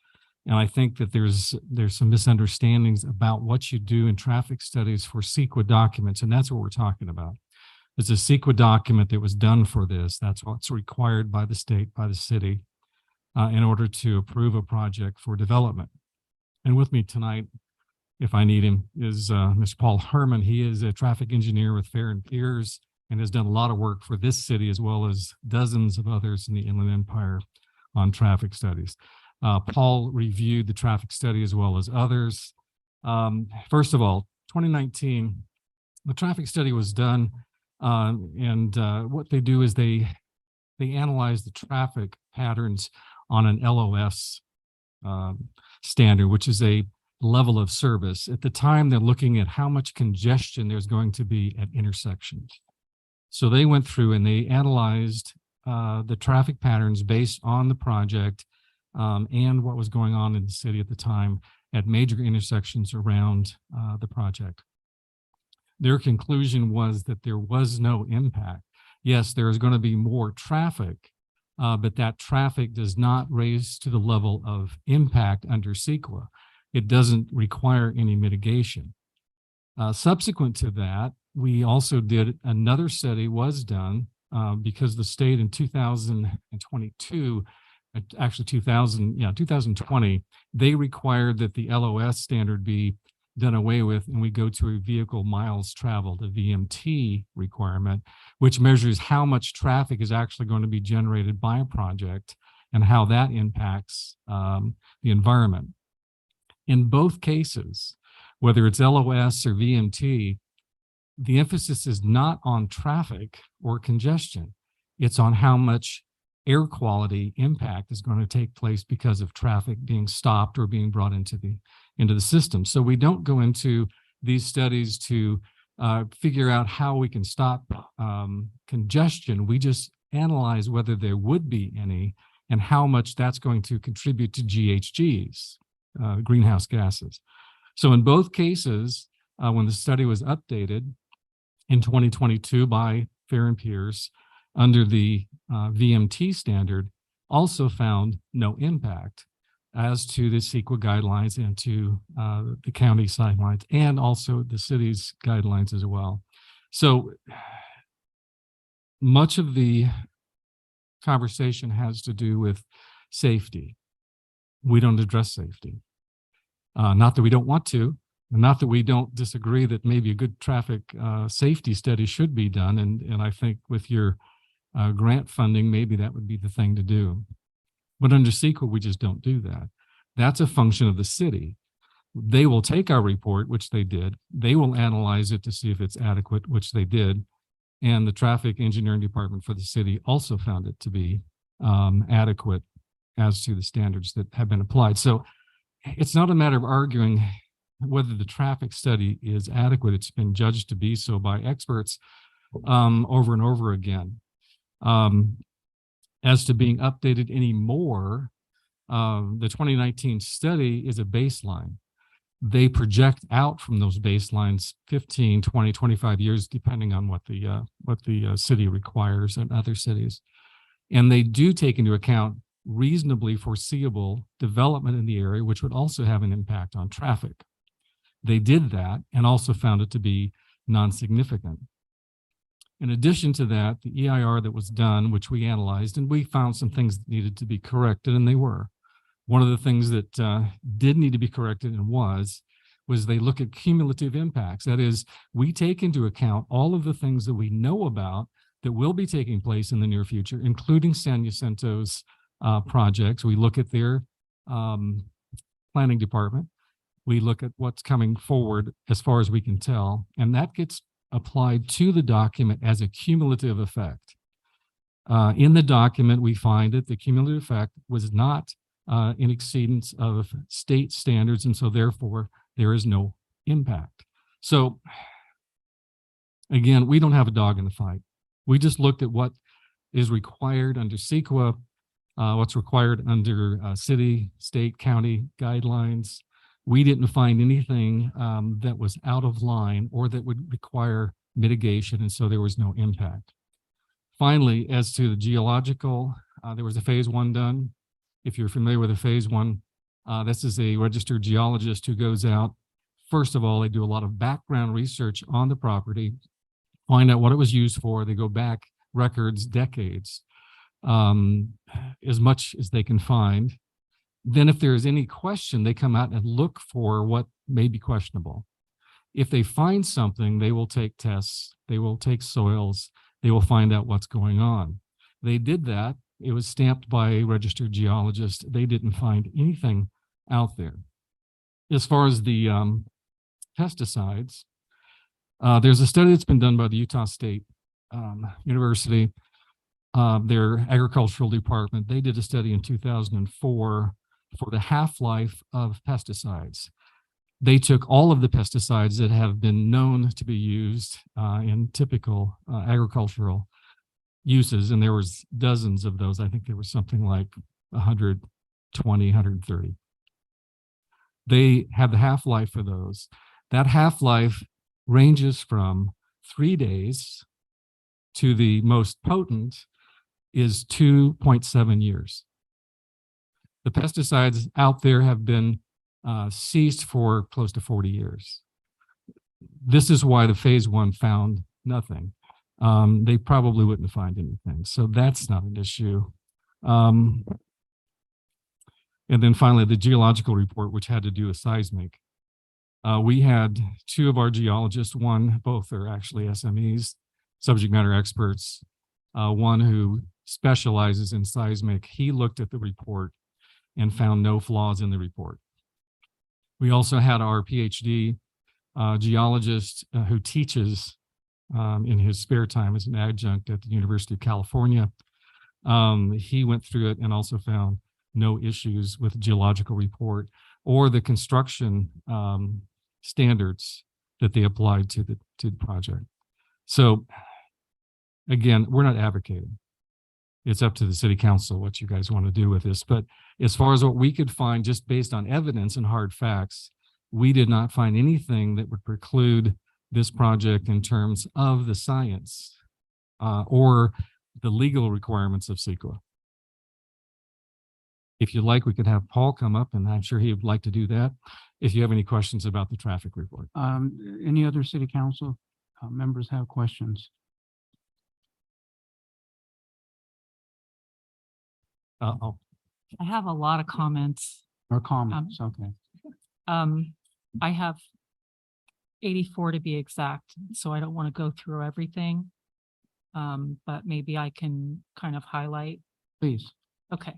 And I think that there's some misunderstandings about what you do in traffic studies for CEQA documents, and that's what we're talking about. It's a CEQA document that was done for this. That's what's required by the state, by the city, in order to approve a project for development. And with me tonight, if I need him, is Mr. Paul Herman. He is a traffic engineer with Fair and Peers and has done a lot of work for this city as well as dozens of others in the Inland Empire on traffic studies. Paul reviewed the traffic study as well as others. First of all, 2019, the traffic study was done, and what they do is they analyze the traffic patterns on an LOS standard, which is a level of service. At the time, they're looking at how much congestion there's going to be at intersections. So they went through and they analyzed the traffic patterns based on the project and what was going on in the city at the time at major intersections around the project. Their conclusion was that there was no impact. Yes, there is going to be more traffic, but that traffic does not raise to the level of impact under CEQA. It doesn't require any mitigation. Subsequent to that, we also did another study was done because the state in 2022 actually 2020, they required that the LOS standard be done away with, and we go to a vehicle miles traveled, a VMT requirement, which measures how much traffic is actually going to be generated by a project and how that impacts the environment. In both cases, whether it's LOS or VMT, the emphasis is not on traffic or congestion. It's on how much air quality impact is going to take place because of traffic being stopped or being brought into the system. So we don't go into these studies to figure out how we can stop congestion. We just analyze whether there would be any and how much that's going to contribute to GHGs, greenhouse gases. So in both cases, when the study was updated in 2022 by Fair and Peers under the VMT standard, also found no impact as to the CEQA guidelines and to the county guidelines, and also the city's guidelines as well. So much of the conversation has to do with safety. We don't address safety. Not that we don't want to, and not that we don't disagree that maybe a good traffic safety study should be done. And I think with your grant funding, maybe that would be the thing to do. But under CEQA, we just don't do that. That's a function of the city. They will take our report, which they did. They will analyze it to see if it's adequate, which they did. And the traffic engineering department for the city also found it to be adequate as to the standards that have been applied. So it's not a matter of arguing whether the traffic study is adequate. It's been judged to be so by experts over and over again. As to being updated anymore, the 2019 study is a baseline. They project out from those baselines 15, 20, 25 years, depending on what the city requires and other cities. And they do take into account reasonably foreseeable development in the area, which would also have an impact on traffic. They did that and also found it to be non-significant. In addition to that, the EIR that was done, which we analyzed, and we found some things that needed to be corrected, and they were. One of the things that did need to be corrected and was they look at cumulative impacts. That is, we take into account all of the things that we know about that will be taking place in the near future, including San Jacinto's projects. We look at their planning department. We look at what's coming forward as far as we can tell, and that gets applied to the document as a cumulative effect. In the document, we find that the cumulative effect was not in exceedance of state standards, and so therefore there is no impact. So again, we don't have a dog in the fight. We just looked at what is required under CEQA, what's required under city, state, county guidelines. We didn't find anything that was out of line or that would require mitigation, and so there was no impact. Finally, as to the geological, there was a phase 1 done. If you're familiar with a phase 1, this is a registered geologist who goes out. First of all, they do a lot of background research on the property, find out what it was used for. They go back records, decades, as much as they can find. Then if there's any question, they come out and look for what may be questionable. If they find something, they will take tests, they will take soils, they will find out what's going on. They did that. It was stamped by a registered geologist. They didn't find anything out there. As far as the pesticides, there's a study that's been done by the Utah State University, their agricultural department. They did a study in 2004 for the half-life of pesticides. They took all of the pesticides that have been known to be used in typical agricultural uses, and there was dozens of those. I think there was something like 120, 130. They have the half-life for those. That half-life ranges from 3 days to the most potent is 2.7 years. The pesticides out there have been ceased for close to 40 years. This is why the phase 1 found nothing. They probably wouldn't find anything. So that's not an issue. And then finally, the geological report, which had to do with seismic. We had two of our geologists, both are actually SMEs, subject matter experts. One who specializes in seismic, he looked at the report and found no flaws in the report. We also had our PhD geologist who teaches in his spare time as an adjunct at the University of California. He went through it and also found no issues with the geological report or the construction standards that they applied to the project. So again, we're not advocating. It's up to the city council what you guys want to do with this. But as far as what we could find, just based on evidence and hard facts, we did not find anything that would preclude this project in terms of the science or the legal requirements of CEQA. If you'd like, we could have Paul come up, and I'm sure he would like to do that if you have any questions about the traffic report. Any other city council members have questions? I have a lot of comments. Or comments, okay. I have 84 to be exact, so I don't want to go through everything. But maybe I can kind of highlight. Please. Okay,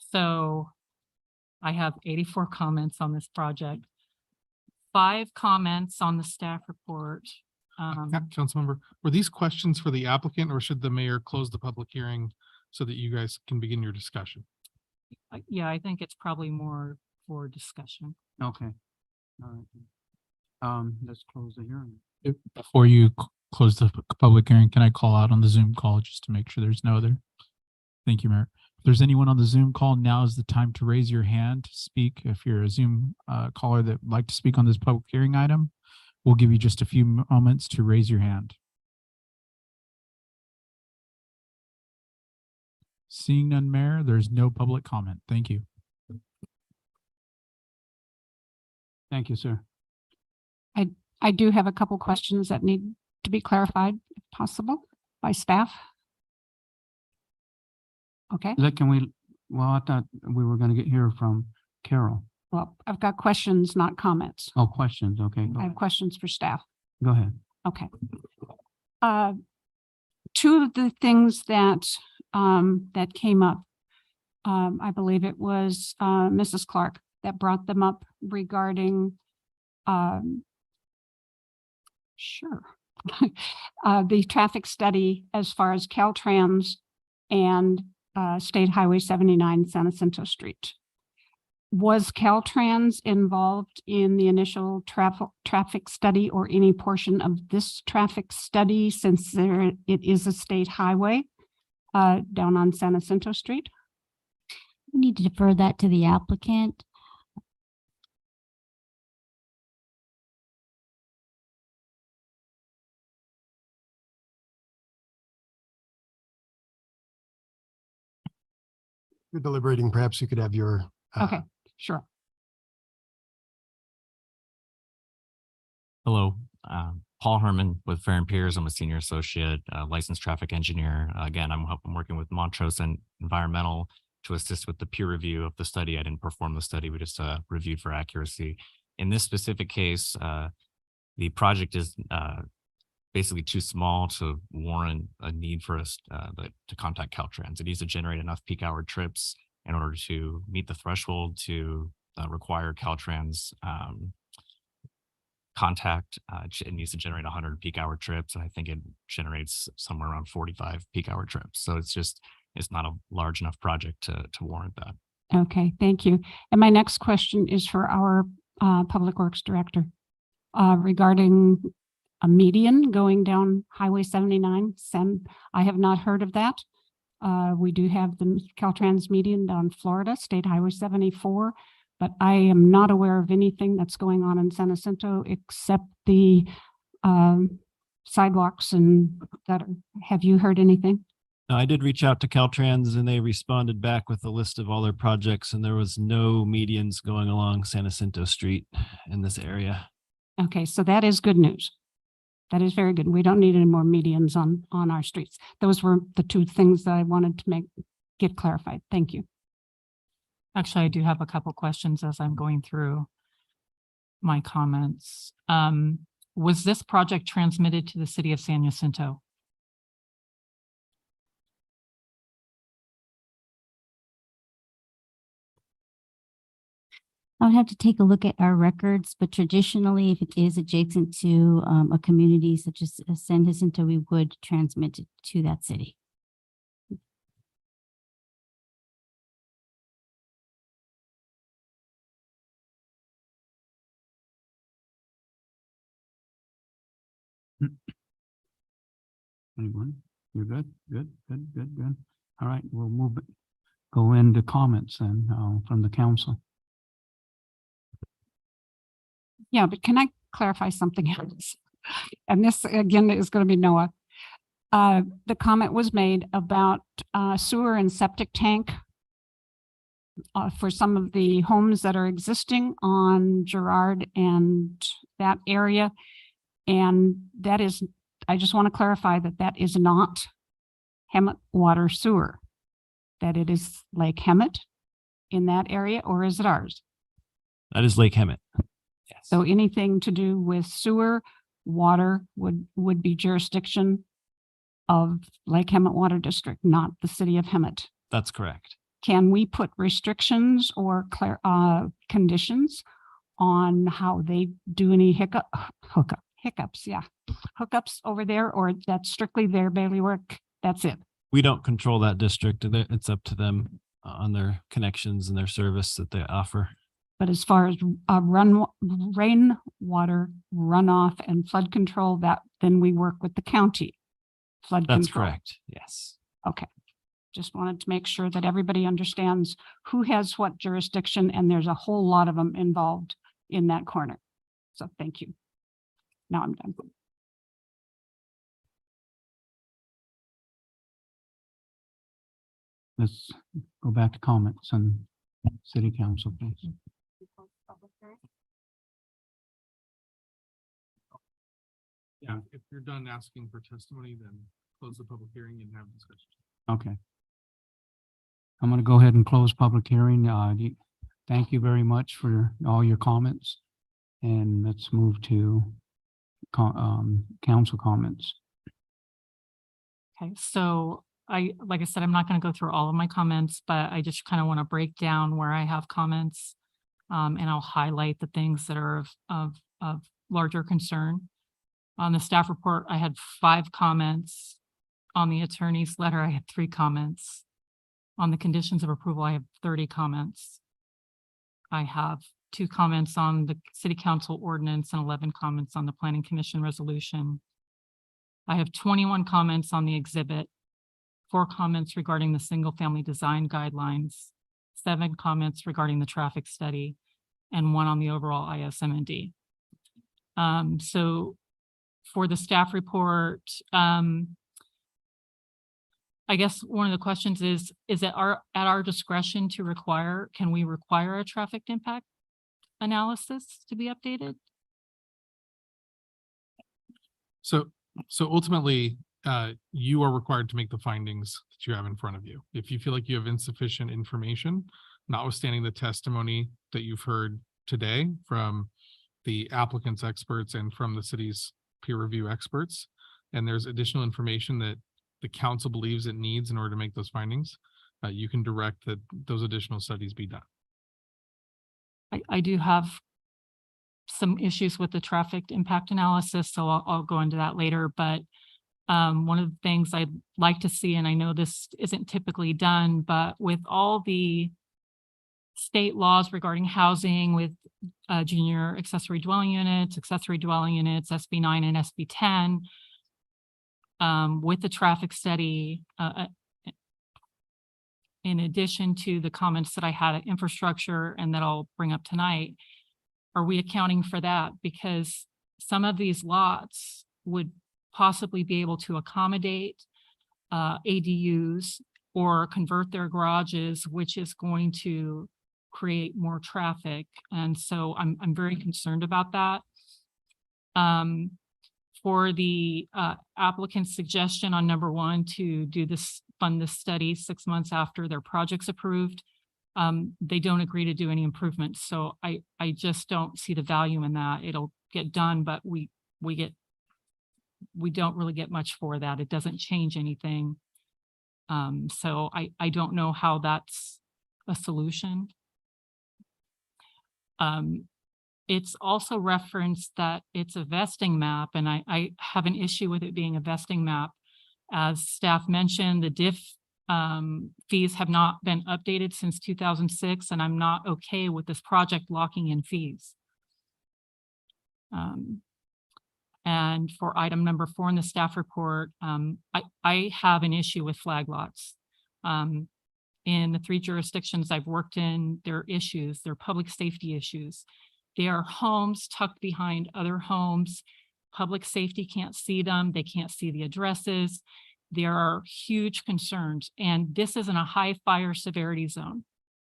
so I have 84 comments on this project. 5 comments on the staff report. Councilmember, were these questions for the applicant, or should the mayor close the public hearing so that you guys can begin your discussion? Yeah, I think it's probably more for discussion. Okay. All right. Let's close the hearing. Before you close the public hearing, can I call out on the Zoom call just to make sure there's no other? Thank you, Mayor. If there's anyone on the Zoom call, now is the time to raise your hand to speak. If you're a Zoom caller that would like to speak on this public hearing item, we'll give you just a few moments to raise your hand. Seeing none, Mayor, there's no public comment. Thank you. Thank you, sir. I do have a couple questions that need to be clarified, if possible, by staff. Okay, I thought we were going to hear from Carol. well, I've got questions, not comments. Oh, questions, okay. I have questions for staff. Go ahead. Okay. Two of the things that that came up, I believe it was Mrs. Clark that brought them up regarding the traffic study as far as Caltrans and State Highway 79 San Jacinto Street. Was Caltrans involved in the initial traffic study or any portion of this traffic study, since it is a state highway down on San Jacinto Street? We need to defer that to the applicant. You're deliberating, perhaps you could have your. Okay, sure. Hello, Paul Herman with Fair and Peers. I'm a senior associate, licensed traffic engineer. Again, I'm working with Montrose and Environmental to assist with the peer review of the study. I didn't perform the study. We just reviewed for accuracy. In this specific case, the project is basically too small to warrant a need for us to contact Caltrans. It needs to generate enough peak hour trips in order to meet the threshold to require Caltrans contact. It needs to generate 100 peak hour trips, and I think it generates somewhere around 45 peak hour trips. So it's not a large enough project to warrant that. Okay, thank you. And my next question is for our Public Works Director regarding a median going down Highway 79. I have not heard of that. We do have the Caltrans median down Florida, State Highway 74, but I am not aware of anything that's going on in San Jacinto except the sidewalks and gutter. Have you heard anything? I did reach out to Caltrans and they responded back with a list of all their projects, and there was no medians going along San Jacinto Street in this area. Okay, so that is good news. That is very good. We don't need any more medians on our streets. Those were the two things that I wanted to get clarified. Thank you. Actually, I do have a couple questions as I'm going through my comments. Was this project transmitted to the city of San Jacinto? I would have to take a look at our records, but traditionally, if it is adjacent to a community such as San Jacinto, we would transmit it to that city. Anyone? You're good? Good. All right, we'll go into comments then from the council. Yeah, but can I clarify something else? And this again is going to be Noah. The comment was made about sewer and septic tank for some of the homes that are existing on Girard and that area. And that is, I just want to clarify that that is not Hemet water sewer, that it is Lake Hemet in that area, or is it ours? That is Lake Hemet. So anything to do with sewer, water would be jurisdiction of Lake Hemet Water District, not the city of Hemet. That's correct. Can we put restrictions or conditions on how they do any hiccups over there, or that's strictly their bailiwick? That's it. We don't control that district. It's up to them on their connections and their service that they offer. But as far as rainwater runoff and flood control, that then we work with the county flood control. That's correct. Yes. Okay. Just wanted to make sure that everybody understands who has what jurisdiction, and there's a whole lot of them involved in that corner. So thank you. Now I'm done. Let's go back to comments and city council, please. Yeah, if you're done asking for testimony, then close the public hearing and have discussion. Okay. I'm going to go ahead and close public hearing. Thank you very much for all your comments. And let's move to council comments. Okay, so like I said, I'm not going to go through all of my comments, but I just kind of want to break down where I have comments. And I'll highlight the things that are of larger concern. On the staff report, I had 5 comments. On the attorney's letter, I had 3 comments. On the conditions of approval, I have 30 comments. I have 2 comments on the city council ordinance and 11 comments on the planning commission resolution. I have 21 comments on the exhibit, 4 comments regarding the single family design guidelines, 7 comments regarding the traffic study, and 1 on the overall ISMND. So for the staff report, I guess one of the questions is it at our discretion to require, can we require a traffic impact analysis to be updated? So ultimately, you are required to make the findings that you have in front of you. If you feel like you have insufficient information, notwithstanding the testimony that you've heard today from the applicant's experts and from the city's peer review experts, and there's additional information that the council believes it needs in order to make those findings, you can direct that those additional studies be done. I do have some issues with the traffic impact analysis, so I'll go into that later. But one of the things I'd like to see, and I know this isn't typically done, but with all the state laws regarding housing, with junior accessory dwelling units, SB 9 and SB 10, with the traffic study, in addition to the comments that I had at infrastructure and that I'll bring up tonight, are we accounting for that? Because some of these lots would possibly be able to accommodate ADUs or convert their garages, which is going to create more traffic. And so I'm very concerned about that. For the applicant's suggestion on number 1 to do this, fund this study 6 months after their project's approved, they don't agree to do any improvements. So I just don't see the value in that. It'll get done, but we don't really get much for that. It doesn't change anything. So I don't know how that's a solution. It's also referenced that it's a vesting map, and I have an issue with it being a vesting map. As staff mentioned, the diff fees have not been updated since 2006, and I'm not okay with this project locking in fees. And for item number 4 in the staff report, I have an issue with flag lots. In the 3 jurisdictions I've worked in, there are issues, there are public safety issues. There are homes tucked behind other homes. Public safety can't see them. They can't see the addresses. There are huge concerns, and this isn't a high fire severity zone.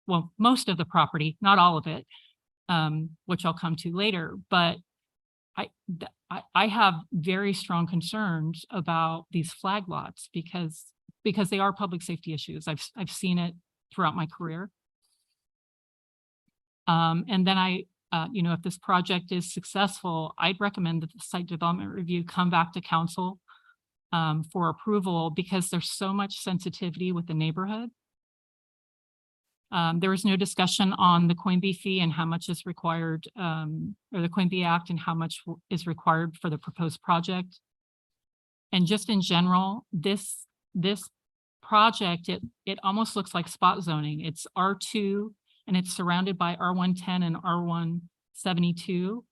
Well, most of the property, not all of it, which I'll come to later, but I have very strong concerns about these flag lots because they are public safety issues. I've seen it throughout my career. And then if this project is successful, I'd recommend that the site development review come back to council for approval because there's so much sensitivity with the neighborhood. There was no discussion on the Quimby fee and how much is required, or the Quimby Act and how much is required for the proposed project. And just in general, this project, it almost looks like spot zoning. It's R2 and it's surrounded by R110 and R172.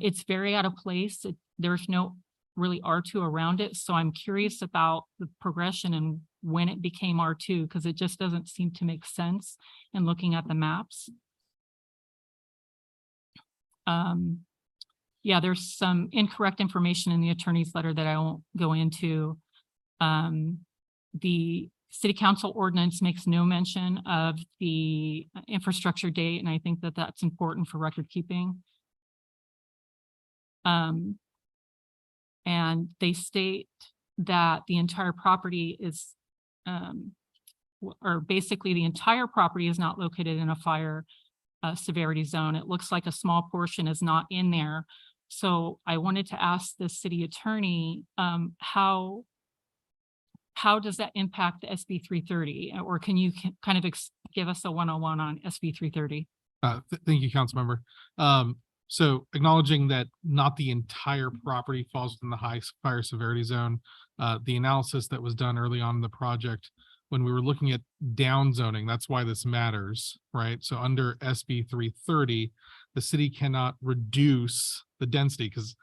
It's very out of place. There's no really R2 around it. So I'm curious about the progression and when it became R2, because it just doesn't seem to make sense in looking at the maps. Yeah, there's some incorrect information in the attorney's letter that I won't go into. The city council ordinance makes no mention of the infrastructure date, and I think that that's important for record keeping. And they state that the entire property is, or basically the entire property is not located in a fire severity zone. It looks like a small portion is not in there. So I wanted to ask the city attorney, how does that impact the SB 330? Or can you kind of give us a 101 on SB 330? Thank you, Councilmember. So acknowledging that not the entire property falls within the high fire severity zone, the analysis that was done early on in the project, when we were looking at down zoning, that's why this matters, right? So under SB 330, the city cannot reduce the density because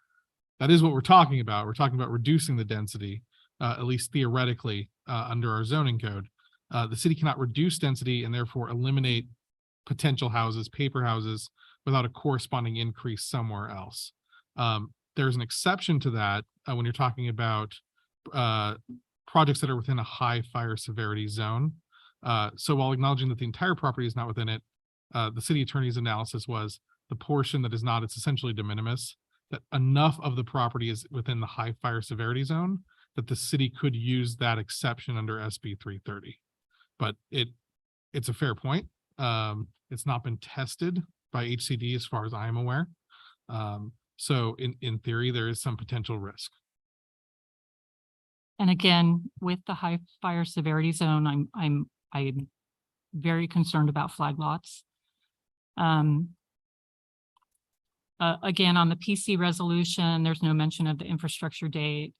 that is what we're talking about. We're talking about reducing the density, at least theoretically, under our zoning code. The city cannot reduce density and therefore eliminate potential houses, paper houses, without a corresponding increase somewhere else. There's an exception to that when you're talking about projects that are within a high fire severity zone. So while acknowledging that the entire property is not within it, the city attorney's analysis was the portion that is not, it's essentially de minimis, that enough of the property is within the high fire severity zone that the city could use that exception under SB 330. But it's a fair point. It's not been tested by HCD as far as I'm aware. So in theory, there is some potential risk. And again, with the high fire severity zone, I'm very concerned about flag lots. Again, on the PC resolution, there's no mention of the infrastructure date.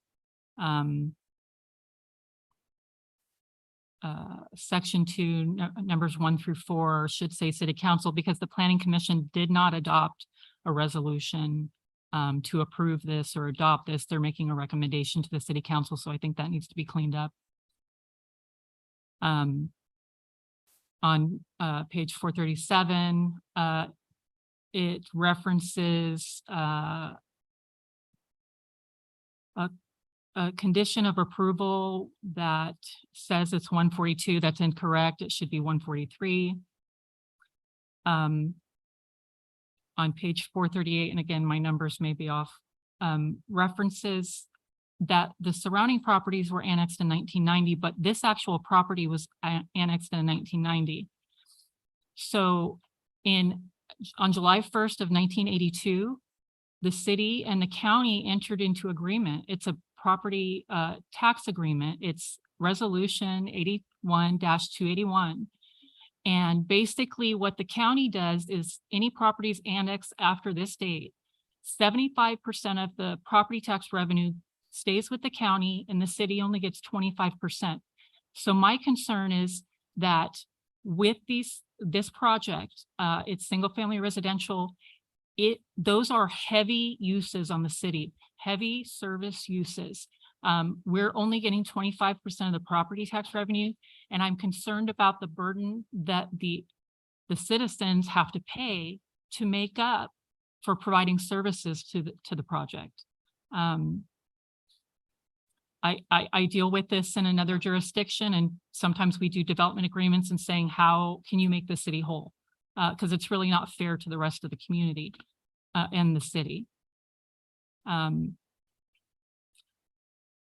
Section 2, numbers 1 through 4 should say City Council because the Planning Commission did not adopt a resolution to approve this or adopt this. They're making a recommendation to the City Council, so I think that needs to be cleaned up. On page 437, it references a condition of approval that says it's 142. That's incorrect. It should be 143. On page 438, and again, my numbers may be off, references that the surrounding properties were annexed in 1990, but this actual property was annexed in 1990. So on July 1st of 1982, the city and the county entered into agreement. It's a property tax agreement. It's resolution 81-281. And basically what the county does is any properties annexed after this date, 75% of the property tax revenue stays with the county and the city only gets 25%. So my concern is that with this project, it's single family residential. Those are heavy uses on the city, heavy service uses. We're only getting 25% of the property tax revenue, and I'm concerned about the burden that the citizens have to pay to make up for providing services to the project. I deal with this in another jurisdiction, and sometimes we do development agreements and saying, how can you make the city whole? Because it's really not fair to the rest of the community and the city.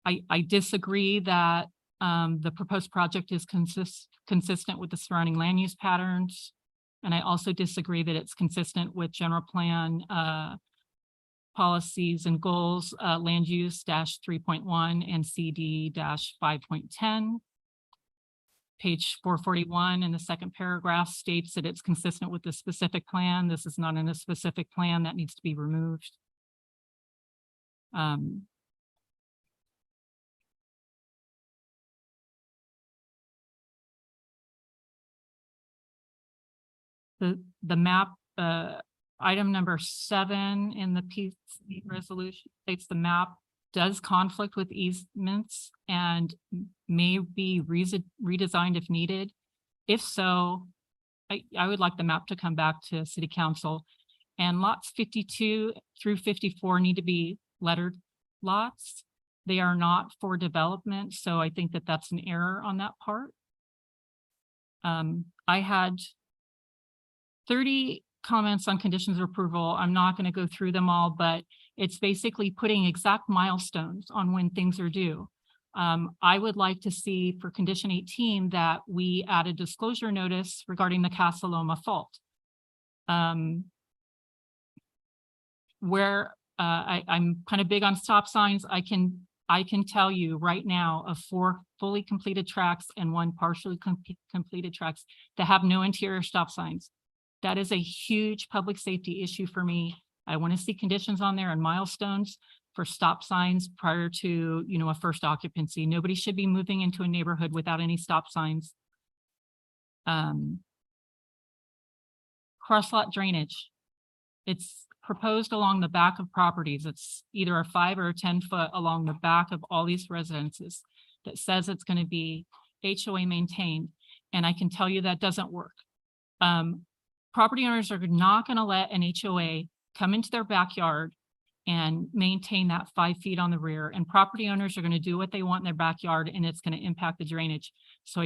I disagree that the proposed project is consistent with the surrounding land use patterns. And I also disagree that it's consistent with general plan policies and goals, land use -3.1 and CD -5.10. Page 441 in the second paragraph states that it's consistent with the specific plan. This is not in a specific plan. That needs to be removed. The map, item number 7 in the PC resolution states the map does conflict with easements and may be redesigned if needed. If so, I would like the map to come back to City Council, and lots 52 through 54 need to be lettered lots. They are not for development, so I think that that's an error on that part. I had 30 comments on conditions of approval. I'm not going to go through them all, but it's basically putting exact milestones on when things are due. I would like to see for condition 18 that we add a disclosure notice regarding the Casa Loma fault. Where I'm kind of big on stop signs, I can tell you right now of 4 fully completed tracks and 1 partially completed tracks that have no interior stop signs. That is a huge public safety issue for me. I want to see conditions on there and milestones for stop signs prior to, a first occupancy. Nobody should be moving into a neighborhood without any stop signs. Cross-lot drainage. It's proposed along the back of properties. It's either a 5 or a 10 foot along the back of all these residences that says it's going to be HOA maintained. And I can tell you that doesn't work. Property owners are not going to let an HOA come into their backyard and maintain that 5 feet on the rear. And property owners are going to do what they want in their backyard, and it's going to impact the drainage. So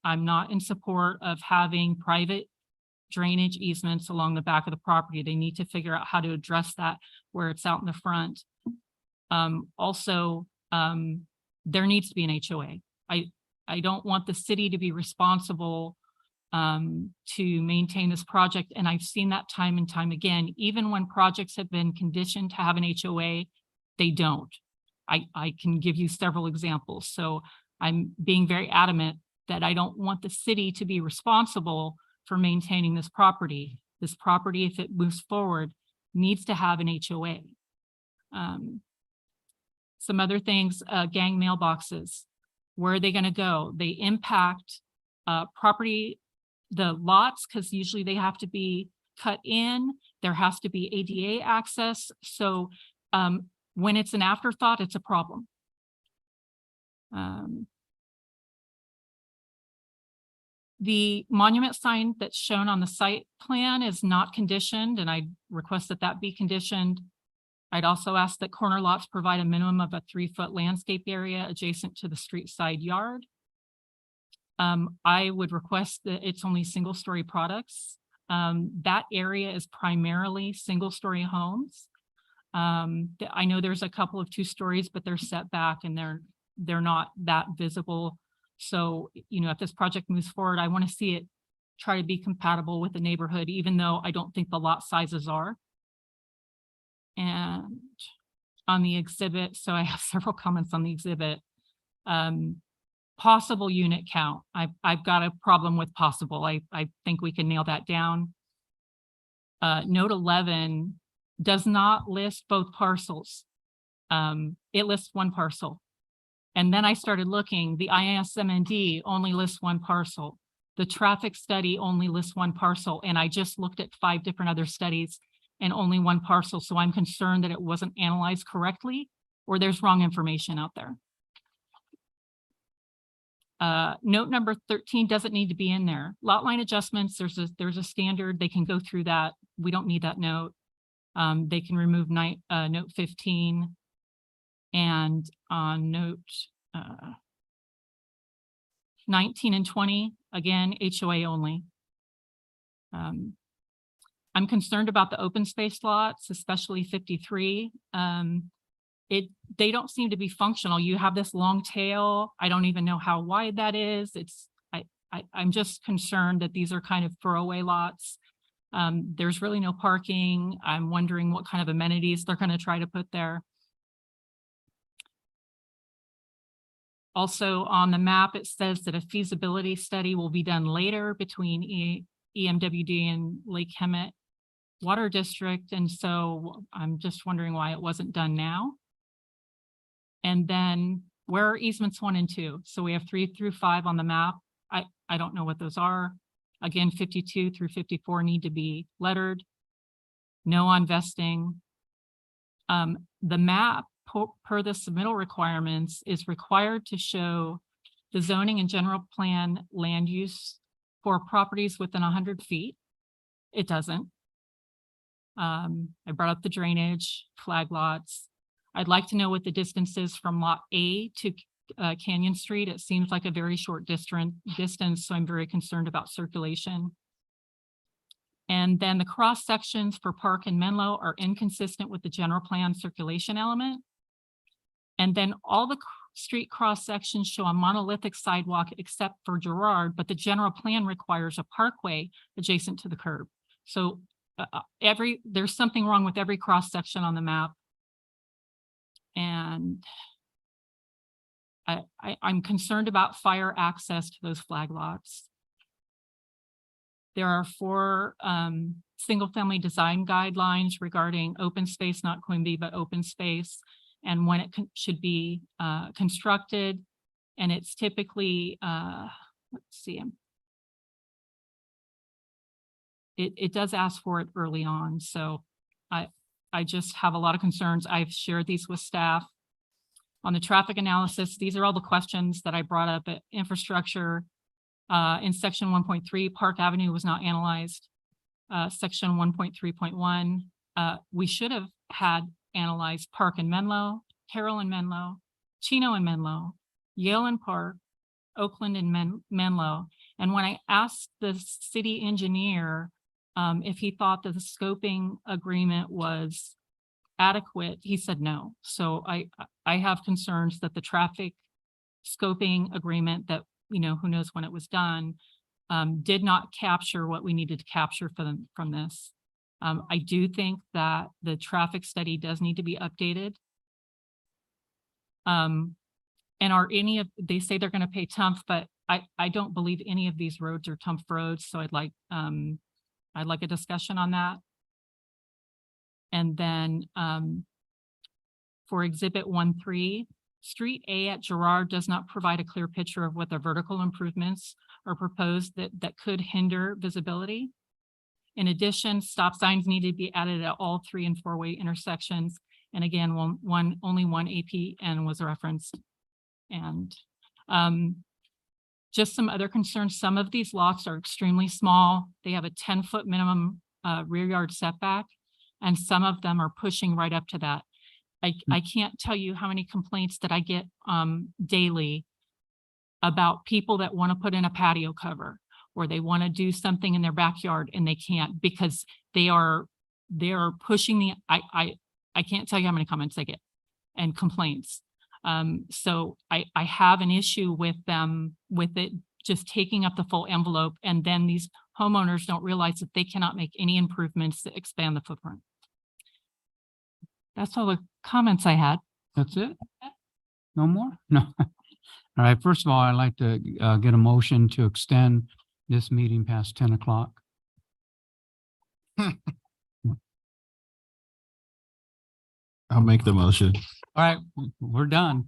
I'm not in support of having private drainage easements along the back of the property. They need to figure out how to address that where it's out in the front. Also, there needs to be an HOA. I don't want the city to be responsible to maintain this project. And I've seen that time and time again. Even when projects have been conditioned to have an HOA, they don't. I can give you several examples. So I'm being very adamant that I don't want the city to be responsible for maintaining this property. This property, if it moves forward, needs to have an HOA. Some other things, gang mailboxes. Where are they going to go? They impact property, the lots, because usually they have to be cut in. There has to be ADA access. So when it's an afterthought, it's a problem. The monument sign that's shown on the site plan is not conditioned, and I request that that be conditioned. I'd also ask that corner lots provide a minimum of a 3-foot landscape area adjacent to the street side yard. I would request that it's only single-story products. That area is primarily single-story homes. I know there's a couple of 2 stories, but they're set back and they're not that visible. So, if this project moves forward, I want to see it try to be compatible with the neighborhood, even though I don't think the lot sizes are. And on the exhibit, so I have several comments on the exhibit. Possible unit count. I've got a problem with possible. I think we can nail that down. Note 11 does not list both parcels. It lists one parcel. And then I started looking, the ISMND only lists one parcel. The traffic study only lists one parcel. And I just looked at 5 different other studies and only one parcel. So I'm concerned that it wasn't analyzed correctly or there's wrong information out there. Note number 13 doesn't need to be in there. Lot line adjustments, there's a standard. They can go through that. We don't need that note. They can remove note 15. And on note 19 and 20, again, HOA only. I'm concerned about the open space lots, especially 53. They don't seem to be functional. You have this long tail. I don't even know how wide that is. I'm just concerned that these are kind of throwaway lots. There's really no parking. I'm wondering what kind of amenities they're going to try to put there. Also on the map, it says that a feasibility study will be done later between EMWD and Lake Hemet Water District. And so I'm just wondering why it wasn't done now. And then where are easements 1 and 2? So we have 3 through 5 on the map. I don't know what those are. Again, 52 through 54 need to be lettered. No on vesting. The map per the submittal requirements is required to show the zoning and general plan land use for properties within 100 feet. It doesn't. I brought up the drainage, flag lots. I'd like to know what the distance is from lot A to Canyon Street. It seems like a very short distance, so I'm very concerned about circulation. And then the cross sections for Park and Menlo are inconsistent with the general plan circulation element. And then all the street cross sections show a monolithic sidewalk except for Girard, but the general plan requires a parkway adjacent to the curb. So there's something wrong with every cross section on the map. And I'm concerned about fire access to those flag lots. There are 4 single-family design guidelines regarding open space, not Quimby, but open space, and when it should be constructed. And it's typically, let's see, it does ask for it early on. So I just have a lot of concerns. I've shared these with staff. On the traffic analysis, these are all the questions that I brought up at infrastructure. In section 1.3, Park Avenue was not analyzed. Section 1.3.1, we should have had analyzed Park and Menlo, Carroll and Menlo, Chino and Menlo, Yale and Park, Oakland and Menlo. And when I asked the city engineer if he thought that the scoping agreement was adequate, he said no. So I have concerns that the traffic scoping agreement that, you know, who knows when it was done, did not capture what we needed to capture from this. I do think that the traffic study does need to be updated. And they say they're going to pay TUMF, but I don't believe any of these roads are TUMF roads. So I'd like a discussion on that. And then for exhibit 1.3, Street A at Girard does not provide a clear picture of what the vertical improvements are proposed that could hinder visibility. In addition, stop signs need to be added at all 3 and 4-way intersections. And again, only one APN was referenced. And just some other concerns. Some of these lots are extremely small. They have a 10-foot minimum rear yard setback, and some of them are pushing right up to that. I can't tell you how many complaints that I get daily about people that want to put in a patio cover, or they want to do something in their backyard and they can't because they are pushing the, I can't tell you how many comments I get and complaints. So I have an issue with them, with it just taking up the full envelope, and then these homeowners don't realize that they cannot make any improvements that expand the footprint. That's all the comments I had. That's it? No more? No. All right, first of all, I'd like to get a motion to extend this meeting past 10 o'clock. I'll make the motion. All right, we're done.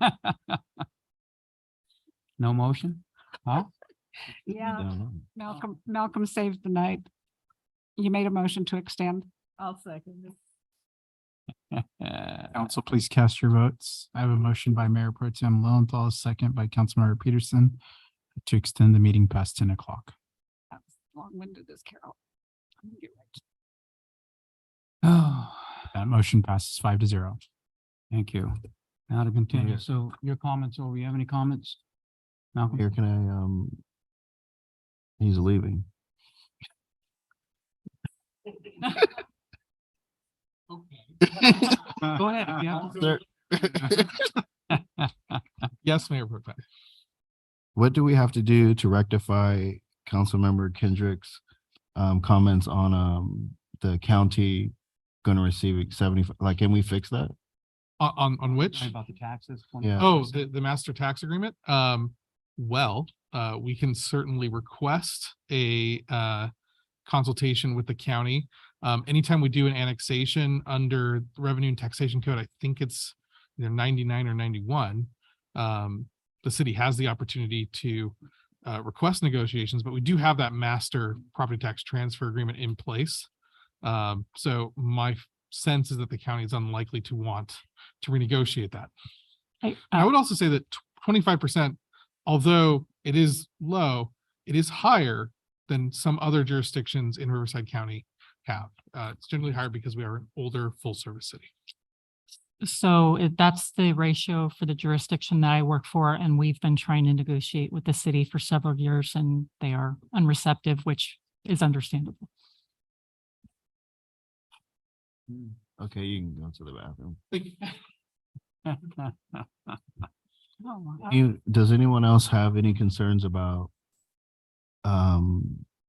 No motion? Huh? Yeah, Malcolm saved the night. You made a motion to extend. I'll second this. Council, please cast your votes. I have a motion by Mayor Pro Tem Lowenthal, a second by Councilmember Peterson to extend the meeting past 10 o'clock. That was long-winded as Carol. You're right. Oh, That motion passes 5-0. thank you. Now to continue. Yeah. So your comments, or you have any comments? Malcolm? Here, can I, he's leaving. Go ahead. Yeah. Sir, Yes, Mayor Pro Tem. what do we have to do to rectify Councilmember Kendrick's comments on the county gonna receive 70, like, can we fix that? On which? About the taxes. Yeah. Oh, the master tax agreement? Well, we can certainly request a consultation with the county. Anytime we do an annexation under the Revenue and Taxation Code, I think it's either 99 or 91. The city has the opportunity to request negotiations, but we do have that master property tax transfer agreement in place. So my sense is that the county is unlikely to want to renegotiate that. I would also say that 25%, although it is low, it is higher than some other jurisdictions in Riverside County have. It's generally higher because we are an older full-service city. So that's the ratio for the jurisdiction that I work for, and we've been trying to negotiate with the city for several years, and they are unreceptive, which is understandable. Okay, you can go to the bathroom. Does anyone else have any concerns about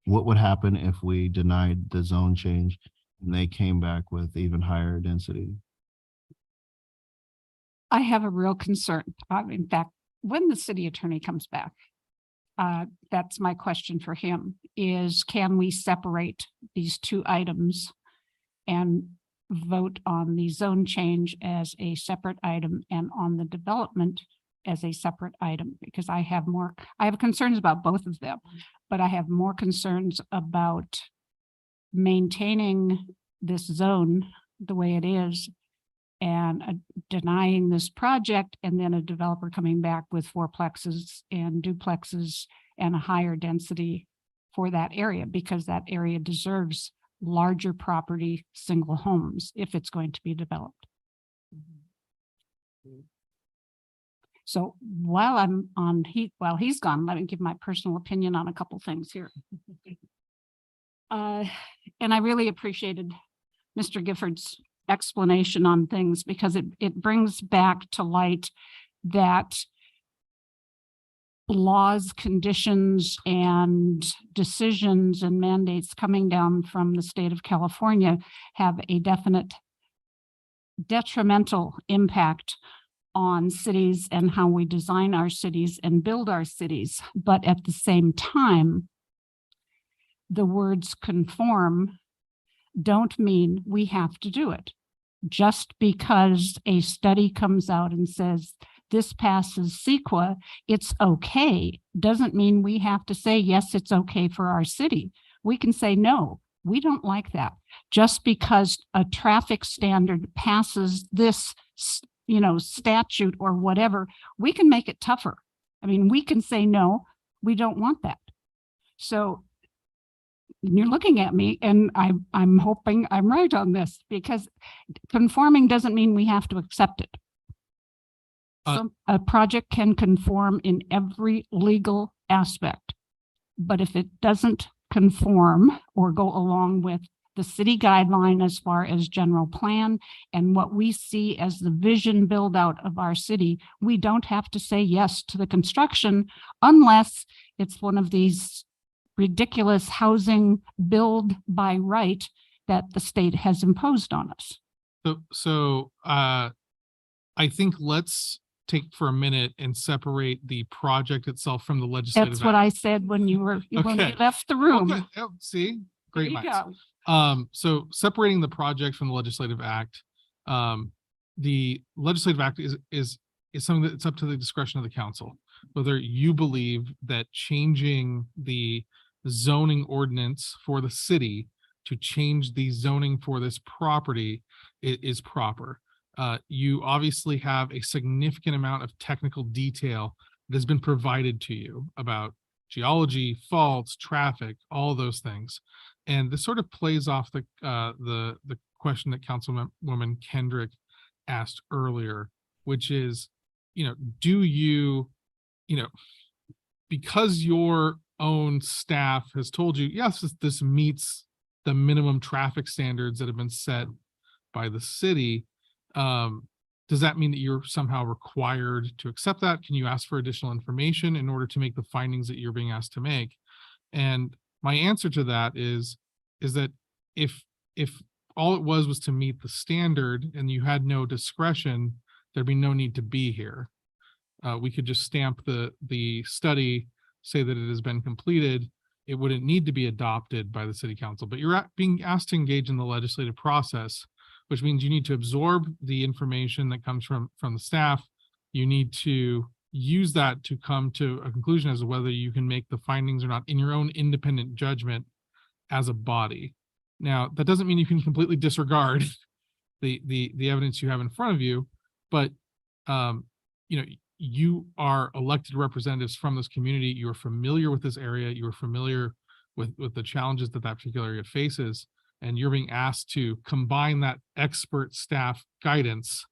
what would happen if we denied the zone change and they came back with even higher density? I have a real concern. In fact, when the city attorney comes back, that's my question for him, is can we separate these two items and vote on the zone change as a separate item and on the development as a separate item? Because I have concerns about both of them, but I have more concerns about maintaining this zone the way it is and denying this project, and then a developer coming back with fourplexes and duplexes and a higher density for that area, because that area deserves larger property, single homes, if it's going to be developed. So while he's gone, let me give my personal opinion on a couple things here. And I really appreciated Mr. Gifford's explanation on things, because it brings back to light that laws, conditions, and decisions and mandates coming down from the state of California have a definite detrimental impact on cities and how we design our cities and build our cities. But at the same time, the words conform don't mean we have to do it. Just because a study comes out and says this passes CEQA, it's okay, doesn't mean we have to say, yes, it's okay for our city. We can say, no, we don't like that. Just because a traffic standard passes this, statute or whatever, we can make it tougher. I mean, we can say, no, we don't want that. So you're looking at me and I'm hoping I'm right on this, because conforming doesn't mean we have to accept it. A project can conform in every legal aspect, but if it doesn't conform or go along with the city guideline as far as general plan and what we see as the vision build out of our city, we don't have to say yes to the construction unless it's one of these ridiculous housing build by right that the state has imposed on us. I think let's take for a minute and separate the project itself from the legislative. That's what I said when when you Okay. left the room. Okay. Oh, see, There great you minds. go. So separating the project from the legislative act, the legislative act is something that's up to the discretion of the council. Whether you believe that changing the zoning ordinance for the city to change the zoning for this property is proper. You obviously have a significant amount of technical detail that has been provided to you about geology, faults, traffic, all those things. And this sort of plays off the question that Councilwoman Kendrick asked earlier, which is, do you, because your own staff has told you, yes, this meets the minimum traffic standards that have been set by the city, does that mean that you're somehow required to accept that? Can you ask for additional information in order to make the findings that you're being asked to make? And my answer to that is that if all it was to meet the standard and you had no discretion, there'd be no need to be here. We could just stamp the study, say that it has been completed. It wouldn't need to be adopted by the city council, but you're being asked to engage in the legislative process, which means you need to absorb the information that comes from the staff. You need to use that to come to a conclusion as to whether you can make the findings or not in your own independent judgment as a body. Now, that doesn't mean you can completely disregard the evidence you have in front of you, but you are elected representatives from this community. You are familiar with this area. You are familiar with the challenges that particular area faces. And you're being asked to combine that expert staff guidance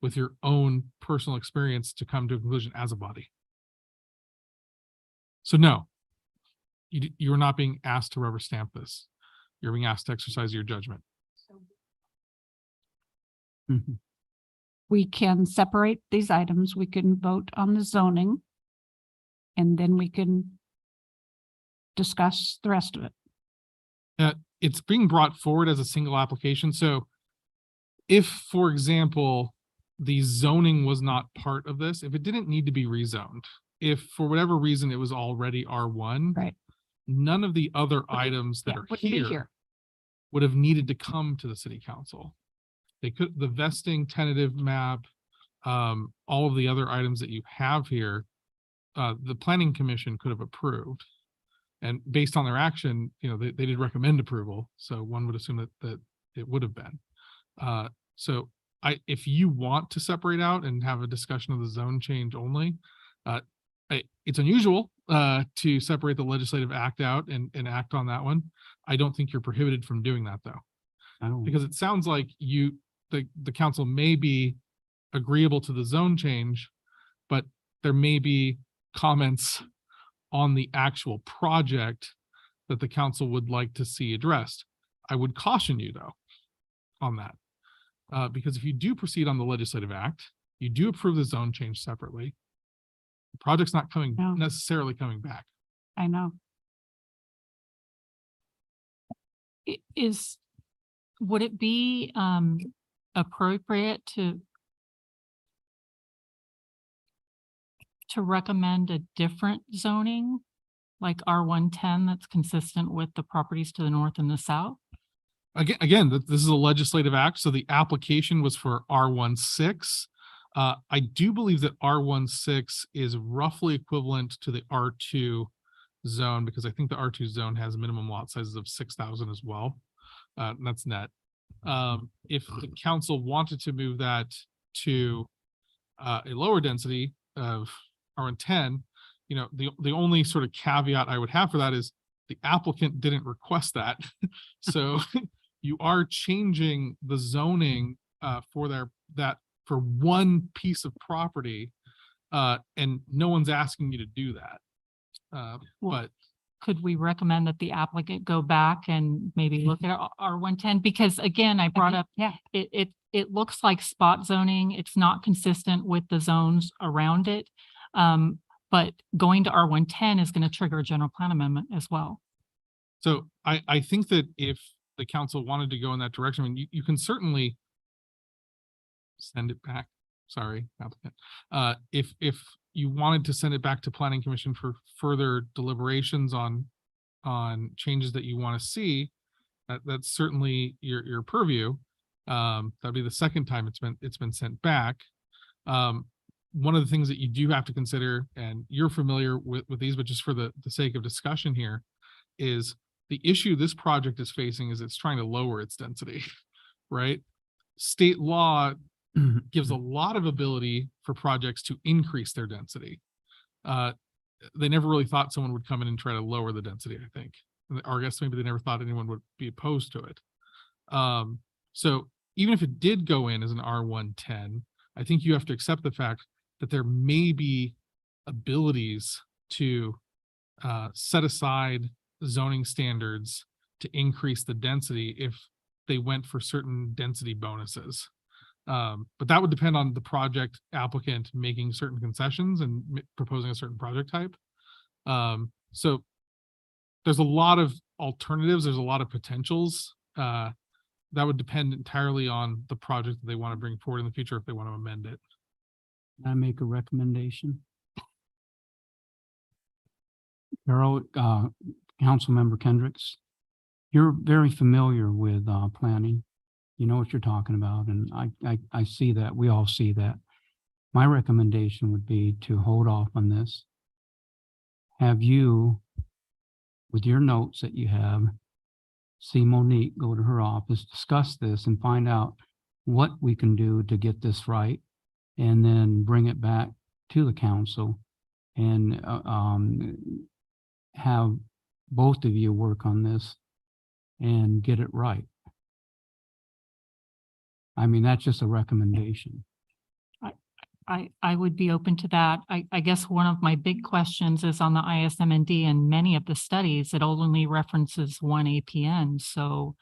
with your own personal experience to come to a conclusion as a body. So no, you're not being asked to rubber stamp this. You're being asked to exercise your judgment. We can separate these items. We can vote on the zoning. And then we can discuss the rest of it. It's being brought forward as a single application. So if, for example, the zoning was not part of this, if it didn't need to be rezoned, if for whatever reason it was already R1, right, none of the other items that are here would have needed to come to the city council. They could, the vesting tentative map, all of the other items that you have here, the planning commission could have approved. And based on their action, they did recommend approval. So one would assume that it would have been. So if you want to separate out and have a discussion of the zone change only, it's unusual to separate the legislative act out and act on that one. I don't think you're prohibited from doing that though. Because it sounds like the council may be agreeable to the zone change, but there may be comments on the actual project that the council would like to see addressed. I would caution you though on that, because if you do proceed on the legislative act, you do approve the zone change separately. The project's not necessarily coming back. I know. Would it be appropriate to recommend a different zoning, like R110, that's consistent with the properties to the north and the south? Again, this is a legislative act, so the application was for R16. I do believe that R16 is roughly equivalent to the R2 zone, because I think the R2 zone has minimum lot sizes of 6,000 as well. That's net. If the council wanted to move that to a lower density of R110, the only sort of caveat I would have for that is the applicant didn't request that. So you are changing the zoning for one piece of property, and no one's asking you to do that. But could we recommend that the applicant go back and maybe look at R110? Because again, I brought up, it looks like spot zoning. It's not consistent with the zones around it. But going to R110 is going to trigger a general plan amendment as well. So I think that if the council wanted to go in that direction, I mean, you can certainly send it back. Sorry, applicant. If you wanted to send it back to planning commission for further deliberations on changes that you want to see, that's certainly your purview. That'd be the second time it's been sent back. One of the things that you do have to consider, and you're familiar with these, but just for the sake of discussion here, is the issue this project is facing is it's trying to lower its density, right? State law gives a lot of ability for projects to increase their density. They never really thought someone would come in and try to lower the density, I think. Or I guess maybe they never thought anyone would be opposed to it. So even if it did go in as an R110, I think you have to accept the fact that there may be abilities to set aside zoning standards to increase the density if they went for certain density bonuses. But that would depend on the project applicant making certain concessions and proposing a certain project type. So there's a lot of alternatives. There's a lot of potentials. That would depend entirely on the project that they want to bring forward in the future if they want to amend it. Can I make a recommendation? Carol, Councilmember Kendricks, you're very familiar with planning. You know what you're talking about, and I see that. We all see that. My recommendation would be to hold off on this. Have you, with your notes that you have, see Monique, go to her office, discuss this and find out what we can do to get this right, and then bring it back to the council and have both of you work on this and get it right. I mean, that's just a recommendation. I would be open to that. I guess one of my big questions is on the ISMND, and many of the studies, it only references one APN. So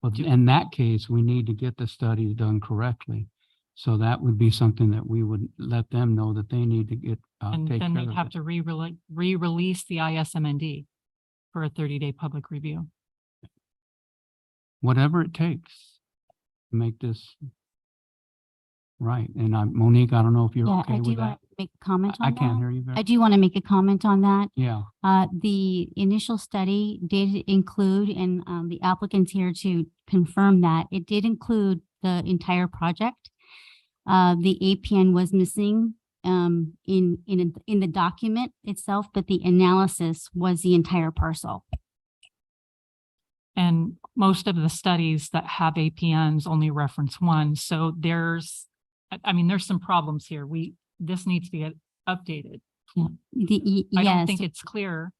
Well, in that case, we need to get the study done correctly. So that would be something that we would let them know that they need to get, and take then care they'd of have it. to re-release the ISMND for a 30-day public review. Whatever it takes to make this right. And Monique, I don't know if you're Yeah, okay I do with that. want to make a comment on I that. can't hear you very. I do want to make a comment on that. Yeah. The initial study did include, and the applicant's here to confirm that, it did include the entire project. The APN was missing in the document itself, but the analysis was the entire parcel. And most of the studies that have APNs only reference one. So there's some problems here. This needs to get updated. Yeah. I don't Yes. think it's clear.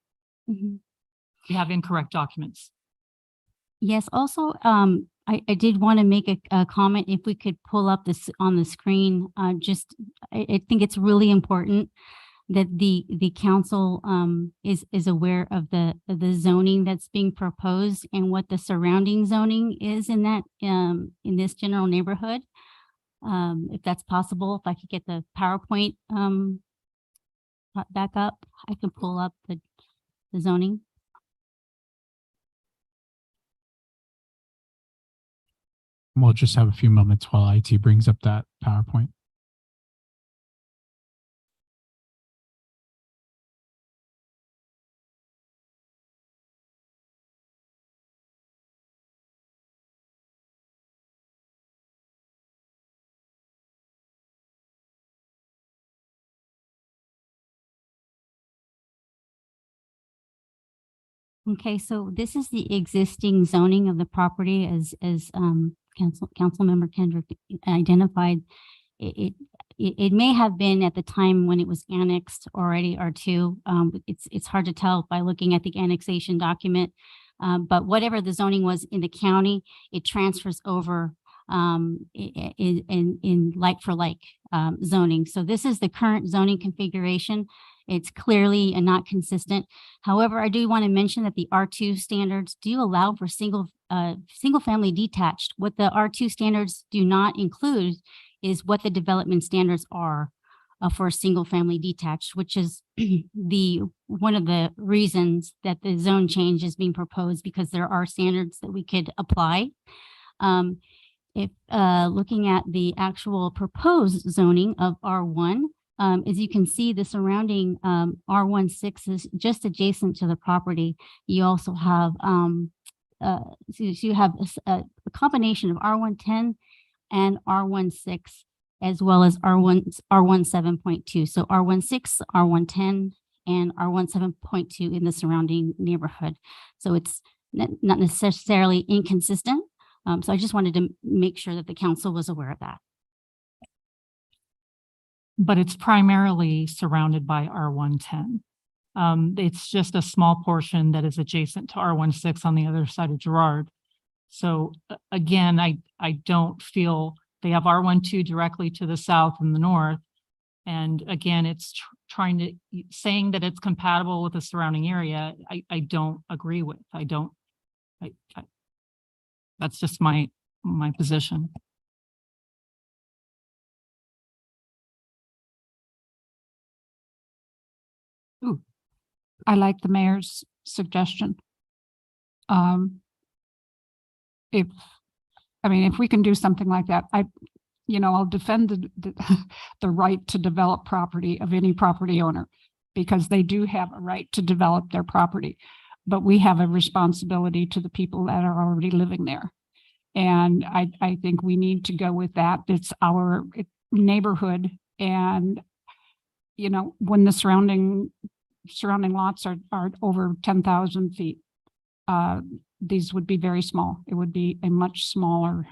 Mhm. We have incorrect documents. Yes, also, I did want to make a comment, if we could pull up this on the screen, I think it's really important that the council is aware of the zoning that's being proposed and what the surrounding zoning is in that in this general neighborhood. If that's possible, if I could get the PowerPoint back up, I can pull up the zoning. We'll just have a few moments while IT brings up that PowerPoint. Okay, so this is the existing zoning of the property as Councilmember Kendrick identified. It may have been at the time when it was annexed already R2. It's hard to tell by looking at the annexation document. But whatever the zoning was in the county, it transfers over in like for like zoning. So this is the current zoning configuration. It's clearly not consistent. However, I do want to mention that the R2 standards do allow for single family detached. What the R2 standards do not include is what the development standards are for a single family detached, which is one of the reasons that the zone change is being proposed, because there are standards that we could apply. If looking at the actual proposed zoning of R1, as you can see, the surrounding R16 is just adjacent to the property. You also have so you have a combination of R110 and R16, as well as R17.2. So R16, R110, and R17.2 in the surrounding neighborhood. So it's not necessarily inconsistent. So I just wanted to make sure that the council was aware of that. But it's primarily surrounded by R110. It's just a small portion that is adjacent to R16 on the other side of Girard. So again, I don't feel they have R12 directly to the south and the north. And again, it's saying that it's compatible with the surrounding area. I don't agree with. That's just my position. Ooh, I like the mayor's suggestion. If we can do something like that, I'll defend the right to develop property of any property owner, because they do have a right to develop their property, but we have a responsibility to the people that are already living there. And I think we need to go with that. It's our neighborhood, and when the surrounding lots are over 10,000 feet, these would be very small. It would be a much smaller,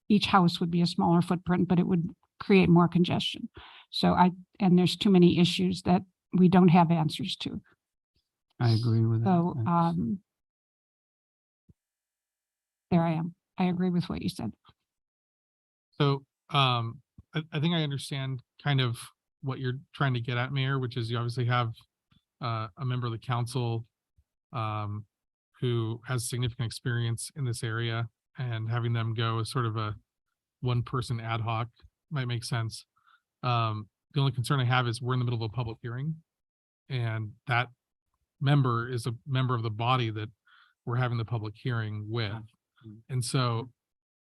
each house would be a smaller footprint, but it would create more congestion. So and there's too many issues that we don't have answers to. I agree with that. So there I am. I agree with what you said. So I think I understand kind of what you're trying to get at, Mayor, which is you obviously have a member of the council who has significant experience in this area, and having them go as sort of a one-person ad hoc might make sense. The only concern I have is we're in the middle of a public hearing, and that member is a member of the body that we're having the public hearing with. And so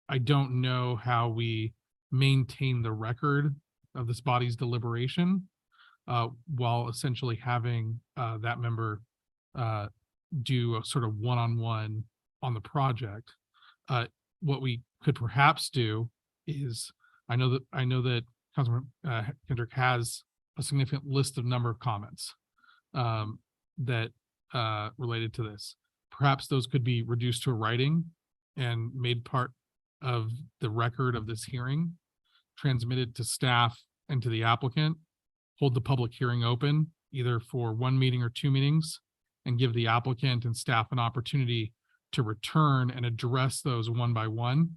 I don't know how we maintain the record of this body's deliberation while essentially having that member do a sort of one-on-one on the project. What we could perhaps do is, I know that Councilman Kendrick has a significant list of number of comments that related to this. Perhaps those could be reduced to a writing and made part of the record of this hearing, transmitted to staff and to the applicant, hold the public hearing open either for one meeting or two meetings, and give the applicant and staff an opportunity to return and address those one by one.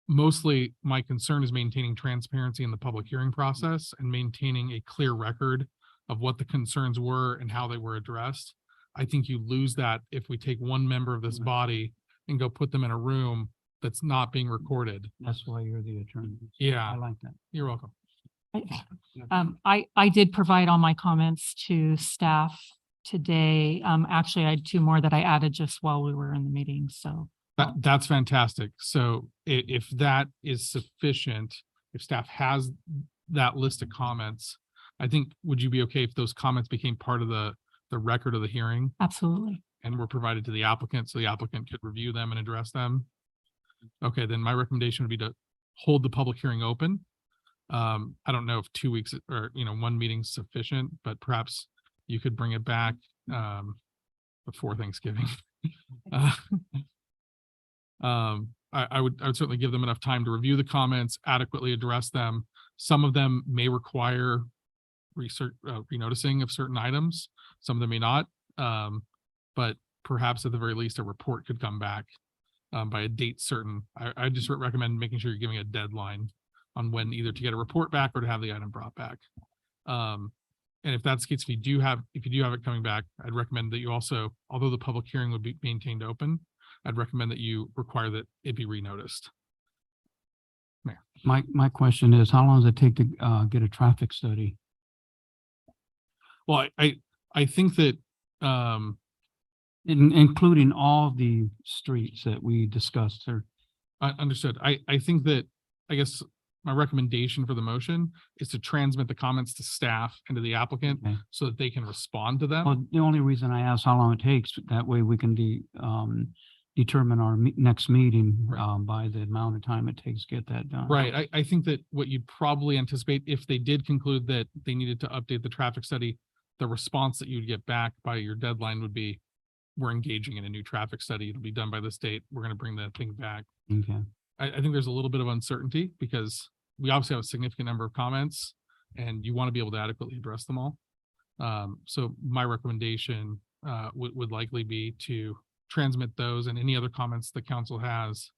Mostly my concern is maintaining transparency in the public hearing process and maintaining a clear record of what the concerns were and how they were addressed. I think you lose that if we take one member of this body and go put them in a room that's not being recorded. That's why you're the attorney. Yeah. I like that. You're welcome. I did provide all my comments to staff today. Actually, I had two more that I added just while we were in the meeting. So That's fantastic. So if that is sufficient, if staff has that list of comments, I think, would you be okay if those comments became part of the record of the hearing absolutely. and were provided to the applicant so the applicant could review them and address them? Okay, then my recommendation would be to hold the public hearing open. I don't know if 2 weeks or, one meeting's sufficient, but perhaps you could bring it back before Thanksgiving. I would certainly give them enough time to review the comments, adequately address them. Some of them may require research, renoticing of certain items. Some of them may not, but perhaps at the very least, a report could come back by a date certain. I just recommend making sure you're giving a deadline on when either to get a report back or to have the item brought back. And if that's the case, if you do have it coming back, I'd recommend that you also, although the public hearing would be maintained open, I'd recommend that you require that it be renoticed. Mayor. My question is, how long does it take to get a traffic study? Well, I think that, Including all the streets that we discussed there. understood. I think that, I guess my recommendation for the motion is to transmit the comments to staff and to the applicant Okay. so that they can respond to them. Well, the only reason I asked how long it takes, that way we can determine our next meeting by the amount of time it takes to get that done. Right. I think that what you'd probably anticipate, if they did conclude that they needed to update the traffic study, the response that you'd get back by your deadline would be, we're engaging in a new traffic study. It'll be done by this date. We're going to bring that thing back. Okay. I think there's a little bit of uncertainty because we obviously have a significant number of comments and you want to be able to adequately address them all. So my recommendation would likely be to transmit those and any other comments the council has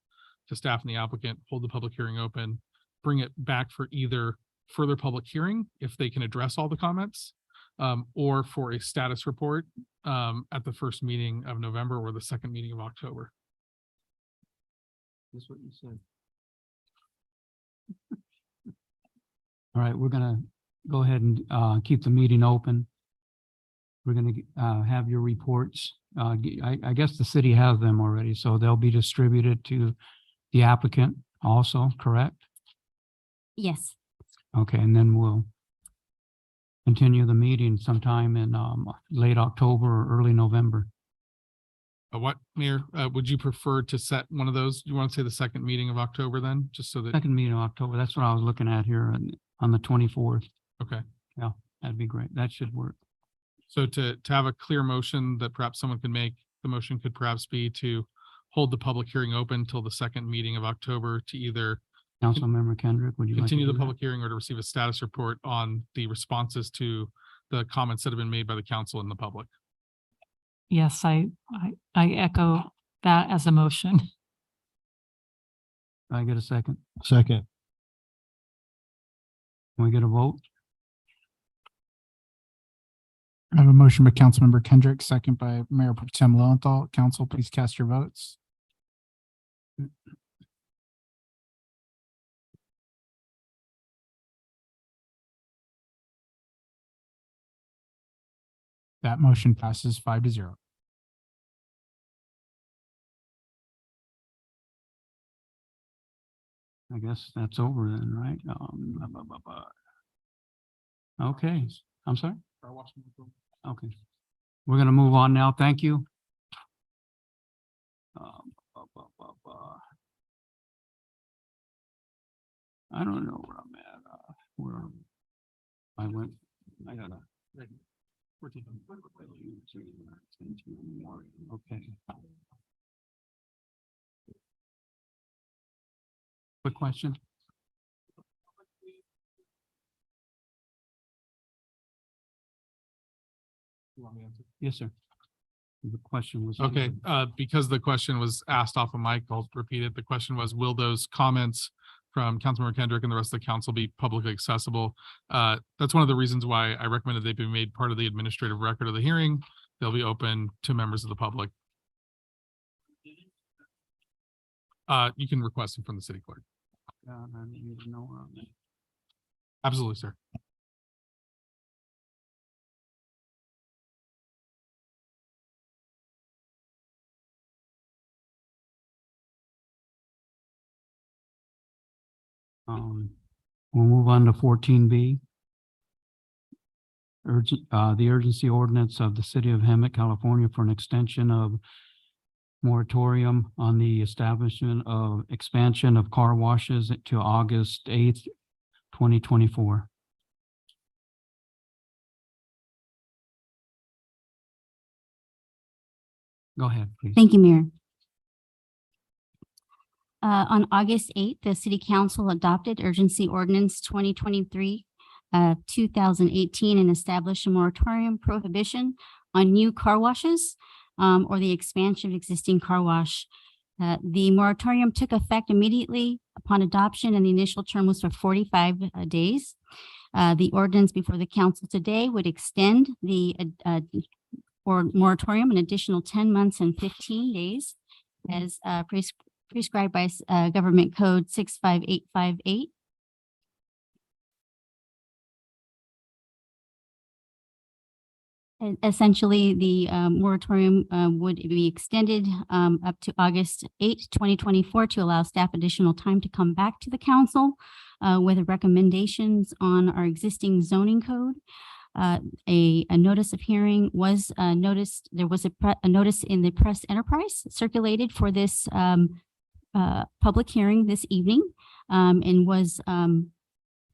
to staff and the applicant, hold the public hearing open, bring it back for either further public hearing, if they can address all the comments, or for a status report at the first meeting of November or the second meeting of October. That's what you said. All right, we're gonna go ahead and keep the meeting open. We're gonna have your reports. I guess the city has them already, so they'll be distributed to the applicant also, correct? Yes. Okay, and then we'll continue the meeting sometime in late October or early November. What, Mayor, would you prefer to set one of those? Do you want to say the second meeting of October then, just so that, Second meeting of October, that's what I was looking at here on the 24th. okay. Yeah, that'd be great. That should work. So to have a clear motion that perhaps someone could make, the motion could perhaps be to hold the public hearing open till the second meeting of October to either Councilmember Kendrick, would you like to continue the do that? public hearing or to receive a status report on the responses to the comments that have been made by the council and the public. Yes, I echo that as a motion. Can I get a second? Second. Can we get a vote? I have a motion by Councilmember Kendrick, second by Mayor Pro Tem Lowenthal. Council, please cast your votes. That motion passes 5-0. I guess that's over then, right? Okay, I'm sorry? Okay. We're gonna move on now. Thank you. I don't know where I'm at. Where I went, I gotta. Okay. Quick question. Yes, sir. The question was. Okay, because the question was asked off of mic, I'll repeat it. The question was, will those comments from Councilmember Kendrick and the rest of the council be publicly accessible? That's one of the reasons why I recommended they be made part of the administrative record of the hearing. They'll be open to members of the public. You can request them from the city clerk. Absolutely, sir. We'll move on to 14B. The urgency ordinance of the city of Hemet, California for an extension of moratorium on the establishment of expansion of car washes to August 8th, 2024. Go ahead, please. Thank you, Mayor. On August 8th, the City Council adopted Urgency Ordinance 2023-2018 and established a moratorium prohibition on new car washes or the expansion of existing car wash. The moratorium took effect immediately upon adoption, and the initial term was for 45 days. The ordinance before the council today would extend the moratorium an additional 10 months and 15 days as prescribed by Government Code 65858 Essentially, the moratorium would be extended up to August 8, 2024, to allow staff additional time to come back to the council with recommendations on our existing zoning code. A notice of hearing was noticed. There was a notice in the press enterprise circulated for this public hearing this evening and was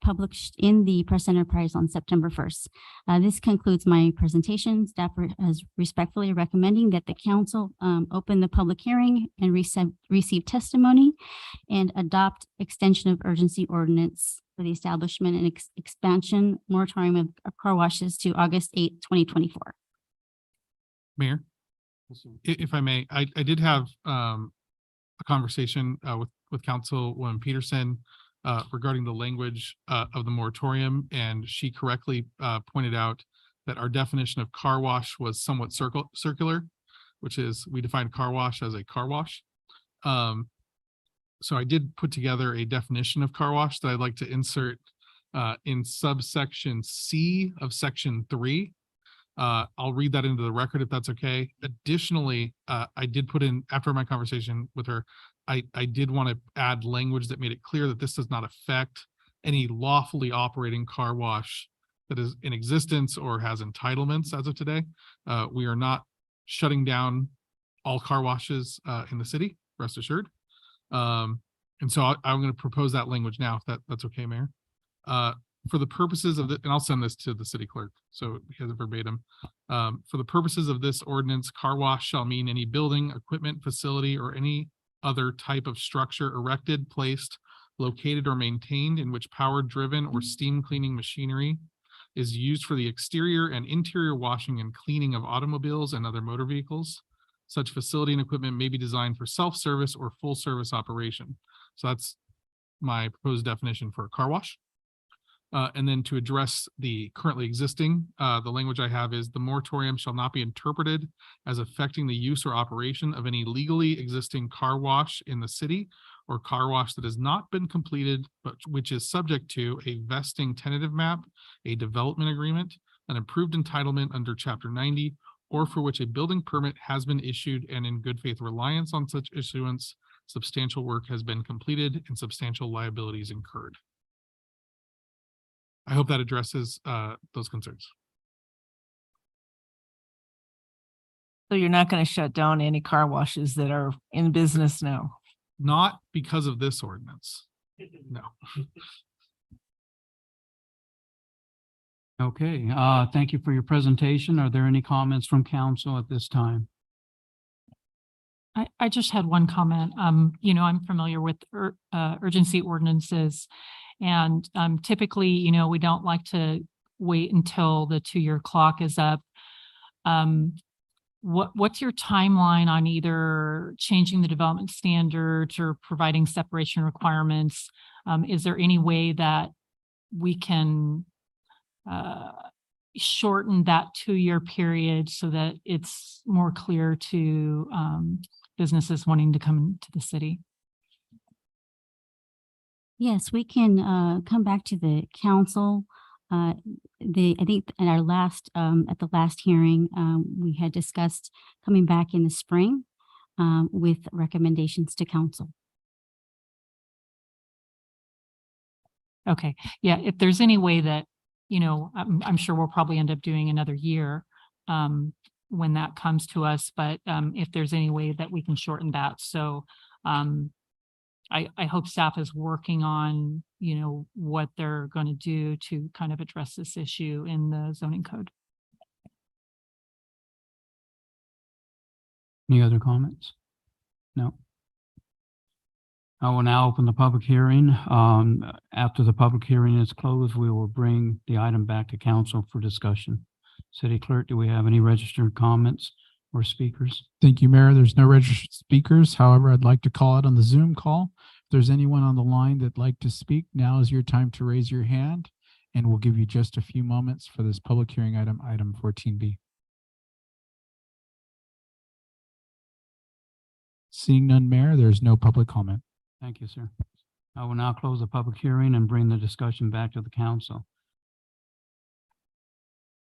published in the press enterprise on September 1st. This concludes my presentation. Staff is respectfully recommending that the council open the public hearing and receive testimony and adopt extension of urgency ordinance for the establishment and expansion moratorium of car washes to August 8, 2024. Mayor, if I may, I did have a conversation with Councilwoman Peterson regarding the language of the moratorium, and she correctly pointed out that our definition of car wash was somewhat circular, which is we defined car wash as a car wash. So I did put together a definition of car wash that I'd like to insert in subsection C of section 3. I'll read that into the record if that's okay. Additionally, I did put in, after my conversation with her, I did want to add language that made it clear that this does not affect any lawfully operating car wash that is in existence or has entitlements as of today. We are not shutting down all car washes in the city, rest assured. And so I'm going to propose that language now, if that's okay, Mayor. For the purposes of the, and I'll send this to the city clerk, so he has it verbatim. For the purposes of this ordinance, car wash shall mean any building, equipment, facility, or any other type of structure erected, placed, located, or maintained in which power-driven or steam cleaning machinery is used for the exterior and interior washing and cleaning of automobiles and other motor vehicles. Such facility and equipment may be designed for self-service or full-service operation. So that's my proposed definition for a car wash. And then to address the currently existing, the language I have is the moratorium shall not be interpreted as affecting the use or operation of any legally existing car wash in the city or car wash that has not been completed, but which is subject to a vesting tentative map, a development agreement, an approved entitlement under Chapter 90, or for which a building permit has been issued and in good faith reliance on such issuance, substantial work has been completed and substantial liabilities incurred. I hope that addresses those concerns. So you're not going to shut down any car washes that are in business now? Not because of this ordinance. No. Okay, thank you for your presentation. Are there any comments from council at this time? I just had one comment. You know, I'm familiar with urgency ordinances. And typically, we don't like to wait until the 2-year clock is up. What's your timeline on either changing the development standards or providing separation requirements? Is there any way that we can shorten that 2-year period so that it's more clear to businesses wanting to come to the city? Yes, we can come back to the council. I think in our last at the last hearing, we had discussed coming back in the spring with recommendations to council. Okay, yeah, if there's any way that, I'm sure we'll probably end up doing another year when that comes to us, but if there's any way that we can shorten that. So I hope staff is working on, what they're going to do to kind of address this issue in the zoning code. Any other comments? No. I will now open the public hearing. After the public hearing is closed, we will bring the item back to council for discussion. City Clerk, do we have any registered comments or speakers? Thank you, Mayor. There's no registered speakers. However, I'd like to call out on the Zoom call. If there's anyone on the line that'd like to speak, now is your time to raise your hand, and we'll give you just a few moments for this public hearing item 14B. Seeing none, Mayor, there's no public comment. Thank you, sir. I will now close the public hearing and bring the discussion back to the council.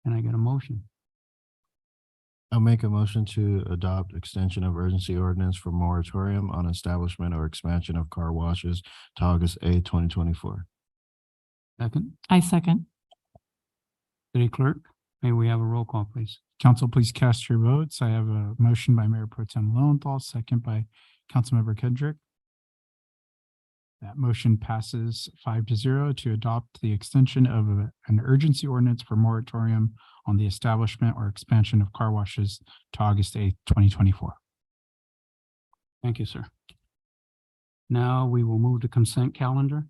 Can I get a motion? I'll make a motion to adopt extension of urgency ordinance for moratorium on establishment or expansion of car washes to August 8, 2024. Second, I second. City Clerk, may we have a roll call, please? Council, please cast your votes. I have a motion by Mayor Pro Tem Lowenthal, second by Councilmember Kendrick. That motion passes 5-0 to adopt the extension of an urgency ordinance for moratorium on the establishment or expansion of car washes to August 8th, 2024. Thank you, sir. Now we will move to consent calendar.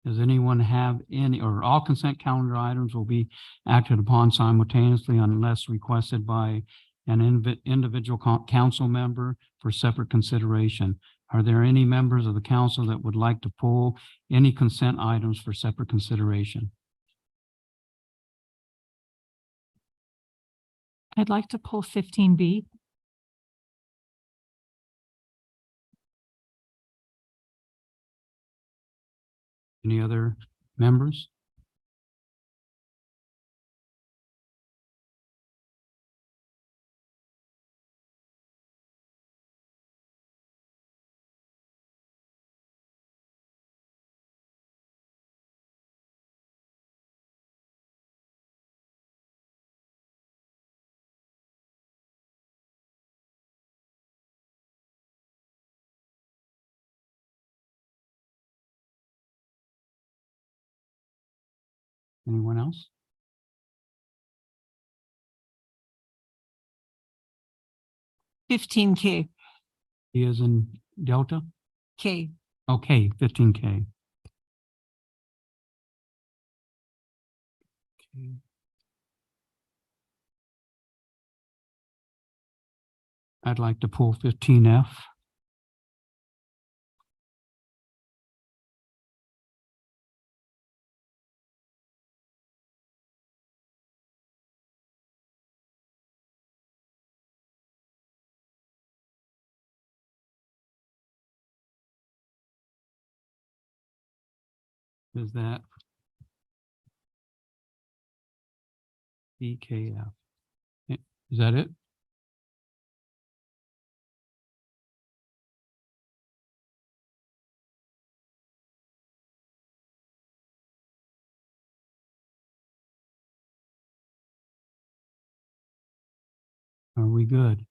Does anyone have any, or all consent calendar items will be acted upon simultaneously unless requested by an individual council member for separate consideration. Are there any members of the council that would like to pull any consent items for separate consideration? I'd like to pull 15B. Any other members? Anyone else? K. He is in Delta? K. Okay, 15K. I'd like to pull 15F. Is that BKF? Is that it? Are we good?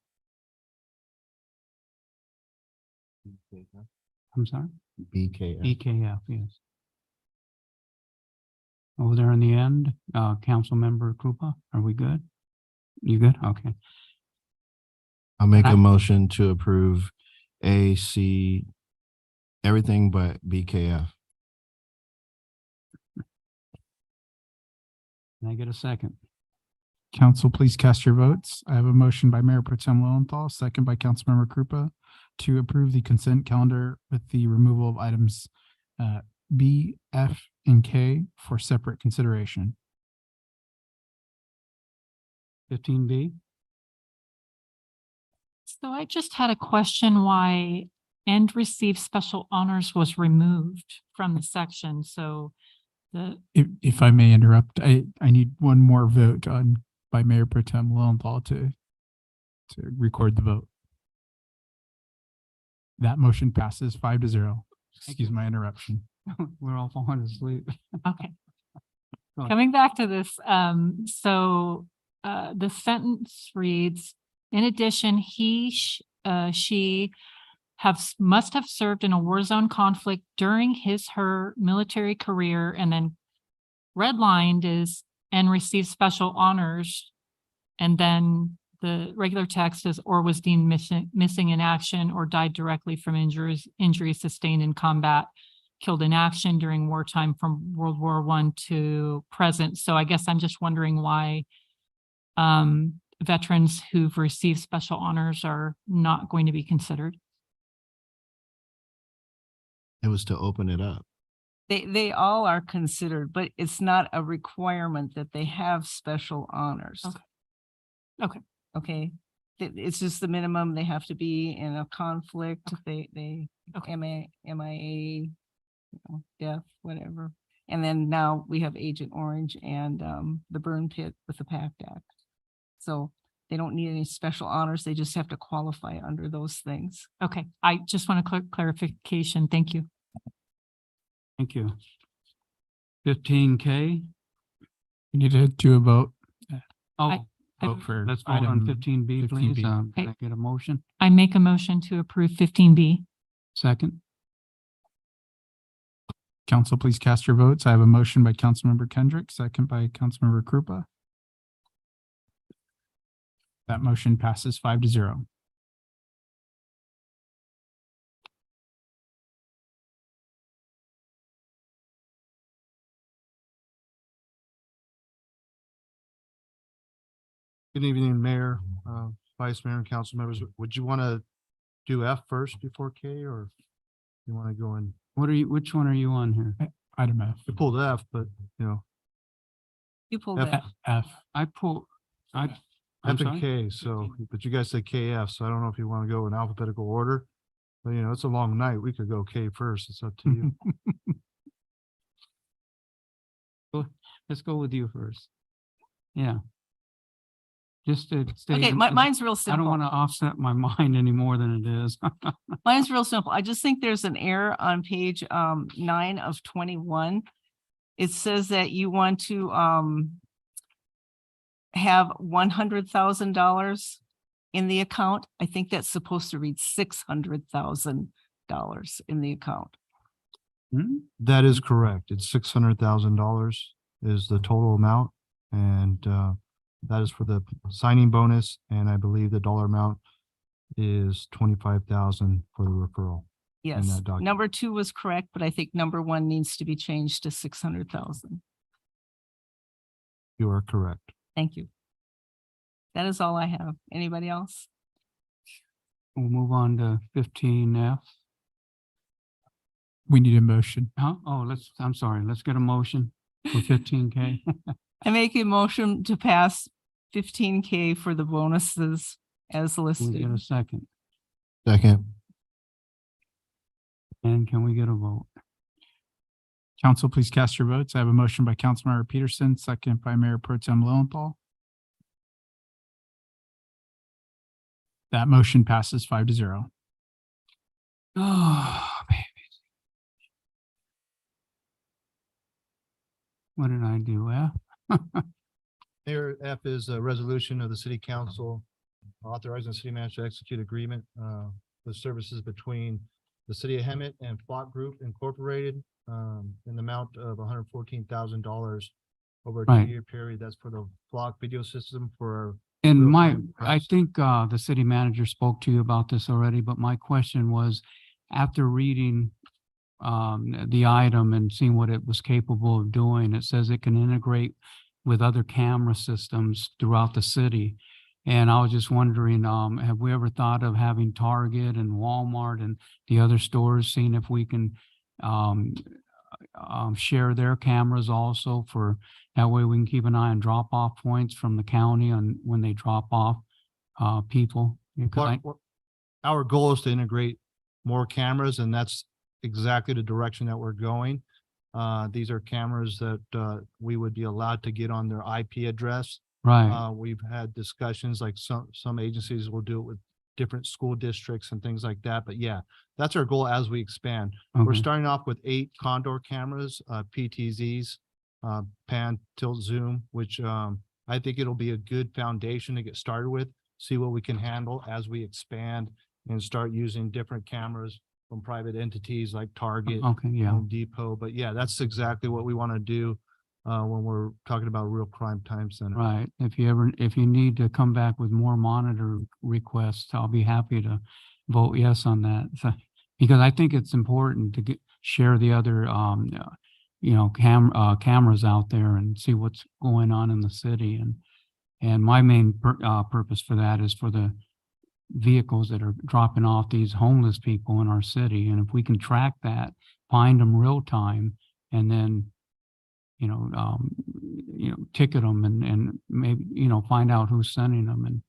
I'm sorry? BKF. BKF, yes. Over there in the end, Councilmember Krupa, are we good? You good? Okay. I'll make I- a motion to approve AC, everything but BKF. Can I get a second? Council, please cast your votes. I have a motion by Mayor Pro Tem Lowenthal, second by Councilmember Krupa to approve the consent calendar with the removal of items B, F, and K for separate consideration. 15B? So I just had a question why and receive special honors was removed from the section. So the, If I may interrupt, I need one more vote on by Mayor Pro Tem Lowenthal to record the vote. That motion passes 5-0. Excuse my interruption. We're all falling asleep. okay. Go ahead. Coming back to this, the sentence reads, in addition, she must have served in a war zone conflict during her military career, and then redlined is and received special honors. And then the regular text is or was deemed missing in action or died directly from injuries sustained in combat, killed in action during wartime from World War I to present. So I guess I'm just wondering why veterans who've received special honors are not going to be considered. It was to open it up. They all are considered, but it's not a requirement that they have special honors. Okay. Okay. It's just the minimum. They have to be in a conflict. They MIA, you know, death, whatever. And then now we have Agent Orange and the burn pit with the PACT Act. So They don't need any special honors. They just have to qualify under those things. Okay, I just want a clarification. Thank you. Thank you. 15K. We need to do a vote. Oh, Vote for let's vote on item 15B, please. 15B. Can I Okay. get a motion? I make a motion to approve 15B. Second. Council, please cast your votes. I have a motion by Councilmember Kendrick, second by Councilmember Krupa. That motion passes 5-0. Good evening, Mayor, Vice Mayor and council members. Would you want to do F first before K, or you want to go in? Which one are you on here? Item F. You pulled F, but you know, You pulled F- that. F. I'm F and sorry? K, so, but you guys said KF, so I don't know if you want to go in alphabetical order. But you know, it's a long night. We could go K first. It's up to you. Let's go with you first. Yeah. Just to stay. Okay, mine's real I simple. don't want to offset my mind any more than it is. Mine's real simple. I just think there's an error on page 9 of 21. It says that you want to have $100,000 in the account. I think that's supposed to read $600,000 in the account. That is correct. It's $600,000 is the total amount. And that is for the signing bonus. And I believe the dollar amount is 25,000 for the referral. in Yes, that document. number 2 was correct, but I think number 1 needs to be changed to 600,000. You are correct. Thank you. That is all I have. Anybody else? We'll move on to 15F. We need a motion. Huh? Oh, I'm sorry. Let's get a motion for 15K. I make a motion to pass 15K for the bonuses as Can we get listed. a second? Second. And can we get a vote? Council, please cast your votes. I have a motion by Councilmember Peterson, second by Mayor Pro Tem Lowenthal. That motion passes 5-0. Oh, baby. What did I do? Mayor, F is a resolution of the city council authorizing the city manager to execute agreement with services between the city of Hemet and Flock Group Incorporated in the amount of $114,000 over a Right. 2-year period. That's for the Flock video system for. And real-time I press. think the city manager spoke to you about this already, but my question was, after reading the item and seeing what it was capable of doing, it says it can integrate with other camera systems throughout the city. And I was just wondering, have we ever thought of having Target and Walmart and the other stores, seeing if we can share their cameras also for, that way we can keep an eye on drop-off points from the county on when they drop off people? Because Our goal is to integrate more cameras, and that's exactly the direction that we're going. These are cameras that we would be allowed to get on their IP address. Right. We've had discussions, like some agencies will do it with different school districts and things like that. But yeah, that's our goal as we expand. We're Okay. starting off with 8 Condor cameras, PTZs, pan, tilt, zoom, which I think it'll be a good foundation to get started with, see what we can handle as we expand and start using different cameras from private entities like Target, Okay, yeah. Home Depot. But yeah, that's exactly what we want to do when we're talking about real crime time center. Right. If you need to come back with more monitor requests, I'll be happy to vote yes on that. So, because I think it's important to share the other, cameras out there and see what's going on in the city. And my main purpose for that is for the vehicles that are dropping off these homeless people in our city. And if we can track that, find them real time, and then ticket them and maybe, find out who's sending them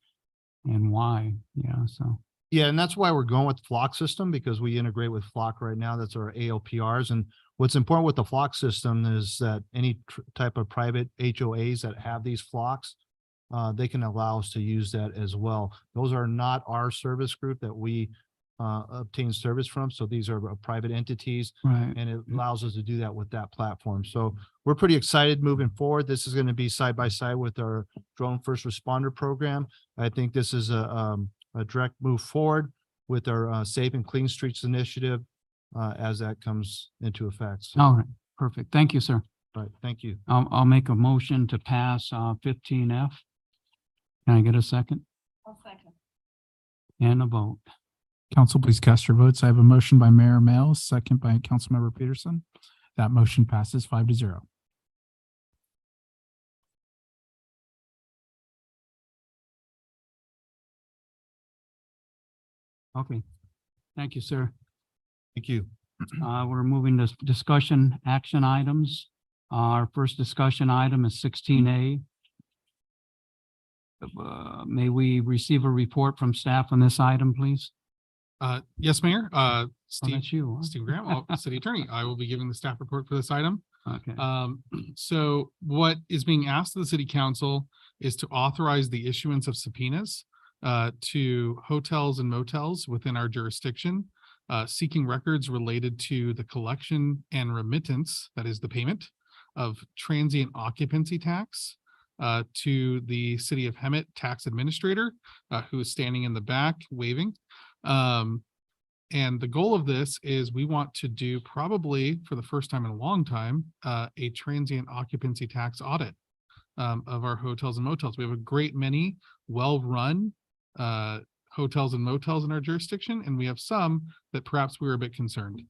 and why. Yeah. So. Yeah, and that's why we're going with Flock system, because we integrate with Flock right now. That's our AOPRs. And what's important with the Flock system is that any type of private HOAs that have these flocks, they can allow us to use that as well. Those are not our service group that we obtain service from. So these are private entities, Right. and it allows us to do that with that platform. So we're pretty excited moving forward. This is going to be side by side with our drone first responder program. I think this is a direct move forward with our Safe and Clean Streets initiative as that comes into effect. So, All right, perfect. Thank you, sir. right, thank you. I'll make a motion to pass 15F. Can I get a second? I'll second. And a vote. Council, please cast your votes. I have a motion by Mayor Males, second by Councilmember Peterson. That motion passes 5-0. Okay. Thank you, sir. Thank you. We're moving to discussion action items. Our first discussion item is 16A. May we receive a report from staff on this item, please? Yes, Mayor, Oh, Steve, that's you, huh? Steve Graham, City Attorney. I will be giving the staff report for this item. Okay. So what is being asked of the city council is to authorize the issuance of subpoenas to hotels and motels within our jurisdiction, seeking records related to the collection and remittance, that is the payment of transient occupancy tax to the city of Hemet tax administrator, who is standing in the back waving. And the goal of this is we want to do, probably for the first time in a long time, a transient occupancy tax audit of our hotels and motels. We have a great many well-run hotels and motels in our jurisdiction, and we have some that perhaps we were a bit concerned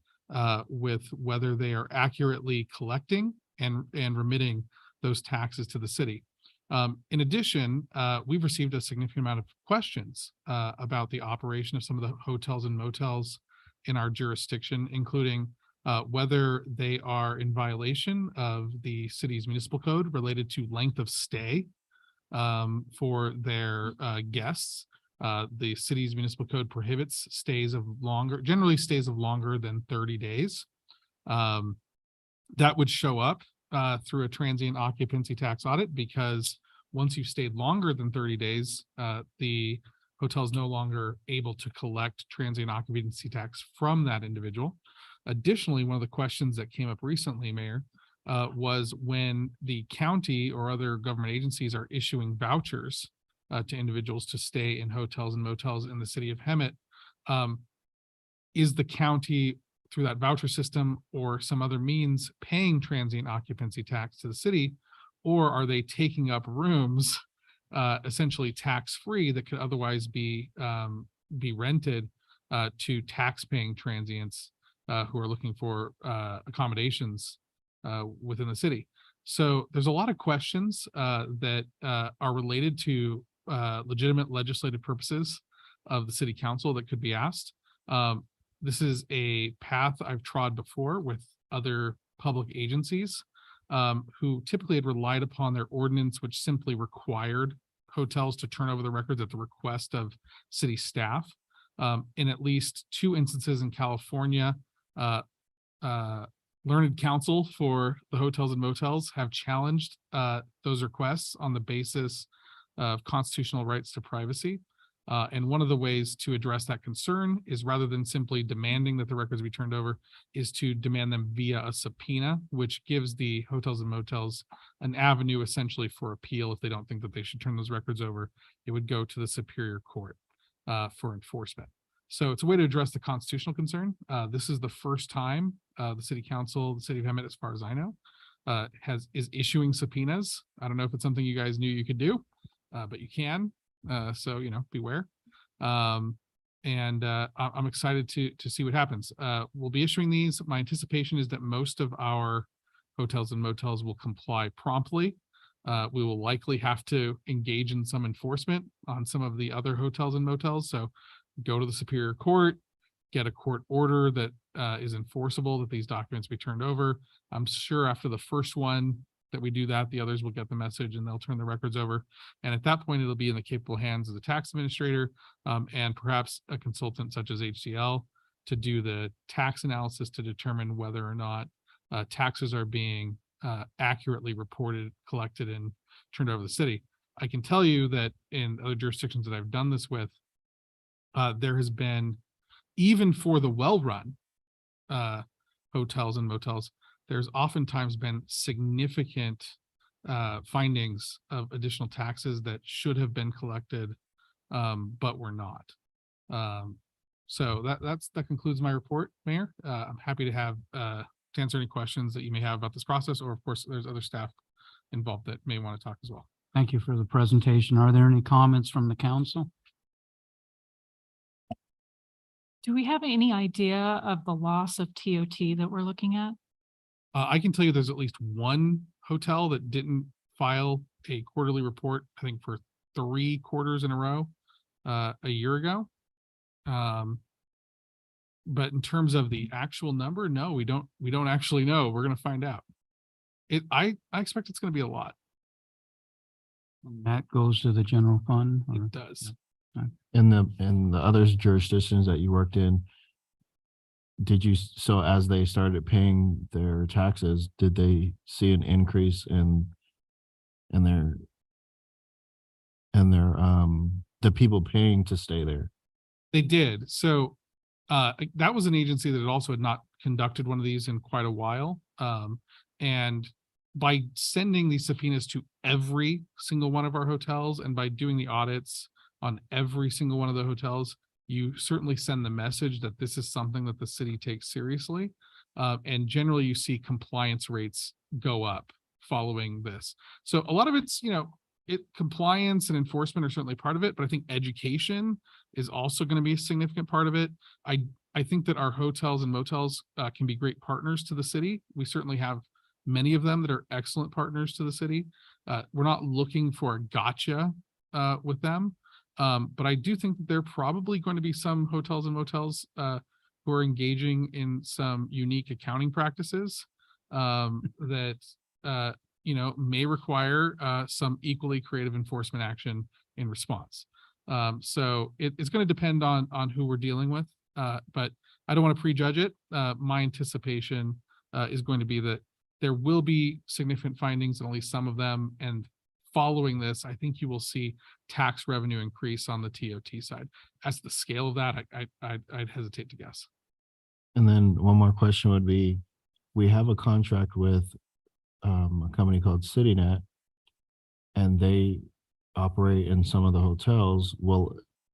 with whether they are accurately collecting and remitting those taxes to the city. In addition, we've received a significant amount of questions about the operation of some of the hotels and motels in our jurisdiction, including whether they are in violation of the city's municipal code related to length of stay for their guests. The city's municipal code prohibits generally stays of longer than 30 days. That would show up through a transient occupancy tax audit, because once you've stayed longer than 30 days, the hotel is no longer able to collect transient occupancy tax from that individual. Additionally, one of the questions that came up recently, Mayor, was when the county or other government agencies are issuing vouchers to individuals to stay in hotels and motels in the city of Hemet, is the county, through that voucher system or some other means, paying transient occupancy tax to the city, or are they taking up rooms essentially tax-free that could otherwise be rented to tax-paying transients who are looking for accommodations within the city? So there's a lot of questions that are related to legitimate legislative purposes of the city council that could be asked. This is a path I've trod before with other public agencies who typically had relied upon their ordinance, which simply required hotels to turn over the records at the request of city staff. In at least 2 instances in California, learned counsel for the hotels and motels have challenged those requests on the basis of constitutional rights to privacy. And one of the ways to address that concern is, rather than simply demanding that the records be turned over, is to demand them via a subpoena, which gives the hotels and motels an avenue essentially for appeal. If they don't think that they should turn those records over, it would go to the Superior Court for enforcement. So it's a way to address the constitutional concern. This is the first time the city council, the city of Hemet, as far as I know, is issuing subpoenas. I don't know if it's something you guys knew you could do, but you can. So, beware. I'm excited to see what happens. We'll be issuing these. My anticipation is that most of our hotels and motels will comply promptly. We will likely have to engage in some enforcement on some of the other hotels and motels. So go to the Superior Court, get a court order that is enforceable, that these documents be turned over. I'm sure after the first one that we do that, the others will get the message and they'll turn the records over. And at that point, it'll be in the capable hands of the tax administrator and perhaps a consultant such as HCL to do the tax analysis to determine whether or not taxes are being accurately reported, collected, and turned over to the city. I can tell you that in other jurisdictions that I've done this with, there has been, even for the well-run hotels and motels, there's oftentimes been significant findings of additional taxes that should have been collected, but were not. So that concludes my report, Mayor. I'm happy to have to answer any questions that you may have about this process, or of course, there's other staff involved that may want to talk as well. Thank you for the presentation. Are there any comments from the council? Do we have any idea of the loss of TOT that we're looking at? I can tell you there's at least one hotel that didn't file a quarterly report, I think for 3 quarters in a row, a year ago. But in terms of the actual number, no, we don't actually know. We're going to find out. I expect it's going to be a lot. And that goes to the general fund? or- It does. In the other jurisdictions that you worked in, so as they started paying their taxes, did they see an increase in their the people paying to stay there? They did. So that was an agency that also had not conducted one of these in quite a while. And by sending these subpoenas to every single one of our hotels and by doing the audits on every single one of the hotels, you certainly send the message that this is something that the city takes seriously. And generally you see compliance rates go up following this. So a lot of it's, compliance and enforcement are certainly part of it, but I think education is also going to be a significant part of it. I think that our hotels and motels can be great partners to the city. We certainly have many of them that are excellent partners to the city. We're not looking for a gotcha with them. But I do think that there are probably going to be some hotels and motels who are engaging in some unique accounting practices that may require some equally creative enforcement action in response. So it's going to depend on who we're dealing with, but I don't want to prejudge it. My anticipation is going to be that there will be significant findings in at least some of them, and following this, I think you will see tax revenue increase on the TOT side. As the scale of that, I'd hesitate to guess. And then one more question would be, we have a contract with a company called CityNet, and they operate in some of the hotels.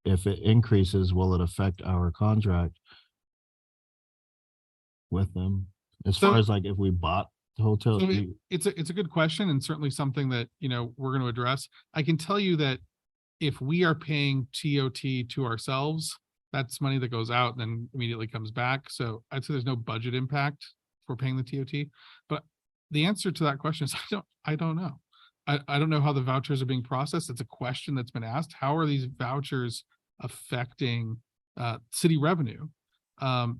If it increases, will it affect our contract with them? As far as like if we bought the hotel? So it's a good question, and certainly something that, we're going to address. I can tell you that if we are paying TOT to ourselves, that's money that goes out and then immediately comes back. So I'd say there's no budget impact for paying the TOT. But the answer to that question is I don't know. I don't know how the vouchers are being processed. It's a question that's been asked. How are these vouchers affecting city revenue?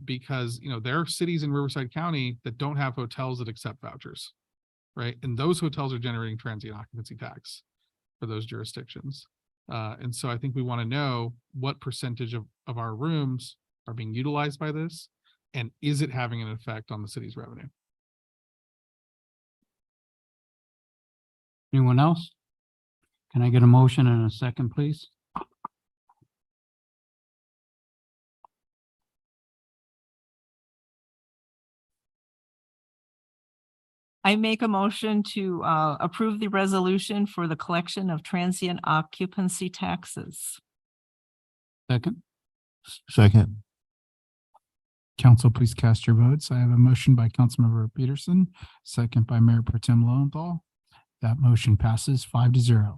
Because there are cities in Riverside County that don't have hotels that accept vouchers, right? And those hotels are generating transient occupancy tax for those jurisdictions. And so I think we want to know what percentage of our rooms are being utilized by this, and is it having an effect on the city's revenue? Anyone else? Can I get a motion and a second, please? I make a motion to approve the resolution for the collection of transient occupancy taxes. Second? Second. Council, please cast your votes. I have a motion by Councilmember Peterson, second by Mayor Pro Tem Lowenthal. That motion passes 5-0.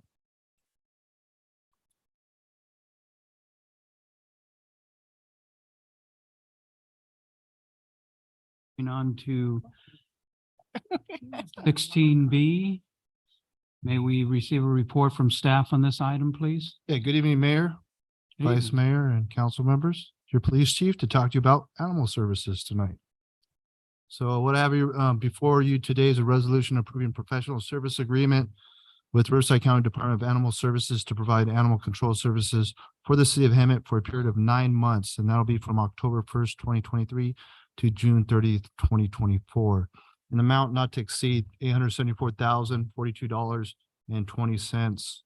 On to 16B. May we receive a report from staff on this item, please? Yeah, good evening, Mayor, Vice Mayor, and council members. Your police chief to talk to you about animal services tonight. So what I have you before you today is a resolution approving professional service agreement with Riverside County Department of Animal Services to provide animal control services for the city of Hemet for a period of 9 months, and that'll be from October 1st, 2023 to June 30th, 2024. An amount not to exceed $874,042.20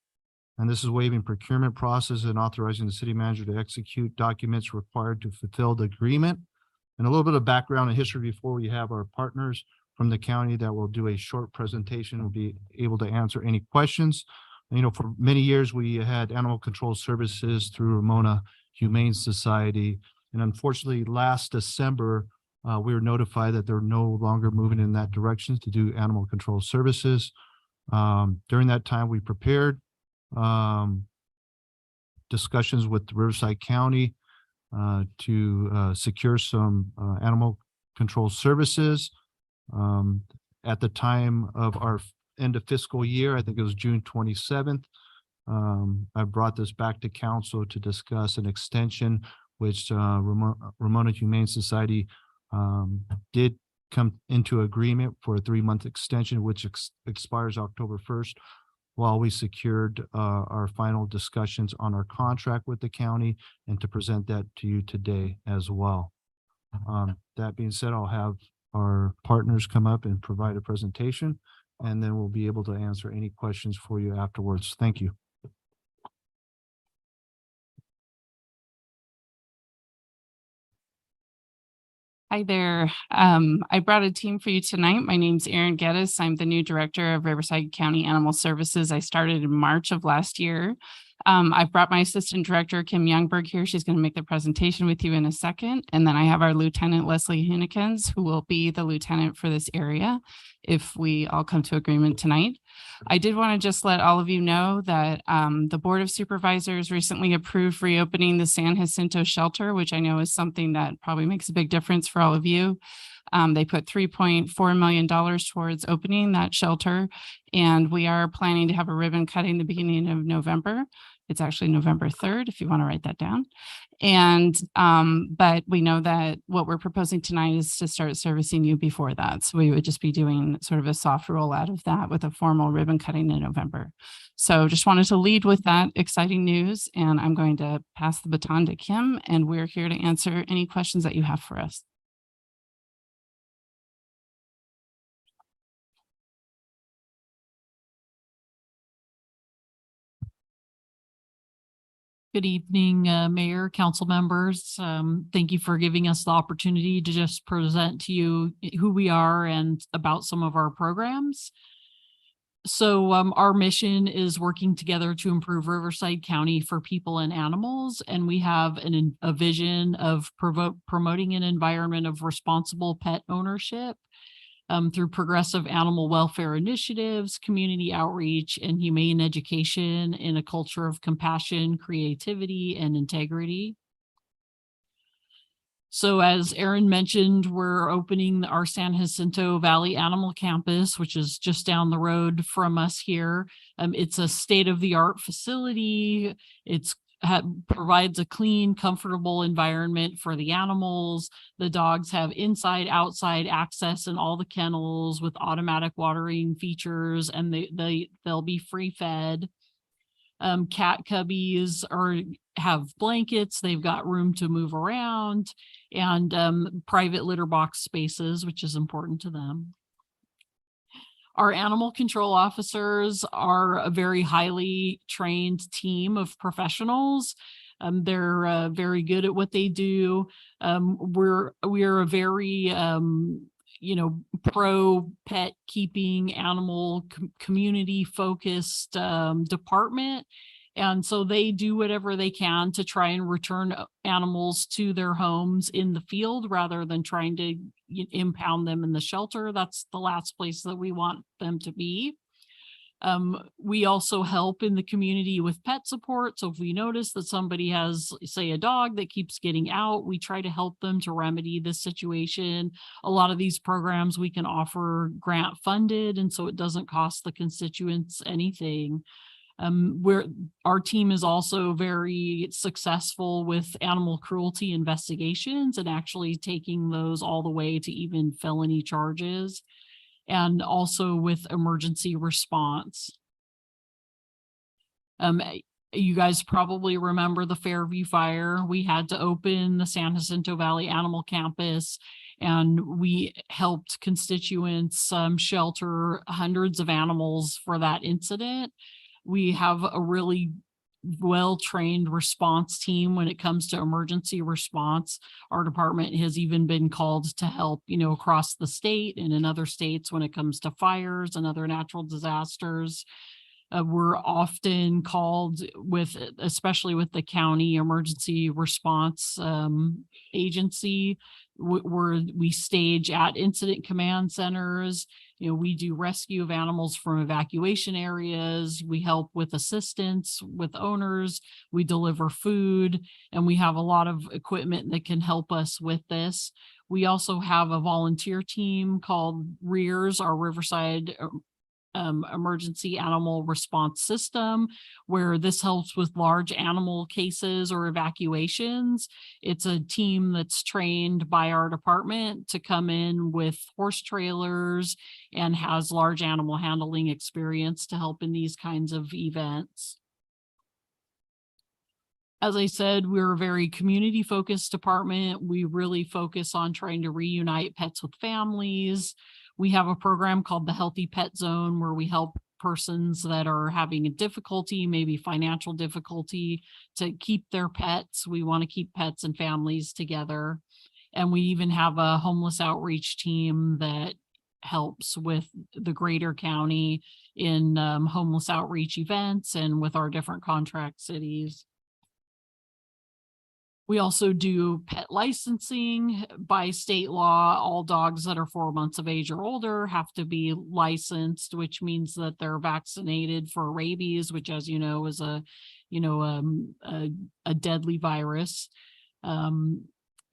And this is waiving procurement process and authorizing the city manager to execute documents required to fulfill the agreement. And a little bit of background and history before we have our partners from the county that will do a short presentation, will be able to answer any questions. You know, for many years, we had animal control services through Ramona Humane Society. And unfortunately, last December, we were notified that they're no longer moving in that direction to do animal control services. During that time, we prepared discussions with Riverside County to secure some animal control services. At the time of our end of fiscal year, I think it was June 27th, I brought this back to council to discuss an extension, which Ramona Humane Society did come into agreement for a 3-month extension, which expires October 1st, while we secured our final discussions on our contract with the county, and to present that to you today as well. That being said, I'll have our partners come up and provide a presentation, and then we'll be able to answer any questions for you afterwards. Thank you. Hi there. I brought a team for you tonight. My name's Erin Geddes. I'm the new director of Riverside County Animal Services. I started in March of last year. I've brought my assistant director, Kim Youngberg, here. She's going to make the presentation with you in a second. And then I have our Lieutenant Leslie Hunnikins, who will be the lieutenant for this area if we all come to agreement tonight. I did want to just let all of you know that the Board of Supervisors recently approved reopening the San Jacinto shelter, which I know is something that probably makes a big difference for all of you. They put $3.4 million towards opening that shelter, and we are planning to have a ribbon cutting the beginning of November. It's actually November 3rd, if you want to write that down. And but we know that what we're proposing tonight is to start servicing you before that. So we would just be doing sort of a soft rollout of that with a formal ribbon cutting in November. So just wanted to lead with that exciting news, and I'm going to pass the baton to Kim, and we're here to answer any questions that you have for us. Good evening, Mayor, council members. Thank you for giving us the opportunity to just present to you who we are and about some of our programs. So our mission is working together to improve Riverside County for people and animals. And we have a vision of promoting an environment of responsible pet ownership through progressive animal welfare initiatives, community outreach, and humane education in a culture of compassion, creativity, and integrity. So as Erin mentioned, we're opening our San Jacinto Valley Animal Campus, which is just down the road from us here. It's a state-of-the-art facility. Provides a clean, comfortable environment for the animals. The dogs have inside, outside access in all the kennels with automatic watering features, and they'll be free fed. Cat cubbies have blankets. They've got room to move around, and private litter box spaces, which is important to them. Our animal control officers are a very highly trained team of professionals. They're very good at what they do. We are a very pro pet keeping animal community focused department. And so they do whatever they can to try and return animals to their homes in the field rather than trying to impound them in the shelter. That's the last place that we want them to be. We also help in the community with pet support. So if we notice that somebody has, say, a dog that keeps getting out, we try to help them to remedy this situation. A lot of these programs we can offer grant funded, and so it doesn't cost the constituents anything. Our team is also very successful with animal cruelty investigations and actually taking those all the way to even felony charges, and also with emergency response. You guys probably remember the Fairview fire. We had to open the San Jacinto Valley Animal Campus, and we helped constituents shelter hundreds of animals for that incident. We have a really well-trained response team when it comes to emergency response. Our department has even been called to help, across the state and in other states when it comes to fires and other natural disasters. We're often called especially with the county emergency response agency, where we stage at incident command centers. We do rescue of animals from evacuation areas. We help with assistance with owners. We deliver food, and we have a lot of equipment that can help us with this. We also have a volunteer team called REARS, our Riverside Emergency Animal Response System, where this helps with large animal cases or evacuations. It's a team that's trained by our department to come in with horse trailers and has large animal handling experience to help in these kinds of events. As I said, we're a very community-focused department. We really focus on trying to reunite pets with families. We have a program called the Healthy Pet Zone, where we help persons that are having a difficulty, maybe financial difficulty, to keep their pets. We want to keep pets and families together. And we even have a homeless outreach team that helps with the greater county in homeless outreach events and with our different contract cities. We also do pet licensing. By state law. All dogs that are 4 months of age or older have to be licensed, which means that they're vaccinated for rabies, which, as you know, is a deadly virus.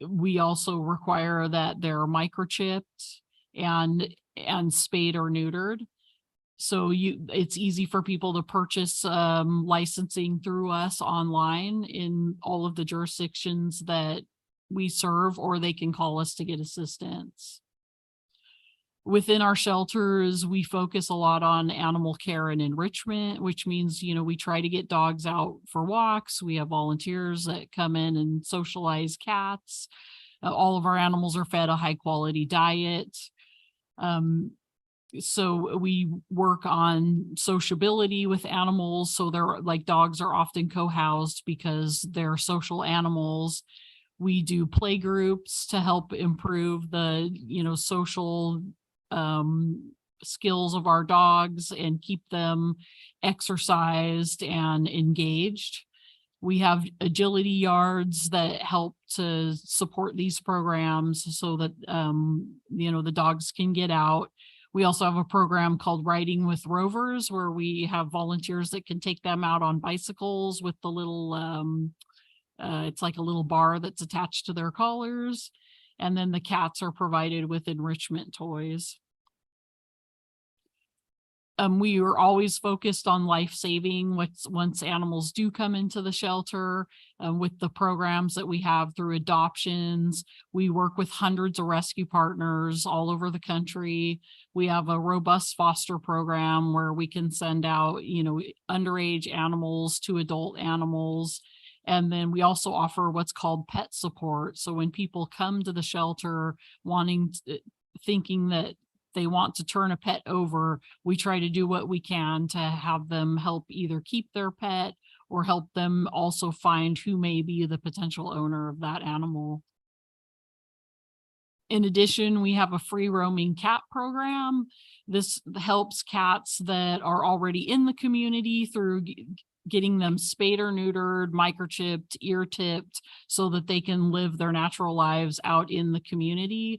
We also require that they're microchipped and spayed or neutered. So it's easy for people to purchase licensing through us online in all of the jurisdictions that we serve, or they can call us to get assistance. Within our shelters, we focus a lot on animal care and enrichment, which means, we try to get dogs out for walks. We have volunteers that come in and socialize cats. All of our animals are fed a high quality diet. So we work on sociability with animals. So they're like, dogs are often co-housed because they're social animals. We do play groups to help improve the, social skills of our dogs and keep them exercised and engaged. We have agility yards that help to support these programs so that, the dogs can get out. We also have a program called Riding with Rovers, where we have volunteers that can take them out on bicycles with the little, it's like a little bar that's attached to their collars. And then the cats are provided with enrichment toys. We are always focused on life-saving once animals do come into the shelter. With the programs that we have through adoptions, we work with hundreds of rescue partners all over the country. We have a robust foster program where we can send out, underage animals to adult animals. And then we also offer what's called pet support. So when people come to the shelter thinking that they want to turn a pet over, we try to do what we can to have them help either keep their pet or help them also find who may be the potential owner of that animal. In addition, we have a free roaming cat program. This helps cats that are already in the community through getting them spayed or neutered, microchipped, ear tipped, so that they can live their natural lives out in the community.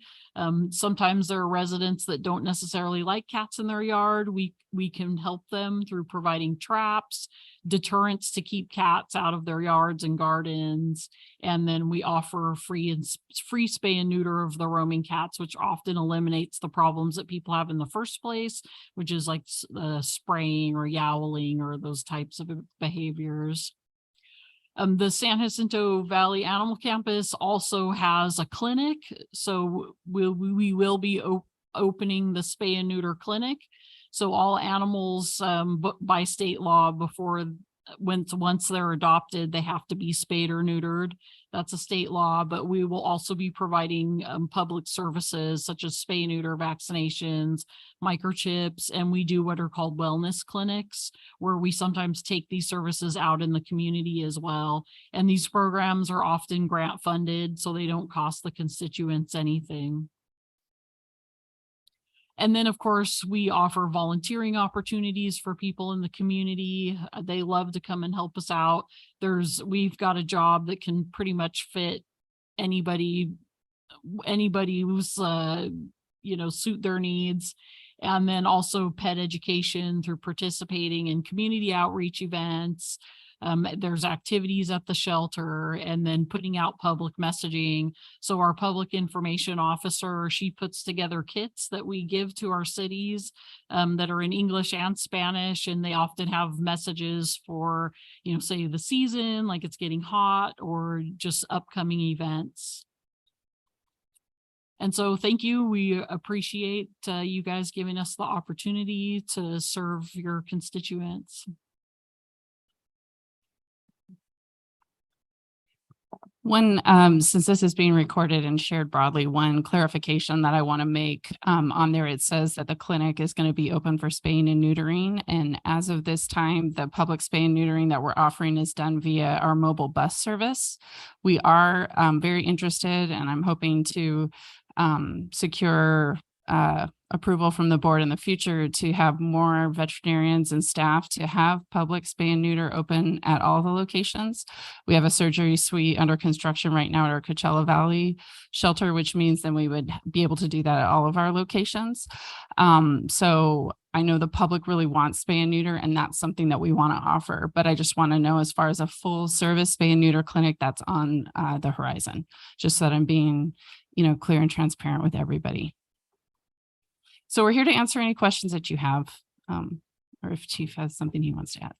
Sometimes there are residents that don't necessarily like cats in their yard. We can help them through providing traps, deterrents to keep cats out of their yards and gardens. And then we offer free spay and neuter of the roaming cats, which often eliminates the problems that people have in the first place, which is like spraying or yowling or those types of behaviors. The San Jacinto Valley Animal Campus also has a clinic. So we will be opening the spay and neuter clinic. So all animals by state law, before once they're adopted, they have to be spayed or neutered. That's a state law, but we will also be providing public services such as spay, neuter, vaccinations, microchips, and we do what are called wellness clinics, where we sometimes take these services out in the community as well. And these programs are often grant funded, so they don't cost the constituents anything. And then, of course, we offer volunteering opportunities for people in the community. They love to come and help us out. We've got a job that can pretty much fit anybody who's, suit their needs. And then also pet education through participating in community outreach events. There's activities at the shelter, and then putting out public messaging. So our public information officer, she puts together kits that we give to our cities that are in English and Spanish, and they often have messages for, say the season, like it's getting hot, or just upcoming events. And so thank you. We appreciate you guys giving us the opportunity to serve your constituents. One, since this is being recorded and shared broadly, one clarification that I want to make on there, it says that the clinic is going to be open for spaying and neutering. And as of this time, the public spay and neutering that we're offering is done via our mobile bus service. We are very interested, and I'm hoping to secure approval from the board in the future to have more veterinarians and staff to have public spay and neuter open at all the locations. We have a surgery suite under construction right now at our Coachella Valley shelter, which means then we would be able to do that at all of our locations. So I know the public really wants spay and neuter, and that's something that we want to offer. But I just want to know, as far as a full service spay and neuter clinic, that's on the horizon, just so that I'm being, clear and transparent with everybody. So we're here to answer any questions that you have, or if Chief has something he wants to add.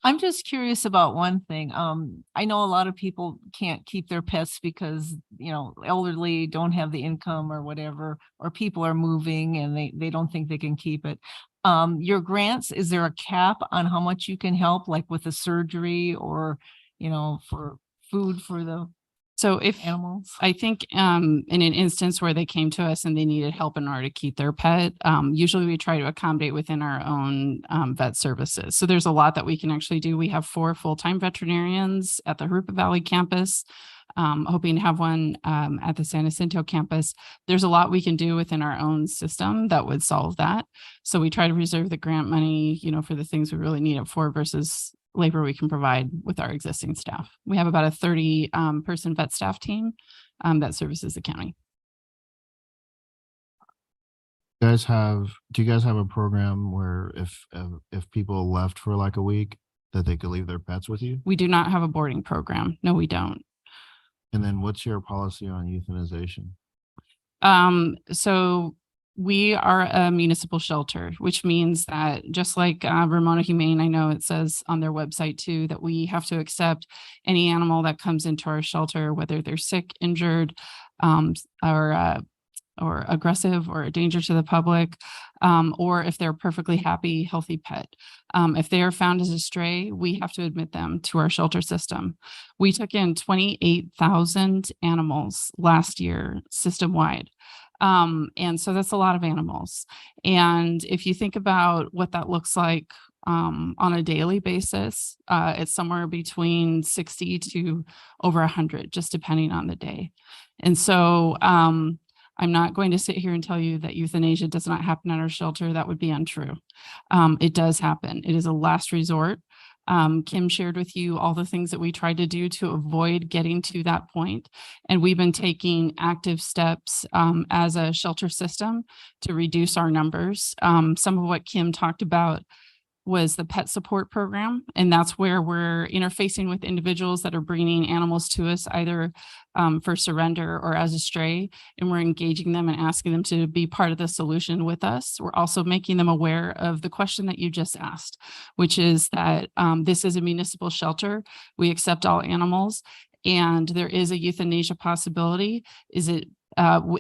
I'm just curious about one thing. I know a lot of people can't keep their pets because, elderly don't have the income or whatever, or people are moving and they don't think they can keep it. Your grants, is there a cap on how much you can help, like with a surgery or, for food for the So if animals? I think in an instance where they came to us and they needed help in order to keep their pet, usually we try to accommodate within our own vet services. So there's a lot that we can actually do. We have 4 full-time veterinarians at the Harupa Valley campus, hoping to have one at the San Jacinto campus. There's a lot we can do within our own system that would solve that. So we try to reserve the grant money, for the things we really need it for versus labor we can provide with our existing staff. We have about a 30 person vet staff team that services the county. Do you guys have a program where if people left for like a week that they could leave their pets with you? We do not have a boarding program. No, we don't. And then what's your policy on euthanization? So we are a municipal shelter, which means that just like Ramona Humane, I know it says on their website too, that we have to accept any animal that comes into our shelter, whether they're sick, injured, or aggressive or a danger to the public, or if they're a perfectly happy, healthy pet. If they are found as a stray, we have to admit them to our shelter system. We took in 28,000 animals last year, system-wide. And so that's a lot of animals. And if you think about what that looks like on a daily basis, it's somewhere between 60 to over 100, just depending on the day. And so I'm not going to sit here and tell you that euthanasia does not happen at our shelter. That would be untrue. It does happen. It is a last resort. Kim shared with you all the things that we tried to do to avoid getting to that point. And we've been taking active steps as a shelter system to reduce our numbers. Some of what Kim talked about was the pet support program. And that's where we're interfacing with individuals that are bringing animals to us either for surrender or as a stray. And we're engaging them and asking them to be part of the solution with us. We're also making them aware of the question that you just asked, which is that this is a municipal shelter. We accept all animals, and there is a euthanasia possibility. Is it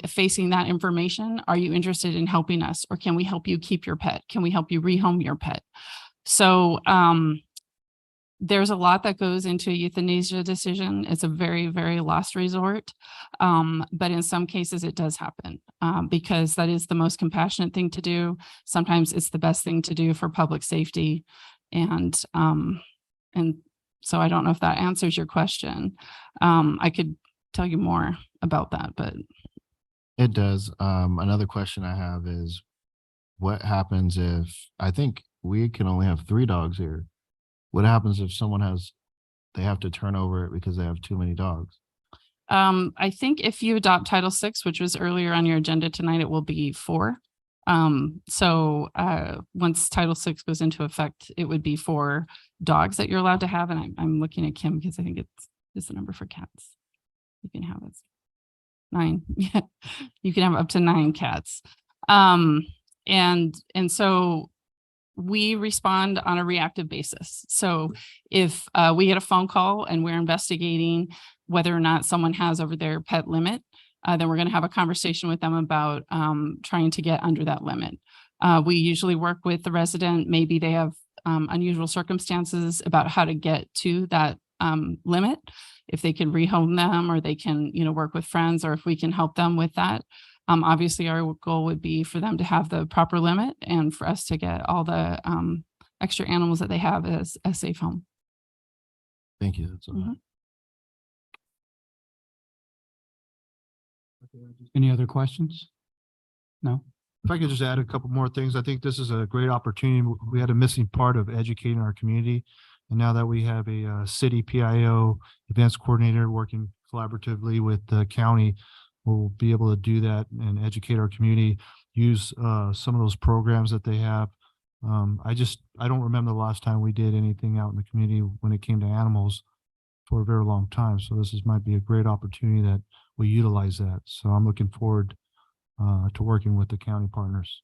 facing that information? Are you interested in helping us, or can we help you keep your pet? Can we help you rehome your pet? So there's a lot that goes into a euthanasia decision. It's a very, very last resort. But in some cases it does happen, because that is the most compassionate thing to do. Sometimes it's the best thing to do for public safety. And so I don't know if that answers your question. I could tell you more about that, but It does. Another question I have is what happens if, I think we can only have 3 dogs here. What happens if someone they have to turn over it because they have too many dogs? I think if you adopt Title VI, which was earlier on your agenda tonight, it will be 4. So once Title VI goes into effect, it would be 4 dogs that you're allowed to have. And I'm looking at Kim because I think it's the number for cats. You can have it 9. Yeah, you can have up to 9 cats. And so we respond on a reactive basis. So if we get a phone call and we're investigating whether or not someone has over their pet limit, then we're going to have a conversation with them about trying to get under that limit. We usually work with the resident. Maybe they have unusual circumstances about how to get to that limit, if they can rehome them or they can, work with friends, or if we can help them with that. Obviously, our goal would be for them to have the proper limit and for us to get all the extra animals that they have as a safe home. Thank you. That's all. Any other questions? No? If I could just add a couple more things, I think this is a great opportunity. We had a missing part of educating our community. And now that we have a city PIO events coordinator working collaboratively with the county, we'll be able to do that and educate our community, use some of those programs that they have. I don't remember the last time we did anything out in the community when it came to animals for a very long time. So might be a great opportunity that we utilize that. So I'm looking forward to working with the county partners.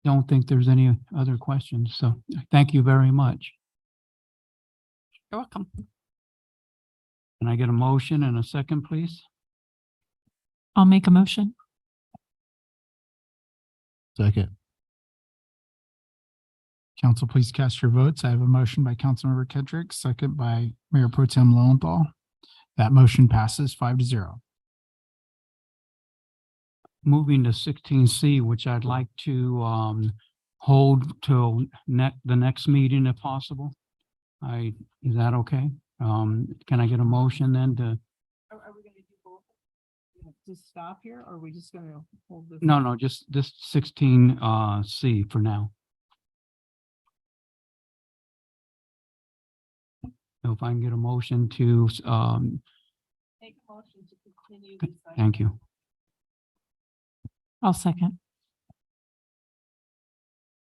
Don't think there's any other questions. So thank you very much. You're welcome. Can I get a motion and a second, please? I'll make a motion. Second. Council, please cast your votes. I have a motion by Councilmember Kendrick, second by Mayor Pro Tem Lowenthal. That motion passes 5-0. Moving to 16C, which I'd like to hold till the next meeting if possible. Is that okay? Can I get a motion then to? Are we going to do both? Just stop here, or are we just going to hold this? No, just this 16C for now. So if I can get a motion to Make a motion to continue this item. thank you. I'll second.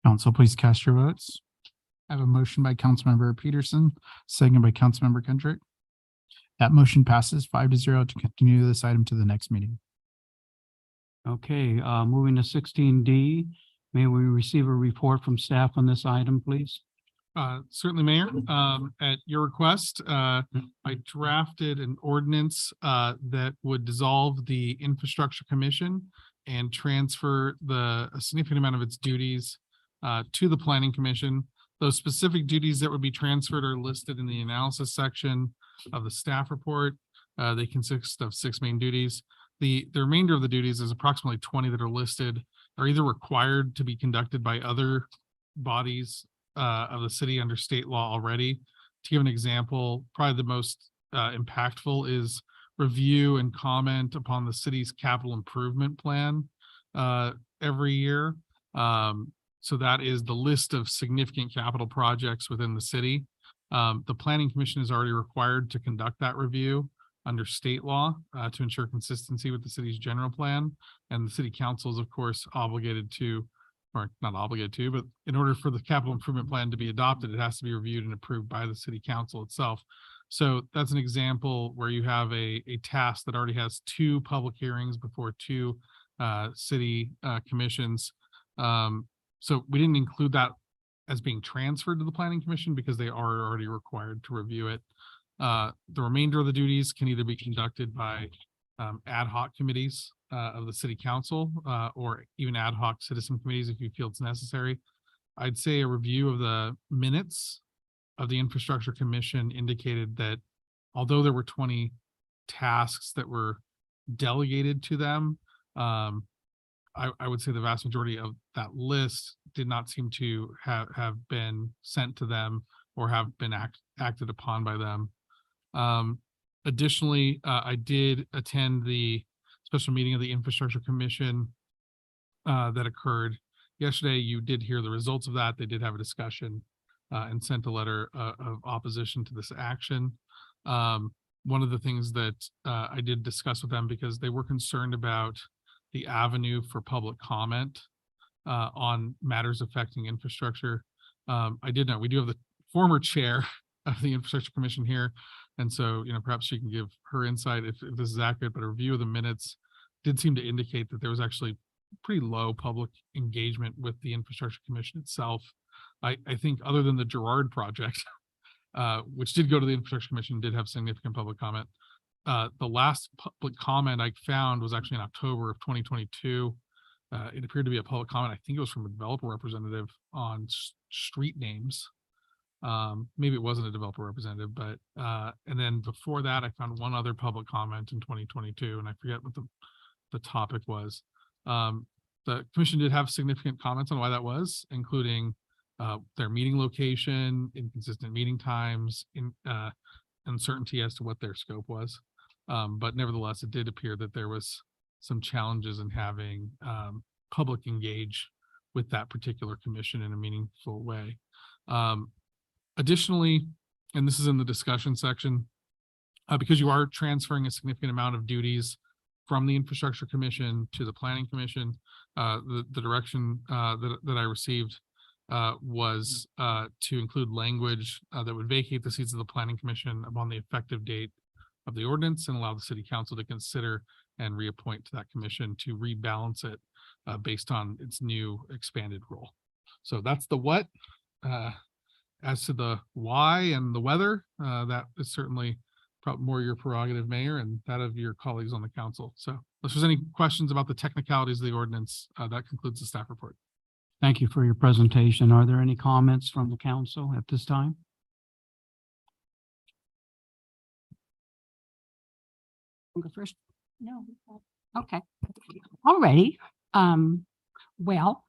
Council, please cast your votes. I have a motion by Councilmember Peterson, second by Councilmember Kendrick. That motion passes 5-0 to continue this item to the next meeting. Okay, moving to 16D, may we receive a report from staff on this item, please? Certainly, Mayor. At your request, I drafted an ordinance that would dissolve the Infrastructure Commission and transfer a significant amount of its duties to the Planning Commission. Those specific duties that would be transferred are listed in the analysis section of the staff report. They consist of 6 main duties. The remainder of the duties is approximately 20 that are listed, are either required to be conducted by other bodies of the city under state law already. To give an example, probably the most impactful is review and comment upon the city's capital improvement plan every year. So that is the list of significant capital projects within the city. The Planning Commission is already required to conduct that review under state law to ensure consistency with the city's general plan. And the city council is, of course, obligated to, or not obligated to, but in order for the capital improvement plan to be adopted, it has to be reviewed and approved by the city council itself. So that's an example where you have a task that already has 2 public hearings before 2 city commissions. So we didn't include that as being transferred to the Planning Commission because they are already required to review it. The remainder of the duties can either be conducted by ad hoc committees of the city council, or even ad hoc citizen committees if you feel it's necessary. I'd say a review of the minutes of the Infrastructure Commission indicated that although there were 20 tasks that were delegated to them, I would say the vast majority of that list did not seem to have been sent to them or have been acted upon by them. Additionally, I did attend the special meeting of the Infrastructure Commission that occurred yesterday. You did hear the results of that. They did have a discussion and sent a letter of opposition to this action. One of the things that I did discuss with them, because they were concerned about the avenue for public comment on matters affecting infrastructure. I did know we do have the former chair of the Infrastructure Commission here. And so, perhaps she can give her insight if this is accurate, but a review of the minutes did seem to indicate that there was actually pretty low public engagement with the Infrastructure Commission itself. I think other than the Girard project, which did go to the Infrastructure Commission, did have significant public comment. The last public comment I found was actually in October of 2022. It appeared to be a public comment. I think it was from a developer representative on street names. Maybe it wasn't a developer representative, but and then before that, I found one other public comment in 2022, and I forget what the topic was. The commission did have significant comments on why that was, including their meeting location, inconsistent meeting times, uncertainty as to what their scope was. But nevertheless, it did appear that there was some challenges in having public engage with that particular commission in a meaningful way. Additionally, and this is in the discussion section, because you are transferring a significant amount of duties from the Infrastructure Commission to the Planning Commission, the direction that I received was to include language that would vacate the seats of the Planning Commission upon the effective date of the ordinance and allow the City Council to consider and reappoint to that commission to rebalance it based on its new expanded role. So that's the what. As to the why and the whether, that is certainly probably more your prerogative, Mayor, and that of your colleagues on the council. So if there's any questions about the technicalities of the ordinance, that concludes the staff report. Thank you for your presentation. Are there any comments from the council at this time? I'll go first. No. Okay. Alrighty. Well,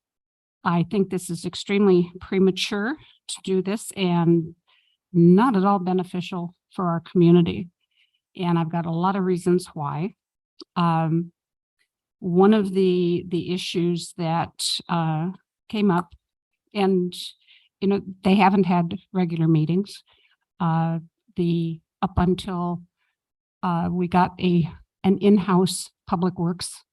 I think this is extremely premature to do this and not at all beneficial for our community. And I've got a lot of reasons why. One of the issues that came up, and they haven't had regular meetings. Up until we got an in-house public works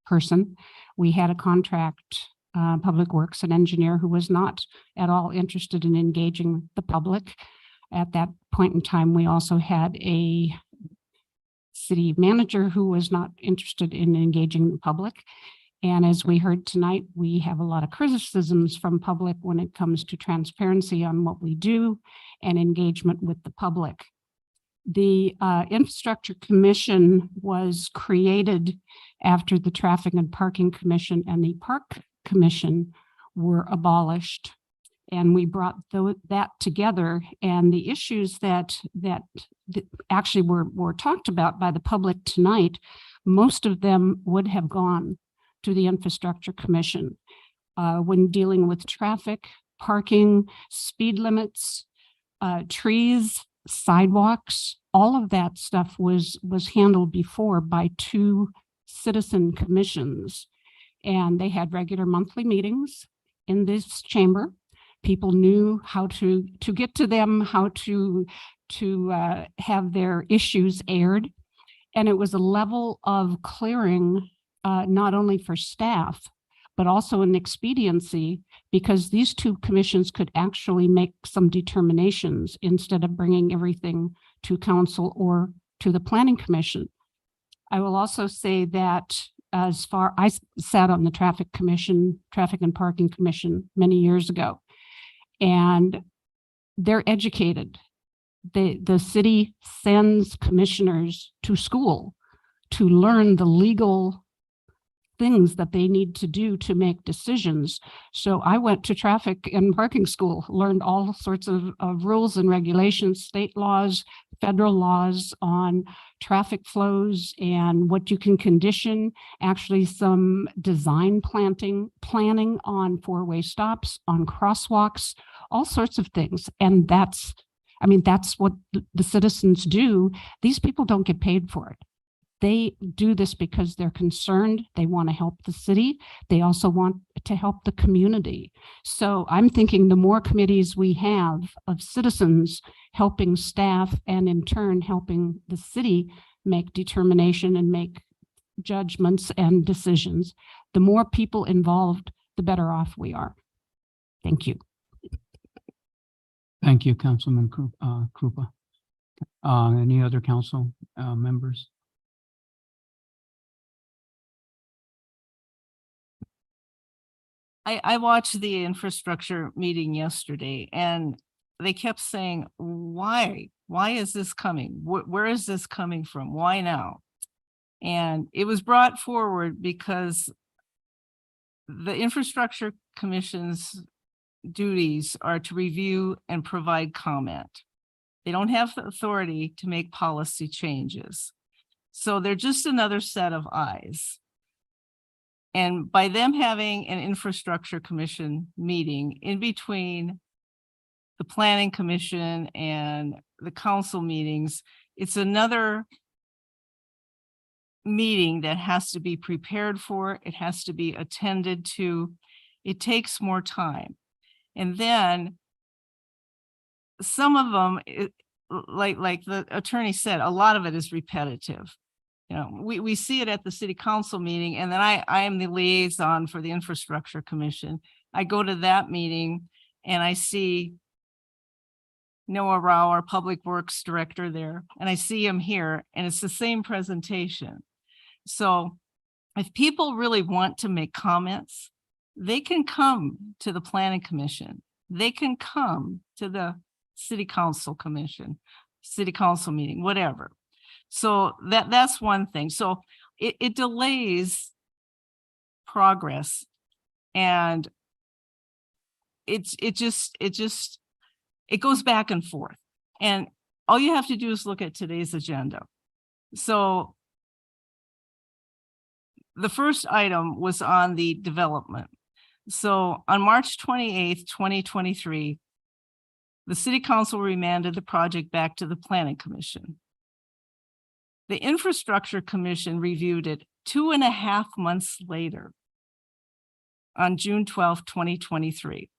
person, we had a contract public works, an engineer who was not at all interested in engaging the public. At that point in time, we also had a city manager who was not interested in engaging the public. And as we heard tonight, we have a lot of criticisms from public when it comes to transparency on what we do and engagement with the public. The Infrastructure Commission was created after the Traffic and Parking Commission and the Park Commission were abolished, and we brought that together. And the issues that actually were talked about by the public tonight, most of them would have gone to the Infrastructure Commission when dealing with traffic, parking, speed limits, trees, sidewalks. All of that stuff was handled before by two citizen commissions. And they had regular monthly meetings in this chamber. People knew how to get to them, how to have their issues aired. And it was a level of clearing, not only for staff, but also an expediency, because these two commissions could actually make some determinations instead of bringing everything to council or to the Planning Commission. I will also say that I sat on the Traffic and Parking Commission many years ago, and they're educated. The city sends commissioners to school to learn the legal things that they need to do to make decisions. So I went to traffic and parking school, learned all sorts of rules and regulations, state laws, federal laws on traffic flows and what you can condition, actually some design planning on four-way stops, on crosswalks, all sorts of things. And that's what the citizens do. These people don't get paid for it. They do this because they're concerned. They want to help the city. They also want to help the community. So I'm thinking the more committees we have of citizens helping staff and in turn helping the city make determination and make judgments and decisions, the more people involved, the better off we are. Thank you. Thank you, Councilman Krupa. Any other council members? I watched the infrastructure meeting yesterday and they kept saying, why is this coming? Where is this coming from? Why now? And it was brought forward because the Infrastructure Commission's duties are to review and provide comment. They don't have the authority to make policy changes. So they're just another set of eyes. And by them having an Infrastructure Commission meeting in between the Planning Commission and the council meetings, it's another meeting that has to be prepared for. It has to be attended to. It takes more time. And then some of them, like the attorney said, a lot of it is repetitive. You know, we see it at the city council meeting, and then I am the liaison for the Infrastructure Commission. I go to that meeting and I see Noah Rao, our Public Works Director there, and I see him here, and it's the same presentation. So if people really want to make comments, they can come to the Planning Commission. They can come to the City Council Commission, City Council meeting, whatever. So that's one thing. So it delays progress, and it goes back and forth. And all you have to do is look at today's agenda. So the first item was on the development. So on March 28th, 2023, the City Council remanded the project back to the Planning Commission. The Infrastructure Commission reviewed it 2.5 months later on June 12th, 2023.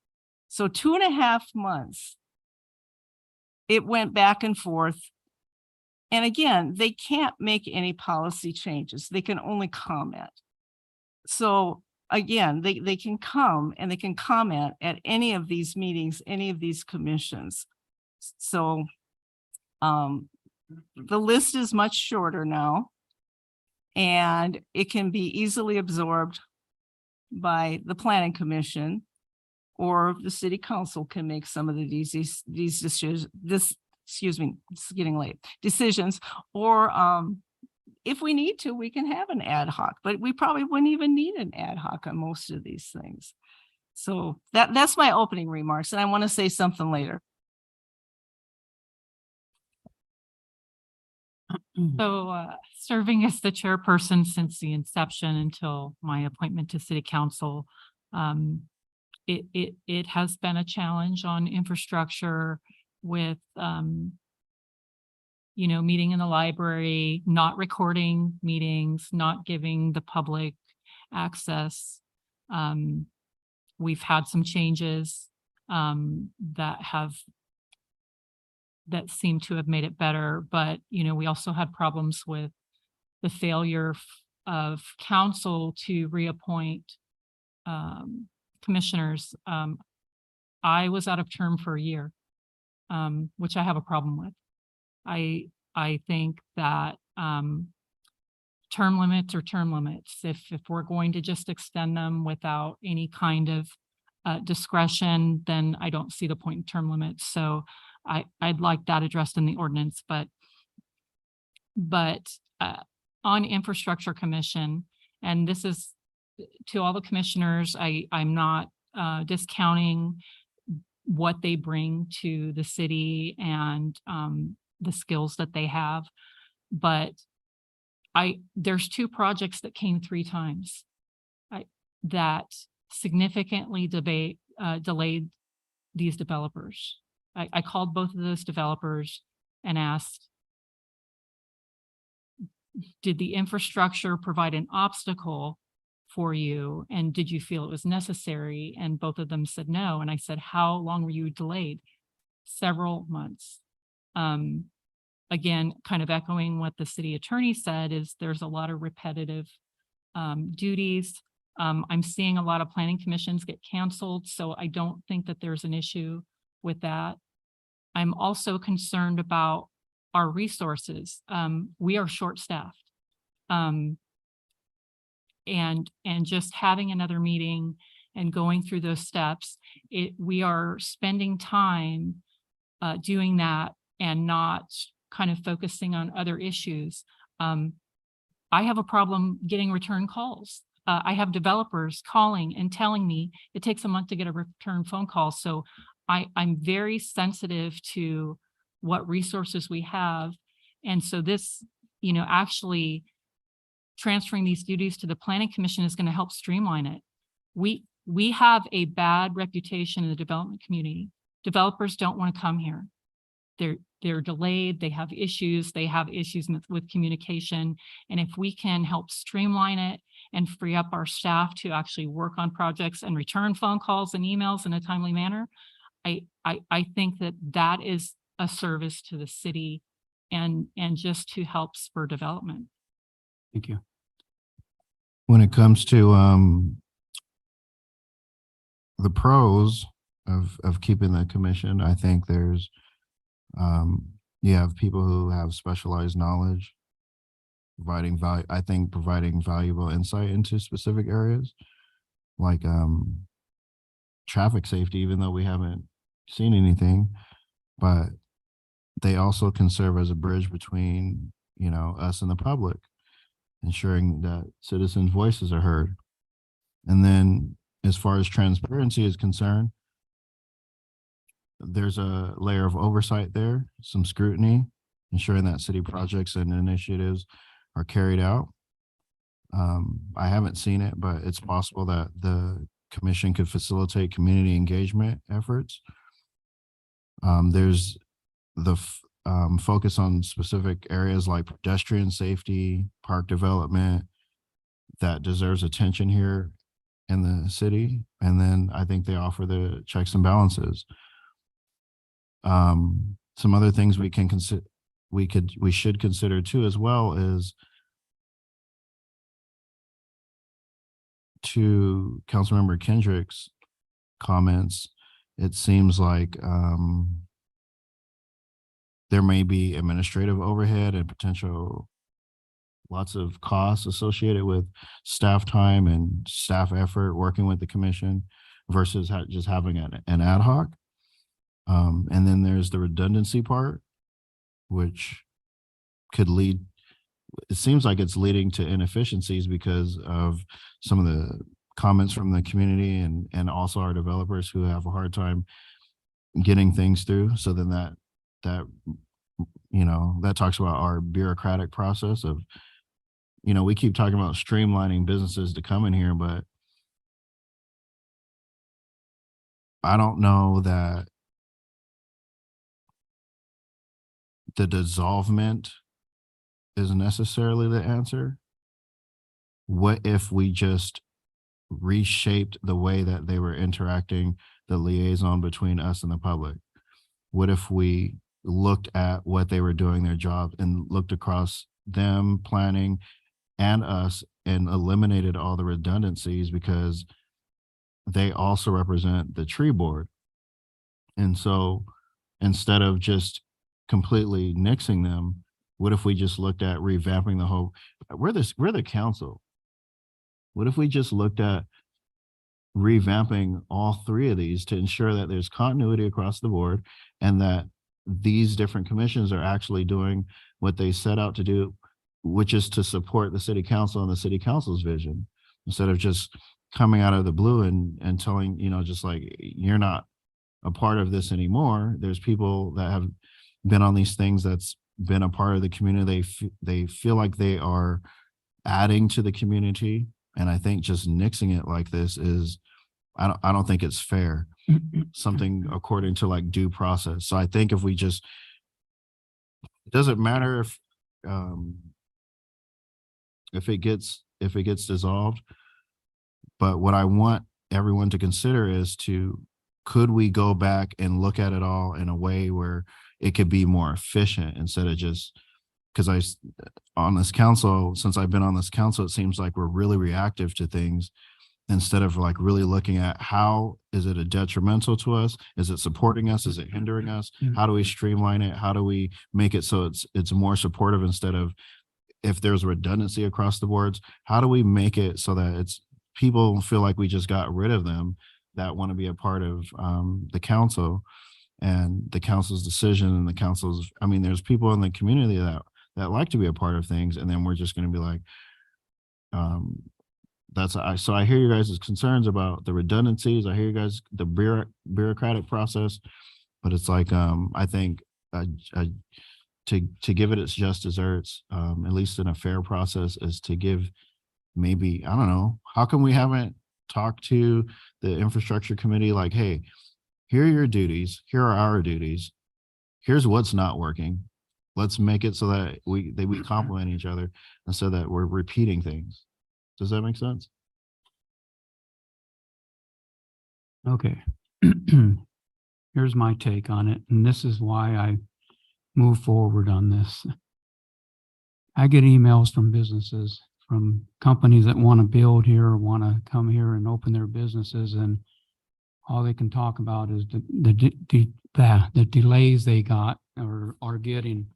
So 2.5 months, it went back and forth. And again, they can't make any policy changes. They can only comment. So again, they can come and they can comment at any of these meetings, any of these commissions. So the list is much shorter now, and it can be easily absorbed by the Planning Commission, or the City Council can make some of these decisions. Excuse me, it's getting late. Decisions, or if we need to, we can have an ad hoc, but we probably wouldn't even need an ad hoc on most of these things. So that's my opening remarks, and I want to say something later. So serving as the chairperson since the inception until my appointment to City Council, it has been a challenge on infrastructure with, meeting in the library, not recording meetings, not giving the public access. We've had some changes that seem to have made it better, but we also had problems with the failure of council to reappoint commissioners. I was out of term for a year, which I have a problem with. I think that term limits are term limits. If we're going to just extend them without any kind of discretion, then I don't see the point in term limits. So I'd like that addressed in the ordinance, but on Infrastructure Commission, and this is to all the commissioners, I'm not discounting what they bring to the city and the skills that they have. But there's 2 projects that came 3 times that significantly delayed these developers. I called both of those developers and asked, did the infrastructure provide an obstacle for you? And did you feel it was necessary? And both of them said no. And I said, how long were you delayed? Several months. Again, kind of echoing what the city attorney said, is there's a lot of repetitive duties. I'm seeing a lot of planning commissions get canceled, so I don't think that there's an issue with that. I'm also concerned about our resources. We are short-staffed. And just having another meeting and going through those steps, we are spending time doing that and not kind of focusing on other issues. I have a problem getting return calls. I have developers calling and telling me it takes a month to get a return phone call. So I'm very sensitive to what resources we have. And so this, actually transferring these duties to the Planning Commission is going to help streamline it. We have a bad reputation in the development community. Developers don't want to come here. They're delayed, they have issues with communication. And if we can help streamline it and free up our staff to actually work on projects and return phone calls and emails in a timely manner, I think that is a service to the city and just to help spur development. Thank you. When it comes to the pros of keeping the commission, I think there's you have people who have specialized knowledge, providing valuable insight into specific areas like traffic safety, even though we haven't seen anything, but they also can serve as a bridge between, us and the public, ensuring that citizens' voices are heard. And then as far as transparency is concerned, there's a layer of oversight there, some scrutiny, ensuring that city projects and initiatives are carried out. I haven't seen it, but it's possible that the commission could facilitate community engagement efforts. There's the focus on specific areas like pedestrian safety, park development, that deserves attention here in the city. And then I think they offer the checks and balances. Some other things we can consider, we should consider too as well is to Councilmember Kendrick's comments. It seems like there may be administrative overhead and potential lots of costs associated with staff time and staff effort working with the commission versus just having an ad hoc. And then there's the redundancy part, which could lead, it seems like it's leading to inefficiencies because of some of the comments from the community and also our developers who have a hard time getting things through. So then that talks about our bureaucratic process of, we keep talking about streamlining businesses to come in here, but I don't know that the dissolvement is necessarily the answer. What if we just reshaped the way that they were interacting, the liaison between us and the public? What if we looked at what they were doing their job and looked across them, planning, and us, and eliminated all the redundancies because they also represent the tree board? And so instead of just completely nixing them, what if we just looked at revamping the whole, we're the council. What if we just looked at revamping all 3 of these to ensure that there's continuity across the board and that these different commissions are actually doing what they set out to do which is to support the city council and the city council's vision, instead of just coming out of the blue and telling, just like, you're not a part of this anymore. There's people that have been on these things that's been a part of the community. They feel like they are adding to the community. And I think just nixing it like this is, I don't think it's fair. Something according to like due process. So I think if we just, it doesn't matter if it gets dissolved, but what I want everyone to consider is could we go back and look at it all in a way where it could be more efficient, instead of just, because on this council, since I've been on this council, it seems like we're really reactive to things instead of like really looking at how is it a detrimental to us? Is it supporting us? Is it hindering us? How do we streamline it? How do we make it so it's more supportive, instead of, if there's redundancy across the boards, how do we make it so that people feel like we just got rid of them that want to be a part of the council and the council's decision and the council's, there's people in the community that like to be a part of things, and then we're just going to be like, so I hear you guys' concerns about the redundancies. I hear you guys, the bureaucratic process, but it's like, I think to give it its just desserts, at least in a fair process, is to give maybe, I don't know, how come we haven't talked to the infrastructure committee like, hey, here are your duties, here are our duties, here's what's not working. Let's make it so that we complement each other, and so that we're repeating things. Does that make sense? Okay. Here's my take on it, and this is why I move forward on this. I get emails from businesses, from companies that want to build here, want to come here and open their businesses, and all they can talk about is the delays they got or are getting.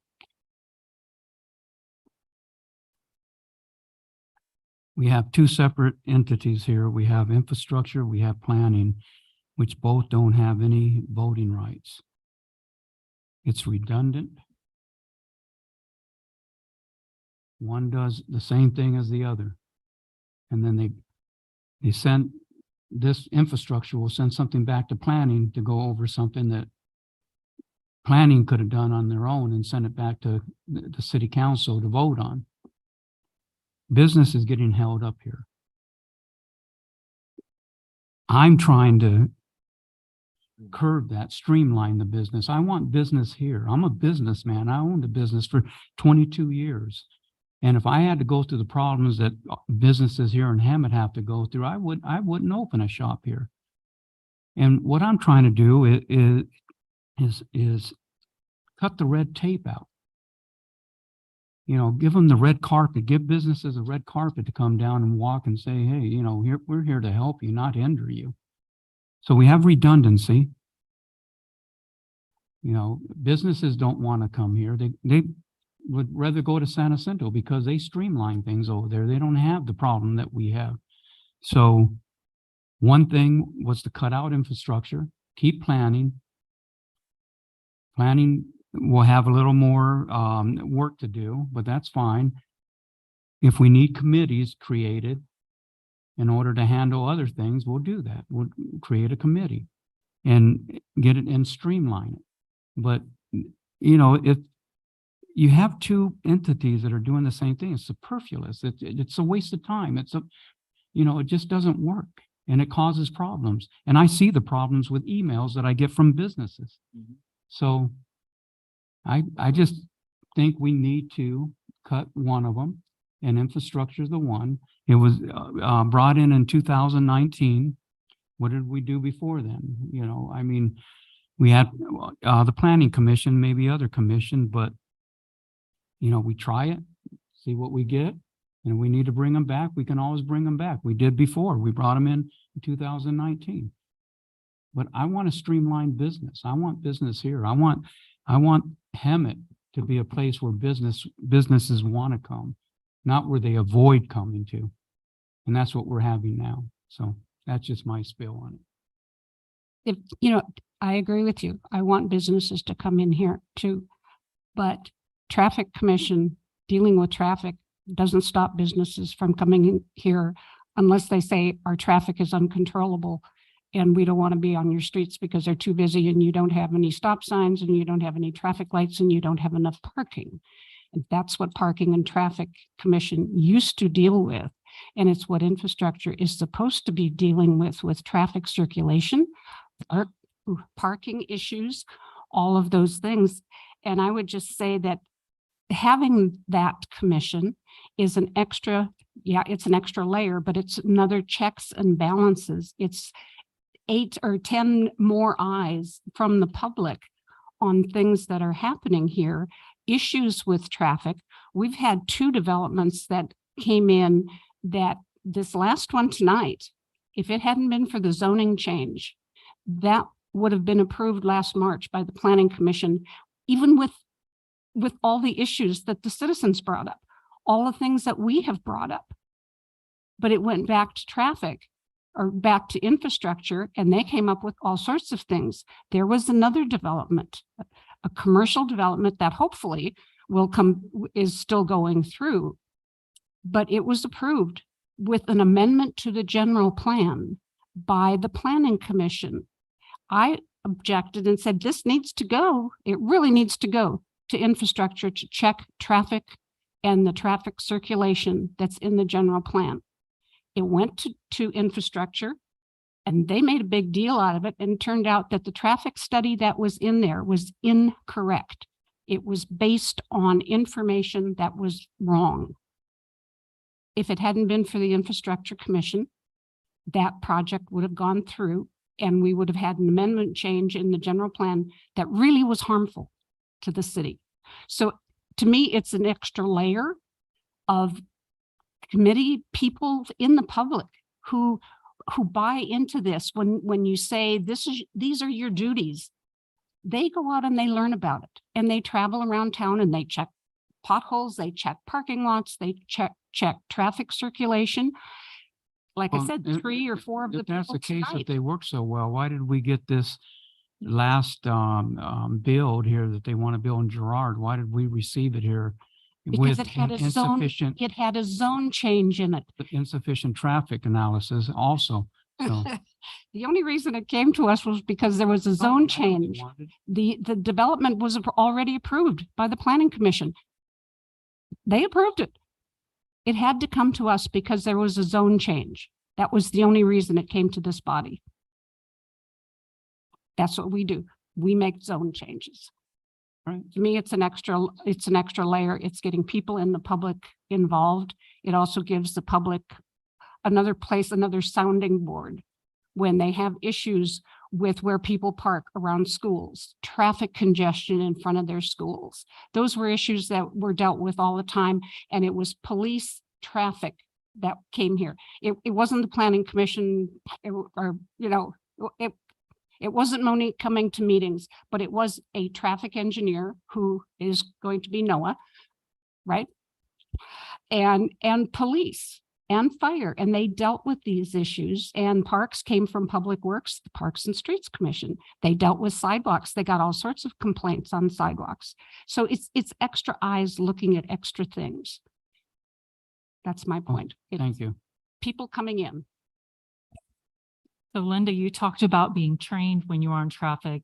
We have two separate entities here. We have infrastructure, we have planning, which both don't have any voting rights. It's redundant. One does the same thing as the other. And then they send, this infrastructure will send something back to planning to go over something that planning could have done on their own and send it back to the city council to vote on. Business is getting held up here. I'm trying to curb that, streamline the business. I want business here. I'm a businessman. I owned a business for 22 years. And if I had to go through the problems that businesses here in Hemet have to go through, I wouldn't open a shop here. And what I'm trying to do is cut the red tape out. Give them the red carpet, give businesses a red carpet to come down and walk and say, hey, we're here to help you, not hinder you. So we have redundancy. Businesses don't want to come here. They would rather go to San Jacinto because they streamline things over there. They don't have the problem that we have. So one thing was to cut out infrastructure, keep planning. Planning will have a little more work to do, but that's fine. If we need committees created in order to handle other things, we'll do that. We'll create a committee and get it and streamline it. But, if you have two entities that are doing the same thing, it's superfluous. It's a waste of time. It just doesn't work, and it causes problems. And I see the problems with emails that I get from businesses. So I just think we need to cut one of them, and infrastructure is the one. It was brought in 2019. What did we do before then? We had the planning commission, maybe other commission, but we try it, see what we get, and if we need to bring them back, we can always bring them back. We did before. We brought them in 2019. But I want to streamline business. I want business here. I want Hemet to be a place where businesses want to come, not where they avoid coming to. And that's what we're having now. So that's just my spill on it. I agree with you. I want businesses to come in here too. But Traffic Commission dealing with traffic doesn't stop businesses from coming in here unless they say our traffic is uncontrollable and we don't want to be on your streets because they're too busy and you don't have any stop signs and you don't have any traffic lights and you don't have enough parking. And that's what Parking and Traffic Commission used to deal with. And it's what infrastructure is supposed to be dealing with traffic circulation, parking issues, all of those things. And I would just say that having that commission is an extra, it's an extra layer, but it's another checks and balances. It's 8 or 10 more eyes from the public on things that are happening here, issues with traffic. We've had 2 developments that came in that this last one tonight, if it hadn't been for the zoning change, that would have been approved last March by the Planning Commission, even with all the issues that the citizens brought up, all the things that we have brought up. But it went back to traffic or back to infrastructure, and they came up with all sorts of things. There was another development, a commercial development that hopefully is still going through, but it was approved with an amendment to the general plan by the Planning Commission. I objected and said, this needs to go. It really needs to go to infrastructure to check traffic and the traffic circulation that's in the general plan. It went to infrastructure and they made a big deal out of it, and it turned out that the traffic study that was in there was incorrect. It was based on information that was wrong. If it hadn't been for the Infrastructure Commission, that project would have gone through and we would have had an amendment change in the general plan that really was harmful to the city. So to me, it's an extra layer of committee people in the public who buy into this. When you say these are your duties, they go out and they learn about it and they travel around town and they check potholes, they check parking lots, they check traffic circulation. Like I said, 3 or 4 of the If that's the people case, tonight. if they work so well, why did we get this last build here that they want to build in Girard? Why did we receive it here? Because with it had a zone, insufficient, it had a zone change in it. insufficient traffic analysis also. So The only reason it came to us was because there was a zone change. The development was already approved by the Planning Commission. They approved it. It had to come to us because there was a zone change. That was the only reason it came to this body. That's what we do. We make zone changes. Right. To me, it's an extra layer. It's getting people in the public involved. It also gives the public another place, another sounding board when they have issues with where people park around schools, traffic congestion in front of their schools. Those were issues that were dealt with all the time, and it was police traffic that came here. It wasn't the Planning Commission it wasn't Monique coming to meetings, but it was a traffic engineer who is going to be Noah, right? And police and fire, and they dealt with these issues. And parks came from Public Works, the Parks and Streets Commission. They dealt with sidewalks. They got all sorts of complaints on sidewalks. So it's extra eyes looking at extra things. That's my point. thank you. People coming in. So Linda, you talked about being trained when you were on traffic,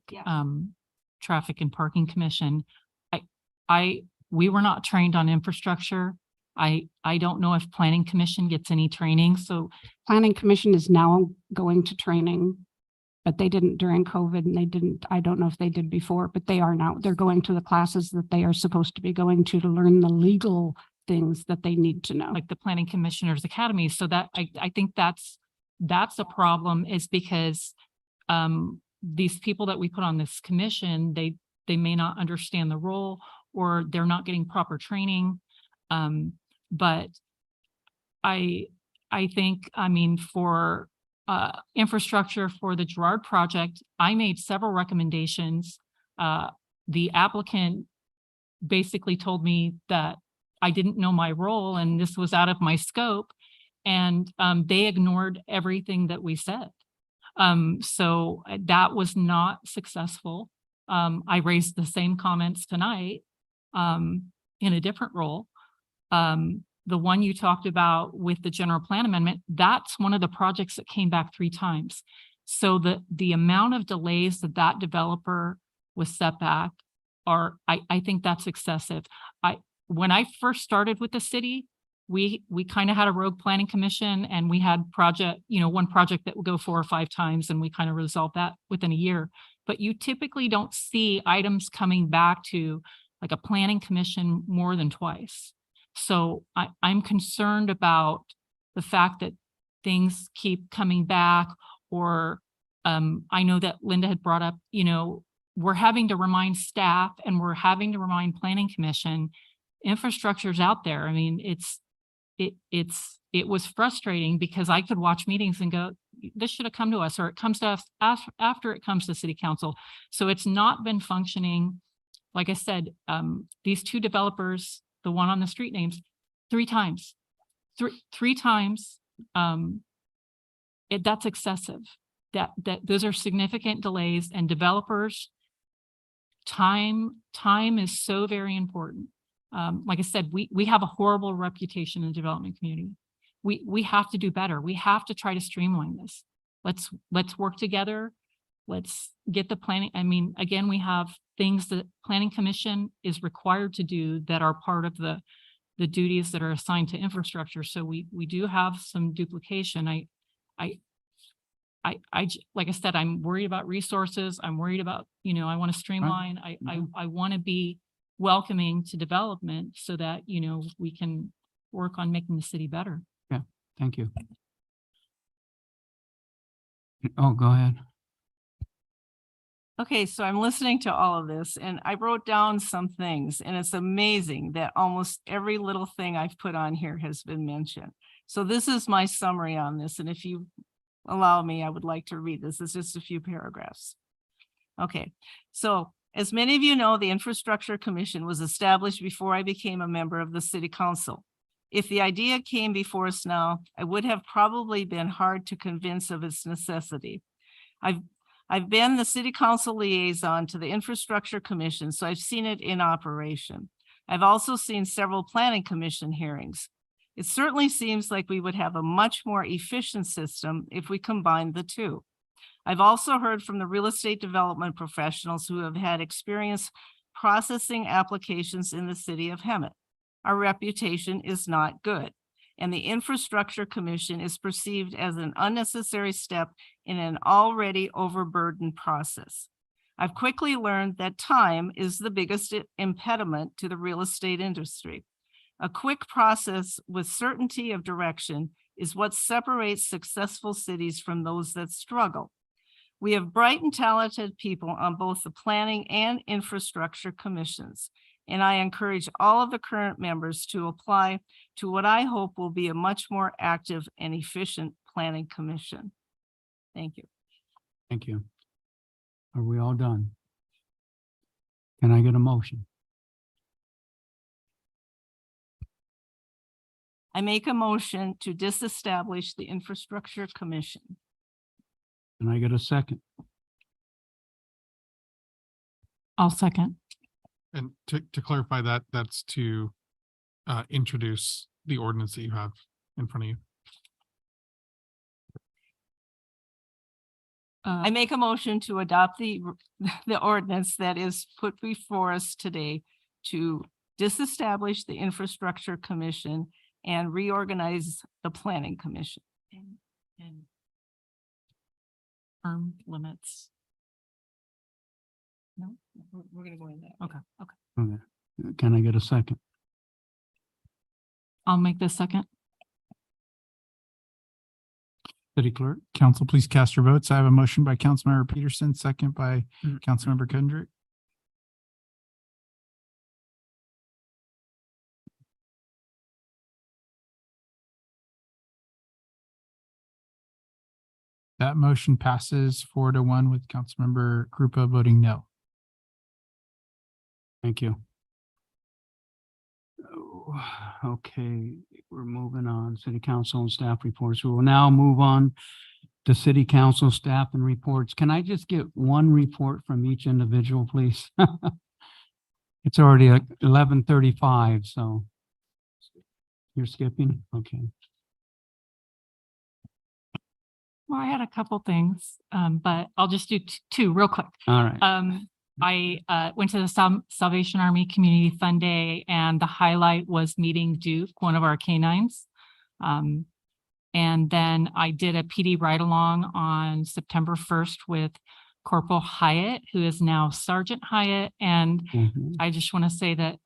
traffic and parking commission. We were not trained on infrastructure. I don't know if Planning Commission gets any training. So Planning Commission is now going to training, but they didn't during COVID and I don't know if they did before, but they are now. They're going to the classes that they are supposed to be going to learn the legal things that they need to know. like the Planning Commissioners Academy. So that I think that's a problem, is because these people that we put on this commission, they may not understand the role, or they're not getting proper training. But I think, I mean, for infrastructure for the Girard project, I made several recommendations. The applicant basically told me that I didn't know my role and this was out of my scope. And they ignored everything that we said. So that was not successful. I raised the same comments tonight in a different role. The one you talked about with the general plan amendment, that's one of the projects that came back 3 times. So the amount of delays that developer was set back I think that's excessive. When I first started with the city, we kind of had a rogue planning commission, and we had one project that would go 4 or 5 times, and we kind of resolved that within a year. But you typically don't see items coming back to like a planning commission more than twice. So I'm concerned about the fact that things keep coming back, or I know that Linda had brought up, we're having to remind staff and we're having to remind planning commission, infrastructure's out there. I mean, it was frustrating because I could watch meetings and go, this should have come to us, or it comes to us after it comes to city council. So it's not been functioning. Like I said, these 2 developers, the one on the street names, 3 times, three times. That's excessive. That those are significant delays, and developers, time is so very important. Like I said, we have a horrible reputation in the development community. We have to do better. We have to try to streamline this. Let's work together. Let's get the planning. I mean, again, we have things that planning commission is required to do that are part of the duties that are assigned to infrastructure. So we do have some duplication. Like I said, I'm worried about resources. I'm worried about, I want to streamline. I want to be welcoming to development so that, we can work on making the city better. Yeah, thank you. Oh, go ahead. Okay, so I'm listening to all of this and I wrote down some things, and it's amazing that almost every little thing I've put on here has been mentioned. So this is my summary on this. And if you allow me, I would like to read this. It's just a few paragraphs. Okay, so as many of you know, the Infrastructure Commission was established before I became a member of the City Council. If the idea came before us now, I would have probably been hard to convince of its necessity. I've been the City Council liaison to the Infrastructure Commission, so I've seen it in operation. I've also seen several Planning Commission hearings. It certainly seems like we would have a much more efficient system if we combined the 2. I've also heard from the real estate development professionals who have had experience processing applications in the city of Hemet. Our reputation is not good, and the Infrastructure Commission is perceived as an unnecessary step in an already overburdened process. I've quickly learned that time is the biggest impediment to the real estate industry. A quick process with certainty of direction is what separates successful cities from those that struggle. We have bright and talented people on both the planning and infrastructure commissions, and I encourage all of the current members to apply to what I hope will be a much more active and efficient planning commission. Thank you. Thank you. Are we all done? Can I get a motion? I make a motion to disestablish the Infrastructure Commission. Can I get a second? I'll second. And to clarify that, that's to introduce the ordinance that you have in front of you. I make a motion to adopt the ordinance that is put before us today to disestablish the Infrastructure Commission and reorganize the Planning Commission. And term limits. No, we're gonna go in there. Okay. Okay. Can I get a second? I'll make this second. City Clerk? Council, please cast your votes. I have a motion by Councilmember Peterson, second by Councilmember Kendrick. That motion passes 4-1 with Councilmember Krupa voting no. Thank you. Oh, okay, we're moving on. City Council and staff reports. We will now move on to City Council staff and reports. Can I just get one report from each individual, please? It's already 11:35, so You're skipping? Okay. Well, I had a couple things, but I'll just do two real quick. All right. I went to the Salvation Army Community Fun Day, and the highlight was meeting Duke, one of our canines. And then I did a PD ride along on September 1st with Corporal Hyatt, who is now Sergeant Hyatt. And I just want to say that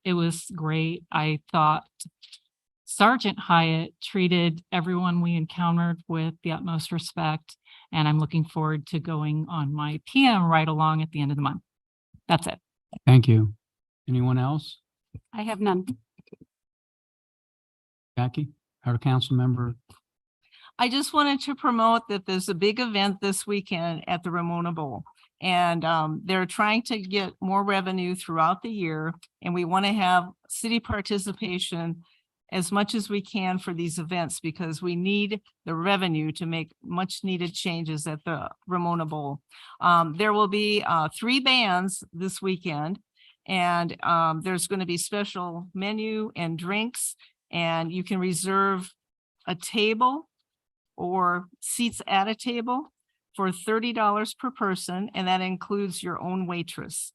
it was great. I thought Sergeant Hyatt treated everyone we encountered with the utmost respect, and I'm looking forward to going on my PM ride along at the end of the month. That's it. Thank you. Anyone else? I have none. Jackie, our council member. I just wanted to promote that there's a big event this weekend at the Ramona Bowl. And they're trying to get more revenue throughout the year. And we want to have city participation as much as we can for these events, because we need the revenue to make much needed changes at the Ramona Bowl. There will be 3 bands this weekend, and there's going to be special menu and drinks, and you can reserve a table or seats at a table for $30 per person, and that includes your own waitress.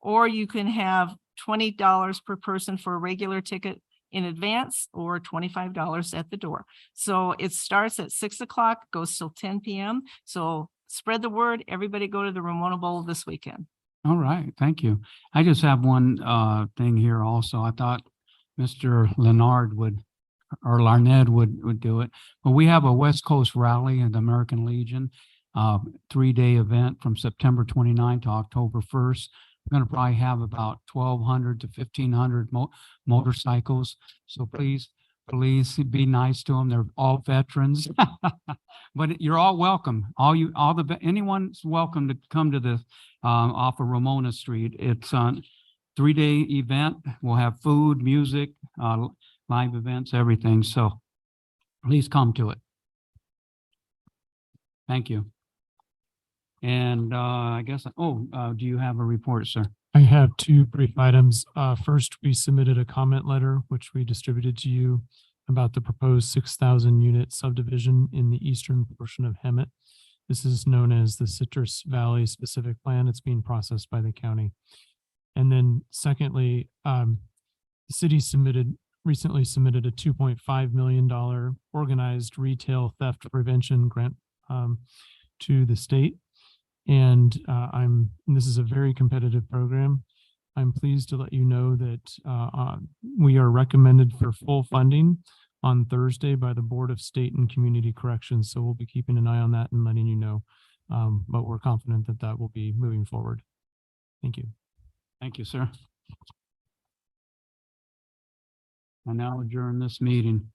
Or you can have $20 per person for a regular ticket in advance, or $25 at the door. So it starts at 6 o'clock, goes till 10 p.m. So spread the word. Everybody go to the Ramona Bowl this weekend. All right, thank you. I just have one thing here also. I thought Mr. Leonard would, or Larned would do it. But we have a West Coast rally in the American Legion, 3-day event from September 29th to October 1st. We're going to probably have about 1,200 to 1,500 motorcycles. So please be nice to them. They're all veterans, but you're all welcome. Anyone's welcome to come to this off of Ramona Street. It's a 3-day event. We'll have food, music, live events, everything. So please come to it. Thank you. And I guess, do you have a report, sir? I have 2 brief items. First, we submitted a comment letter, which we distributed to you, about the proposed 6,000 unit subdivision in the eastern portion of Hemet. This is known as the Citrus Valley Specific Plan. It's being processed by the county. And then secondly, the city recently submitted a $2.5 million organized retail theft prevention grant to the state. And this is a very competitive program. I'm pleased to let you know that we are recommended for full funding on Thursday by the Board of State and Community Corrections. So we'll be keeping an eye on that and letting you know. But we're confident that that will be moving forward. Thank you. Thank you, sir. I now adjourn this meeting.